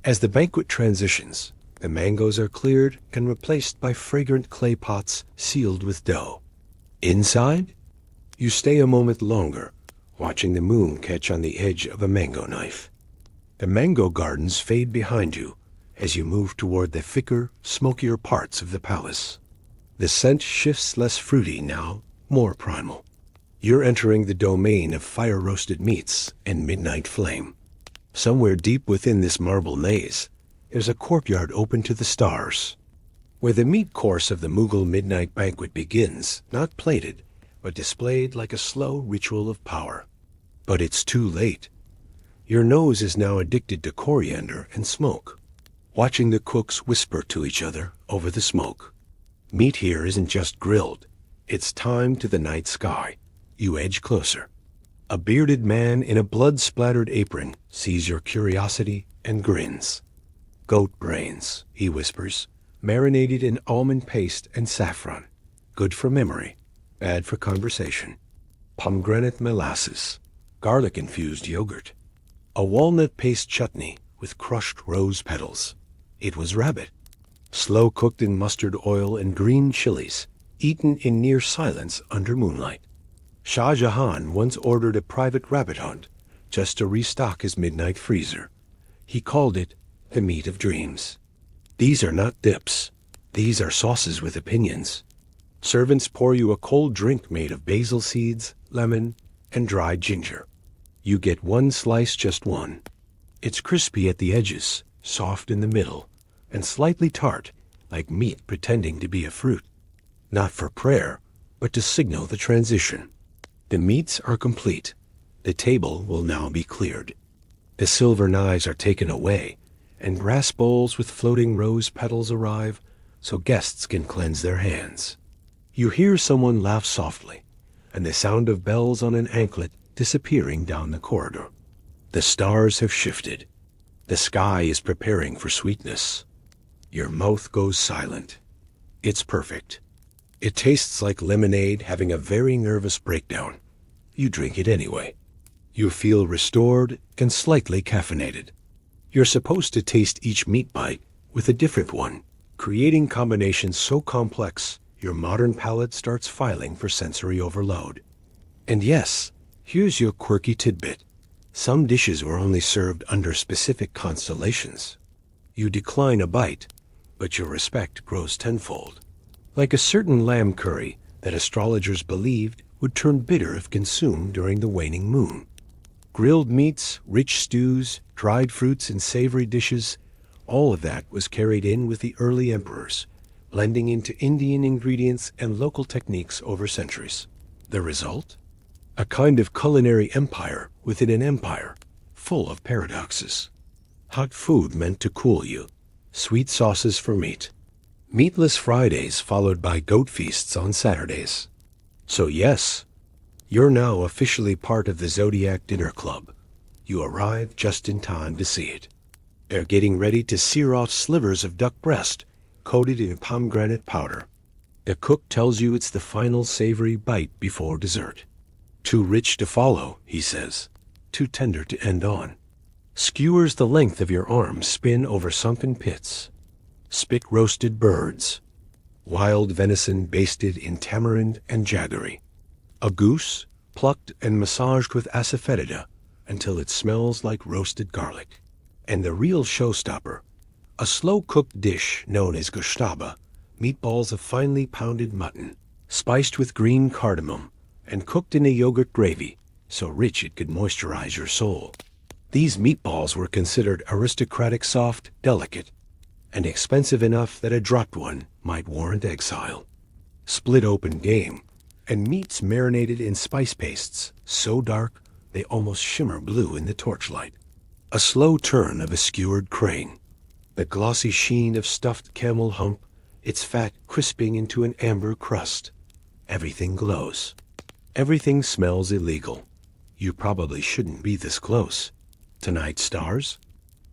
S1: As the banquet transitions, The mangoes are cleared and replaced by fragrant clay pots sealed with dough. Inside, you stay a moment longer, watching the moon catch on the edge of a mango knife. The mango gardens fade behind you as you move toward the thicker, smokier parts of the palace. The scent shifts less fruity now, more primal. You're entering the domain of fire-roasted meats and midnight flame. Somewhere deep within this marble maze, there's a courtyard open to the stars, where the meat course of the Mughal midnight banquet begins, not plated, but displayed like a slow ritual of power. But it's too late. Your nose is now addicted to coriander and smoke, watching the cooks whisper to each other over the smoke. Meat here isn't just grilled. It's time to the night sky. You edge closer. A bearded man in a blood-splattered apron sees your curiosity and grins. "Goat brains," he whispers, "marinated in almond paste and saffron. Good for memory, bad for conversation. Pomegranate molasses, garlic-infused yogurt, a walnut paste chutney with crushed rose petals. It was rabbit, slow-cooked in mustard oil and green chilies, eaten in near silence under moonlight. Shah Jahan once ordered a private rabbit hunt just to restock his midnight freezer. He called it the meat of dreams. These are not dips. These are sauces with opinions. Servants pour you a cold drink made of basil seeds, lemon, and dried ginger. You get one slice, just one. It's crispy at the edges, soft in the middle, and slightly tart, like meat pretending to be a fruit. Not for prayer, but to signal the transition. The meats are complete. The table will now be cleared. The silver knives are taken away, and brass bowls with floating rose petals arrive so guests can cleanse their hands. You hear someone laugh softly, and the sound of bells on an anklet disappearing down the corridor. The stars have shifted. The sky is preparing for sweetness. Your mouth goes silent. It's perfect. It tastes like lemonade having a very nervous breakdown. You drink it anyway. You feel restored and slightly caffeinated. You're supposed to taste each meat bite with a different one, creating combinations so complex your modern palate starts filing for sensory overload. And yes, here's your quirky tidbit. Some dishes were only served under specific constellations. You decline a bite, but your respect grows tenfold. Like a certain lamb curry that astrologers believed would turn bitter if consumed during the waning moon. Grilled meats, rich stews, dried fruits, and savory dishes, all of that was carried in with the early emperors, blending into Indian ingredients and local techniques over centuries. The result? A kind of culinary empire within an empire, full of paradoxes. Hot food meant to cool you, sweet sauces for meat, meatless Fridays followed by goat feasts on Saturdays. So yes, you're now officially part of the Zodiac Dinner Club. You arrive just in time to see it. They're getting ready to sear off slivers of duck breast coated in pomegranate powder. The cook tells you it's the final savory bite before dessert. Too rich to follow, he says. Too tender to end on. Skewers the length of your arm spin over sunken pits. Spit-roasted birds. Wild venison basted in tamarind and jaggery. A goose plucked and massaged with asafoetida until it smells like roasted garlic. And the real showstopper, a slow-cooked dish known as goshtaba, meatballs of finely pounded mutton, spiced with green cardamom, and cooked in a yogurt gravy, so rich it could moisturize your soul. These meatballs were considered aristocratic, soft, delicate, and expensive enough that a dropped one might warrant exile. Split open game, and meats marinated in spice pastes, so dark they almost shimmer blue in the torchlight. A slow turn of a skewered crane, the glossy sheen of stuffed camel hump, its fat crisping into an amber crust. Everything glows. Everything smells illegal. You probably shouldn't be this close. Tonight, stars?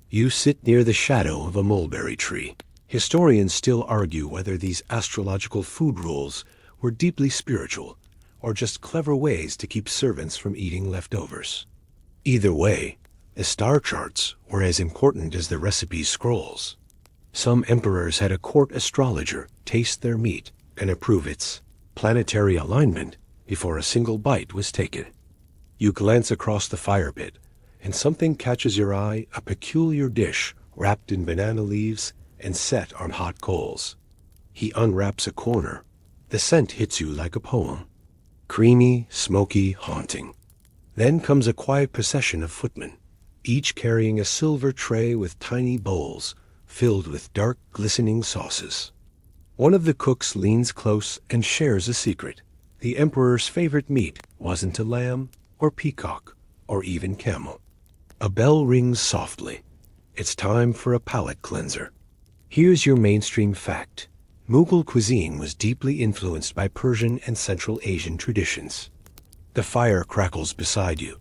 S1: You sit near the shadow of a mulberry tree. Historians still argue whether these astrological food rules were deeply spiritual or just clever ways to keep servants from eating leftovers. Either way, the star charts were as important as the recipe scrolls. Some emperors had a court astrologer taste their meat and approve its planetary alignment before a single bite was taken. You glance across the fire pit, and something catches your eye, a peculiar dish wrapped in banana leaves and set on hot coals. He unwraps a corner. The scent hits you like a poem. Creamy, smoky, haunting. Then comes a quiet procession of footmen, each carrying a silver tray with tiny bowls filled with dark, glistening sauces. One of the cooks leans close and shares a secret. The emperor's favorite meat wasn't a lamb or peacock or even camel. A bell rings softly. It's time for a palate cleanser. Here's your mainstream fact. Mughal cuisine was deeply influenced by Persian and Central Asian traditions. The fire crackles beside you,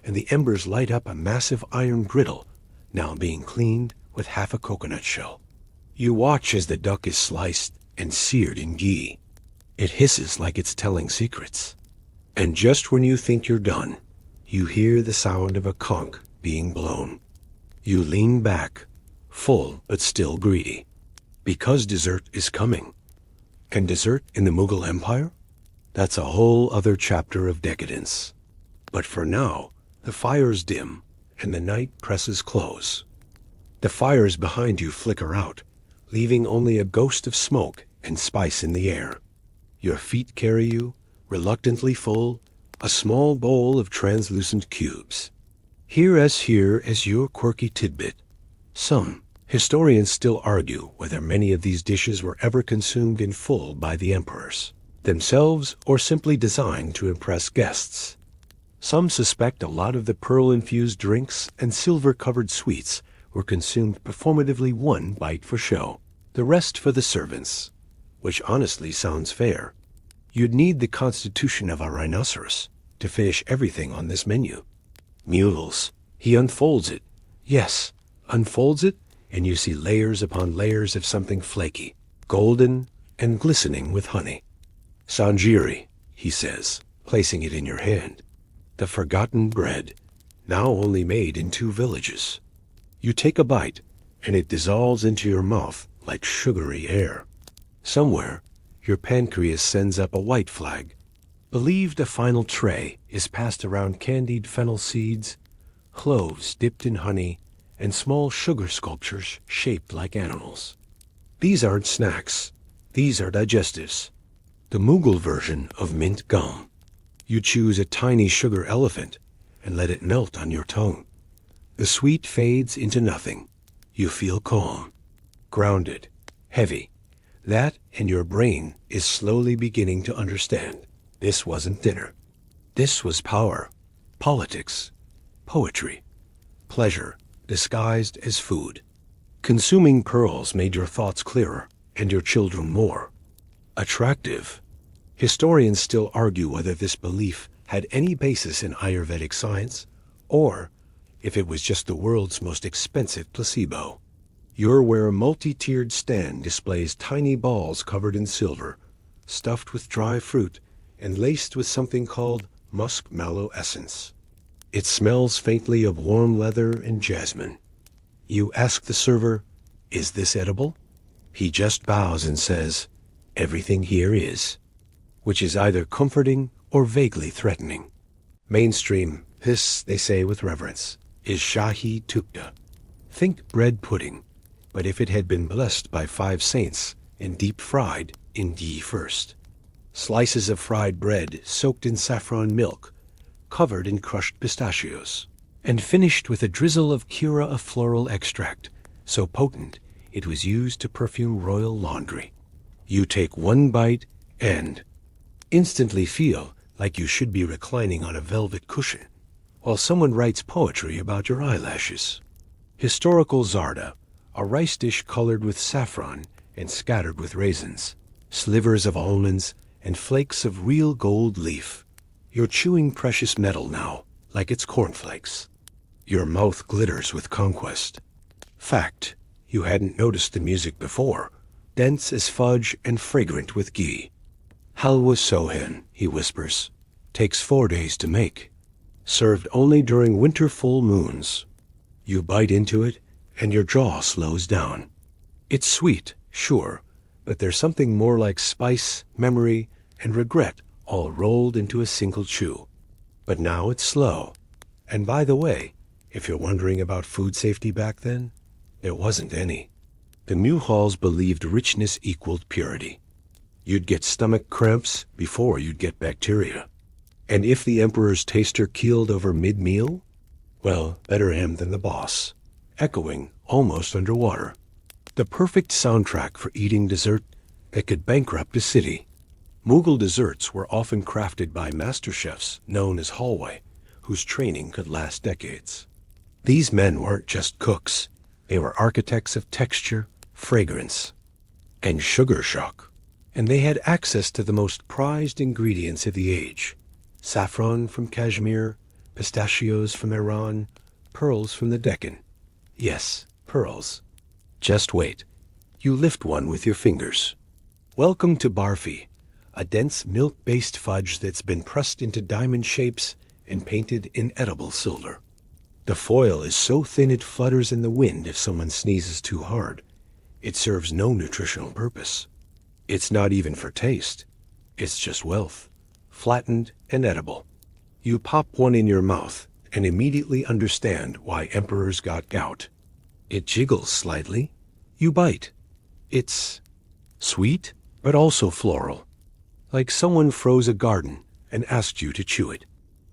S1: and the embers light up a massive iron griddle, now being cleaned with half a coconut shell. You watch as the duck is sliced and seared in ghee. It hisses like it's telling secrets. And just when you think you're done, you hear the sound of a conch being blown. You lean back, full but still greedy, because dessert is coming. And dessert in the Mughal Empire? That's a whole other chapter of decadence. But for now, the fire's dim, and the night presses close. The fires behind you flicker out, leaving only a ghost of smoke and spice in the air. Your feet carry you, reluctantly full, a small bowl of translucent cubes. Here as your quirky tidbit. Some historians still argue whether many of these dishes were ever consumed in full by the emperors themselves or simply designed to impress guests. Some suspect a lot of the pearl-infused drinks and silver-covered sweets were consumed performatively, one bite for show, the rest for the servants, which honestly sounds fair. You'd need the constitution of a rhinoceros to finish everything on this menu. Mules. He unfolds it. Yes, unfolds it, and you see layers upon layers of something flaky, golden, and glistening with honey. Sanjiri, he says, placing it in your hand. The forgotten bread, now only made in 2 villages. You take a bite, and it dissolves into your mouth like sugary air. Somewhere, your pancreas sends up a white flag. Believed a final tray is passed around candied fennel seeds, cloves dipped in honey, and small sugar sculptures shaped like animals. These aren't snacks. These are digestives. The Mughal version of mint gum. You choose a tiny sugar elephant and let it melt on your tongue. The sweet fades into nothing. You feel calm, grounded, heavy. That and your brain is slowly beginning to understand. This wasn't dinner. This was power, politics, poetry, pleasure disguised as food. Consuming pearls made your thoughts clearer and your children more attractive. Historians still argue whether this belief had any basis in Ayurvedic science or if it was just the world's most expensive placebo. You're where a multi-tiered stand displays tiny balls covered in silver, stuffed with dry fruit, and laced with something called musk mallow essence. It smells faintly of warm leather and jasmine. You ask the server, "Is this edible?" He just bows and says, "Everything here is," which is either comforting or vaguely threatening. Mainstream, this, they say with reverence, is Shahi Tukta. Think bread pudding, but if it had been blessed by 5 saints and deep fried in ghee first. Slices of fried bread soaked in saffron milk, covered in crushed pistachios, and finished with a drizzle of cura of floral extract, so potent it was used to perfume royal laundry. You take one bite and instantly feel like you should be reclining on a velvet cushion, while someone writes poetry about your eyelashes. Historical zarda, a rice dish colored with saffron and scattered with raisins, slivers of almonds, and flakes of real gold leaf. You're chewing precious metal now, like it's cornflakes. Your mouth glitters with conquest. Fact, you hadn't noticed the music before, dense as fudge and fragrant with ghee. Halwa sohen, he whispers, takes 4 days to make. Served only during winter full moons. You bite into it, and your jaw slows down. It's sweet, sure, but there's something more like spice, memory, and regret all rolled into a single chew. But now it's slow. And by the way, if you're wondering about food safety back then, there wasn't any. The Mughals believed richness equaled purity. You'd get stomach cramps before you'd get bacteria. And if the emperor's taster keeled over mid-meal, well, better him than the boss, echoing almost underwater. The perfect soundtrack for eating dessert that could bankrupt a city. Mughal desserts were often crafted by master chefs known as halwai, whose training could last decades. These men weren't just cooks. They were architects of texture, fragrance, and sugar shock. And they had access to the most prized ingredients of the age. Saffron from Kashmir, pistachios from Iran, pearls from the Deccan. Yes, pearls. Just wait. You lift one with your fingers. Welcome to barfi, a dense milk-based fudge that's been pressed into diamond shapes and painted in edible silver. The foil is so thin it flutters in the wind if someone sneezes too hard. It serves no nutritional purpose. It's not even for taste. It's just wealth, flattened and edible. You pop one in your mouth and immediately understand why emperors got gout. It jiggles slightly. You bite. It's sweet, but also floral. Like someone froze a garden and asked you to chew it.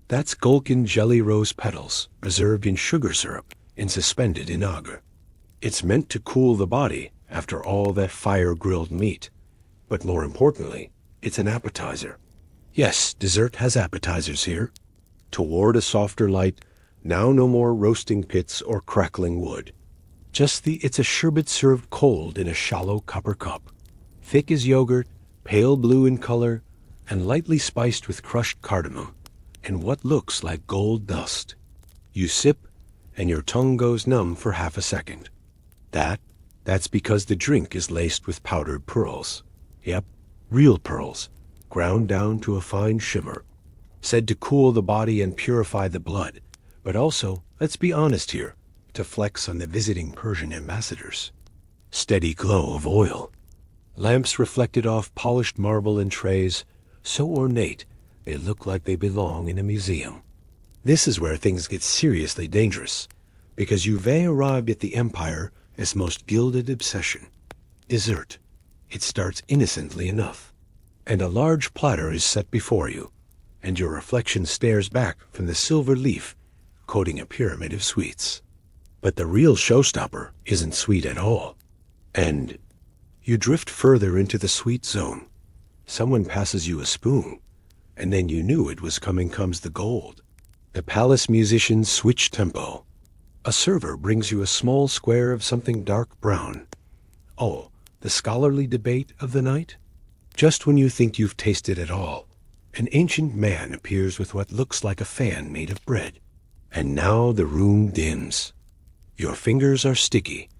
S1: That's Gulkin jelly rose petals, preserved in sugar syrup and suspended in agar. It's meant to cool the body after all that fire-grilled meat. But more importantly, it's an appetizer. Yes, dessert has appetizers here. Toward a softer light, now no more roasting pits or crackling wood. It's a sherbet served cold in a shallow copper cup. Thick as yogurt, pale blue in color, and lightly spiced with crushed cardamom, and what looks like gold dust. You sip, and your tongue goes numb for half a second. That's because the drink is laced with powdered pearls. Yep, real pearls, ground down to a fine shimmer. Said to cool the body and purify the blood, but also, let's be honest here, to flex on the visiting Persian ambassadors. Steady glow of oil. Lamps reflected off polished marble in trays, so ornate they look like they belong in a museum. This is where things get seriously dangerous, because Juve arrived at the empire as most gilded obsession. Dessert. It starts innocently enough, and a large platter is set before you, and your reflection stares back from the silver leaf coating a pyramid of sweets. But the real showstopper isn't sweet at all. And you drift further into the sweet zone. Someone passes you a spoon, and then you knew it was coming comes the gold. The palace musicians switch tempo. A server brings you a small square of something dark brown. Oh, the scholarly debate of the night? Just when you think you've tasted it all, an ancient man appears with what looks like a fan made of bread. And now the room dims. Your fingers are sticky.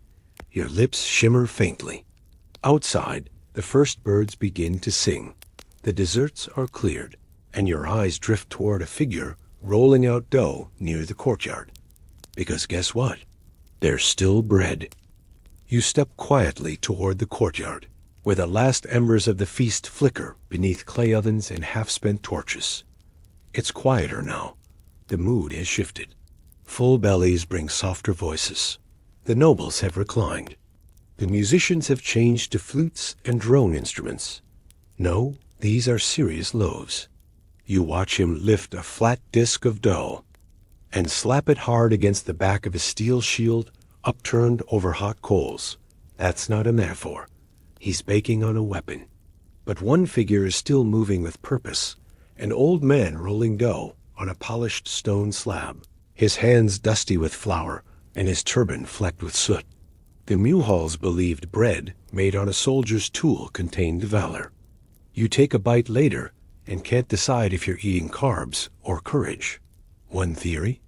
S1: Your lips shimmer faintly. Outside, the first birds begin to sing. The desserts are cleared, and your eyes drift toward a figure rolling out dough near the courtyard. Because guess what? There's still bread. You step quietly toward the courtyard, where the last embers of the feast flicker beneath clay ovens and half-spent torches. It's quieter now. The mood has shifted. Full bellies bring softer voices. The nobles have reclined. The musicians have changed to flutes and drone instruments. No, these are serious loaves. You watch him lift a flat disc of dough and slap it hard against the back of a steel shield upturned over hot coals. That's not a metaphor. He's baking on a weapon. But one figure is still moving with purpose, an old man rolling dough on a polished stone slab, his hands dusty with flour and his turban flecked with soot. The Mughals believed bread made on a soldier's tool contained valor. You take a bite later and can't decide if you're eating carbs or courage. One theory: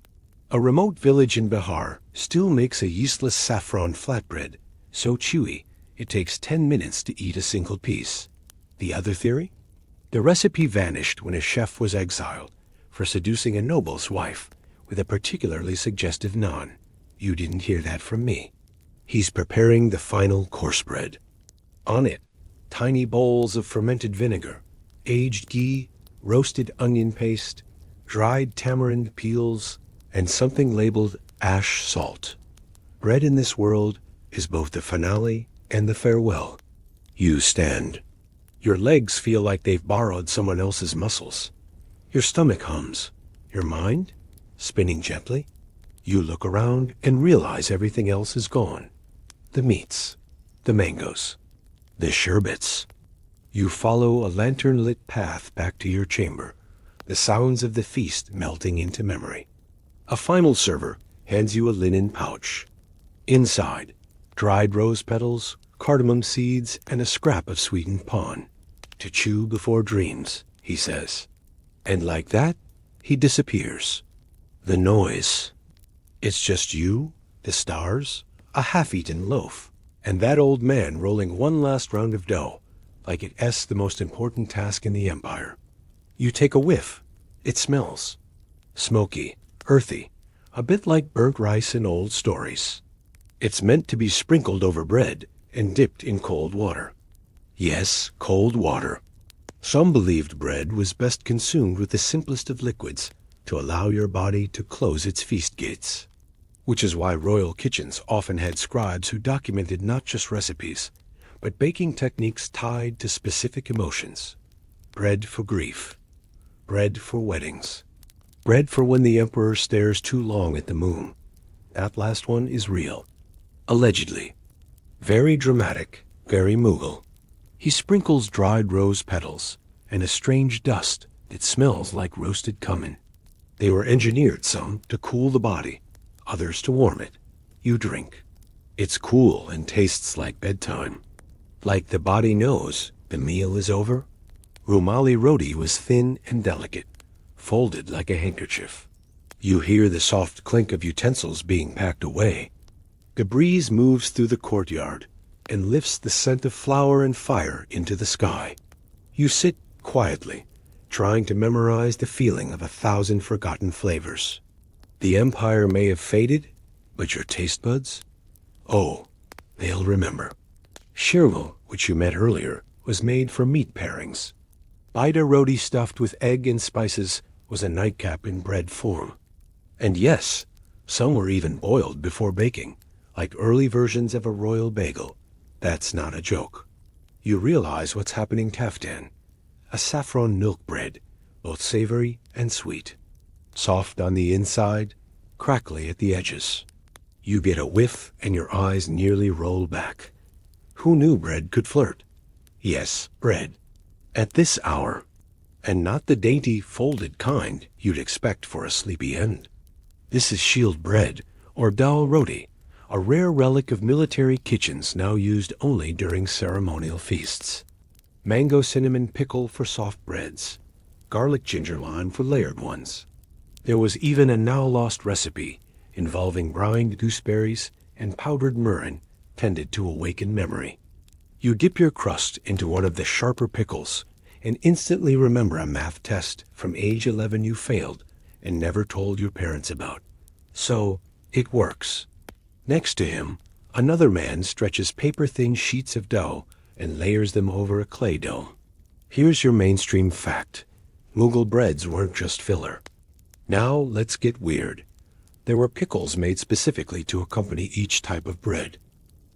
S1: a remote village in Bihar still makes a yeastless saffron flatbread, so chewy it takes 10 minutes to eat a single piece. The other theory? The recipe vanished when a chef was exiled for seducing a noble's wife with a particularly suggestive naan. You didn't hear that from me. He's preparing the final course bread. On it, tiny bowls of fermented vinegar, aged ghee, roasted onion paste, dried tamarind peels, and something labeled ash salt. Bread in this world is both the finale and the farewell. You stand. Your legs feel like they've borrowed someone else's muscles. Your stomach hums. Your mind? Spinning gently. You look around and realize everything else is gone. The meats. The mangoes. The sherbets. You follow a lantern-lit path back to your chamber, the sounds of the feast melting into memory. A final server hands you a linen pouch. Inside, dried rose petals, cardamom seeds, and a scrap of sweetened pawn. To chew before dreams, he says. And like that, he disappears. The noise. It's just you, the stars, a half-eaten loaf, and that old man rolling one last round of dough, like it's the most important task in the empire. You take a whiff. It smells. Smoky, earthy, a bit like burnt rice in old stories. It's meant to be sprinkled over bread and dipped in cold water. Yes, cold water. Some believed bread was best consumed with the simplest of liquids to allow your body to close its feast gates. Which is why royal kitchens often had scribes who documented not just recipes, but baking techniques tied to specific emotions. Bread for grief. Bread for weddings. Bread for when the emperor stares too long at the moon. That last one is real. Allegedly. Very dramatic, very Mughal. He sprinkles dried rose petals and a strange dust that smells like roasted cumin. They were engineered, some to cool the body, others to warm it. You drink. It's cool and tastes like bedtime. Like the body knows the meal is over. Rumali roti was thin and delicate, folded like a handkerchief. You hear the soft clink of utensils being packed away. The breeze moves through the courtyard and lifts the scent of flour and fire into the sky. You sit quietly, trying to memorize the feeling of 1,000 forgotten flavors. The empire may have faded, but your taste buds? Oh, they'll remember. Shirval, which you met earlier, was made for meat pairings. Baida roti stuffed with egg and spices was a nightcap in bread form. And yes, some were even boiled before baking, like early versions of a royal bagel. That's not a joke. You realize what's happening kaftan. A saffron milk bread, both savory and sweet. Soft on the inside, crackly at the edges. You get a whiff and your eyes nearly roll back. Who knew bread could flirt? Yes, bread. At this hour. And not the dainty, folded kind you'd expect for a sleepy end. This is shield bread, or dal roti, a rare relic of military kitchens now used only during ceremonial feasts. Mango cinnamon pickle for soft breads. Garlic ginger lime for layered ones. There was even a now-lost recipe involving brined gooseberries and powdered murrin tended to awaken memory. You dip your crust into one of the sharper pickles and instantly remember a math test from age 11 you failed and never told your parents about. So, it works. Next to him, another man stretches paper-thin sheets of dough and layers them over a clay dough. Here's your mainstream fact. Mughal breads weren't just filler. Now let's get weird. There were pickles made specifically to accompany each type of bread.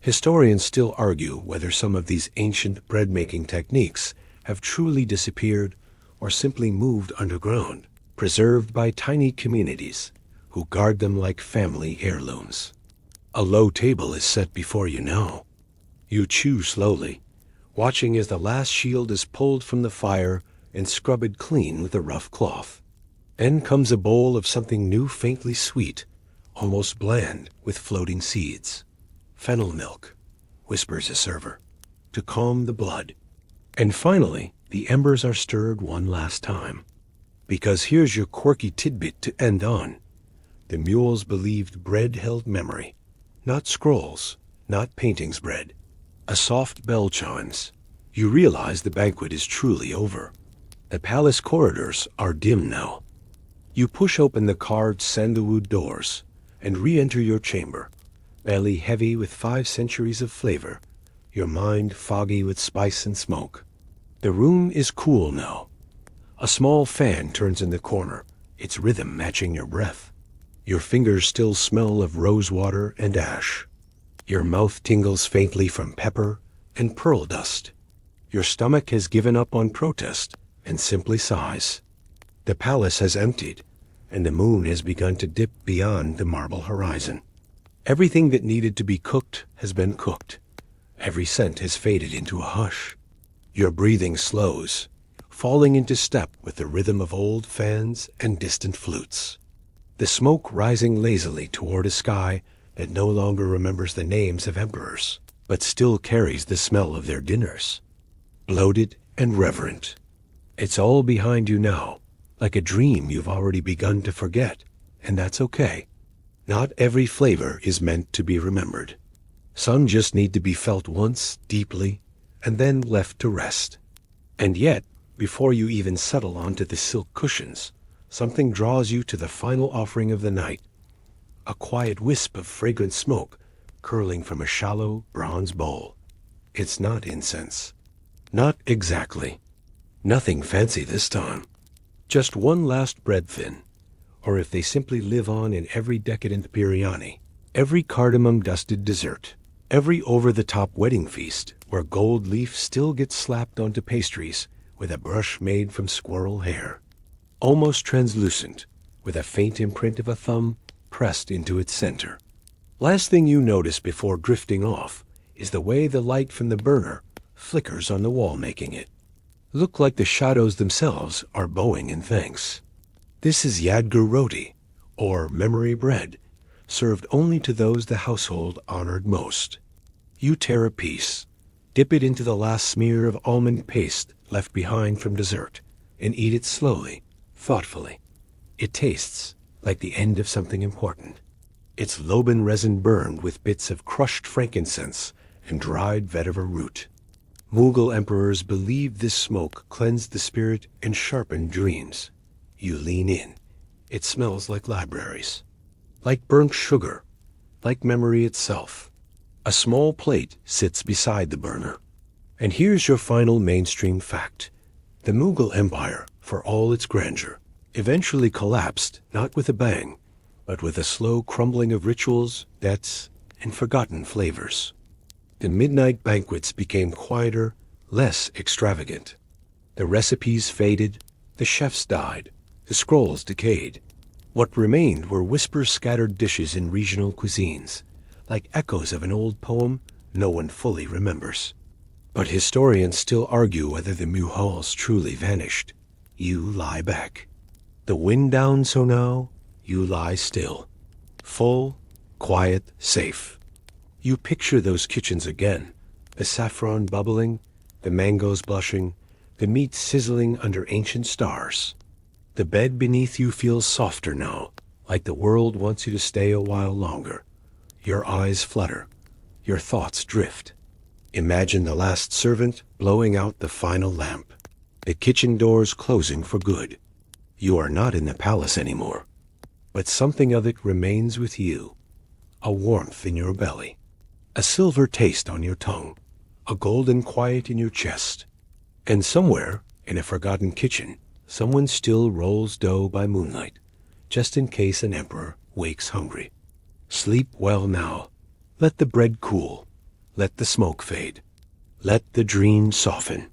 S1: Historians still argue whether some of these ancient bread-making techniques have truly disappeared or simply moved underground, preserved by tiny communities who guard them like family heirlooms. A low table is set before you now. You chew slowly, watching as the last shield is pulled from the fire and scrubbed clean with a rough cloth. Then comes a bowl of something new, faintly sweet, almost bland, with floating seeds. Fennel milk, whispers a server, to calm the blood. And finally, the embers are stirred one last time. Because here's your quirky tidbit to end on. The mules believed bread held memory. Not scrolls, not paintings bread. A soft bell chimes. You realize the banquet is truly over. The palace corridors are dim now. You push open the carved sandalwood doors and re-enter your chamber, belly heavy with 5 centuries of flavor, your mind foggy with spice and smoke. The room is cool now. A small fan turns in the corner, its rhythm matching your breath. Your fingers still smell of rosewater and ash. Your mouth tingles faintly from pepper and pearl dust. Your stomach has given up on protest and simply sighs. The palace has emptied, and the moon has begun to dip beyond the marble horizon. Everything that needed to be cooked has been cooked. Every scent has faded into a hush. Your breathing slows, falling into step with the rhythm of old fans and distant flutes. The smoke rising lazily toward a sky that no longer remembers the names of emperors, but still carries the smell of their dinners. Bloated and reverent. It's all behind you now, like a dream you've already begun to forget, and that's okay. Not every flavor is meant to be remembered. Some just need to be felt once, deeply, and then left to rest. And yet, before you even settle onto the silk cushions, something draws you to the final offering of the night. A quiet wisp of fragrant smoke curling from a shallow bronze bowl. It's not incense. Not exactly. Nothing fancy this time. Just one last bread thin, or if they simply live on in every decadent biryani, every cardamom-dusted dessert, every over-the-top wedding feast where gold leaf still gets slapped onto pastries with a brush made from squirrel hair. Almost translucent, with a faint imprint of a thumb pressed into its center. Last thing you notice before drifting off is the way the light from the burner flickers on the wall, making it look like the shadows themselves are bowing in thanks. This is Yadgar roti, or memory bread, served only to those the household honored most. You tear a piece, dip it into the last smear of almond paste left behind from dessert, and eat it slowly, thoughtfully. It tastes like the end of something important. Its loban resin burned with bits of crushed frankincense and dried vetiver root. Mughal emperors believed this smoke cleansed the spirit and sharpened dreams. You lean in. It smells like libraries, like burnt sugar, like memory itself. A small plate sits beside the burner. And here's your final mainstream fact. The Mughal Empire, for all its grandeur, eventually collapsed not with a bang, but with a slow crumbling of rituals, debts, and forgotten flavors. The midnight banquets became quieter, less extravagant. The recipes faded, the chefs died, the scrolls decayed. What remained were whisper-scattered dishes in regional cuisines, like echoes of an old poem no one fully remembers. But historians still argue whether the Mughals truly vanished. You lie back. The wind down, so now you lie still. Full, quiet, safe. You picture those kitchens again, the saffron bubbling, the mangoes blushing, the meat sizzling under ancient stars. The bed beneath you feels softer now, like the world wants you to stay a while longer. Your eyes flutter. Your thoughts drift. Imagine the last servant blowing out the final lamp. The kitchen doors closing for good. You are not in the palace anymore, but something of it remains with you. A warmth in your belly. A silver taste on your tongue. A golden quiet in your chest. And somewhere, in a forgotten kitchen, someone still rolls dough by moonlight, just in case an emperor wakes hungry. Sleep well now. Let the bread cool. Let the smoke fade. Let the dream soften.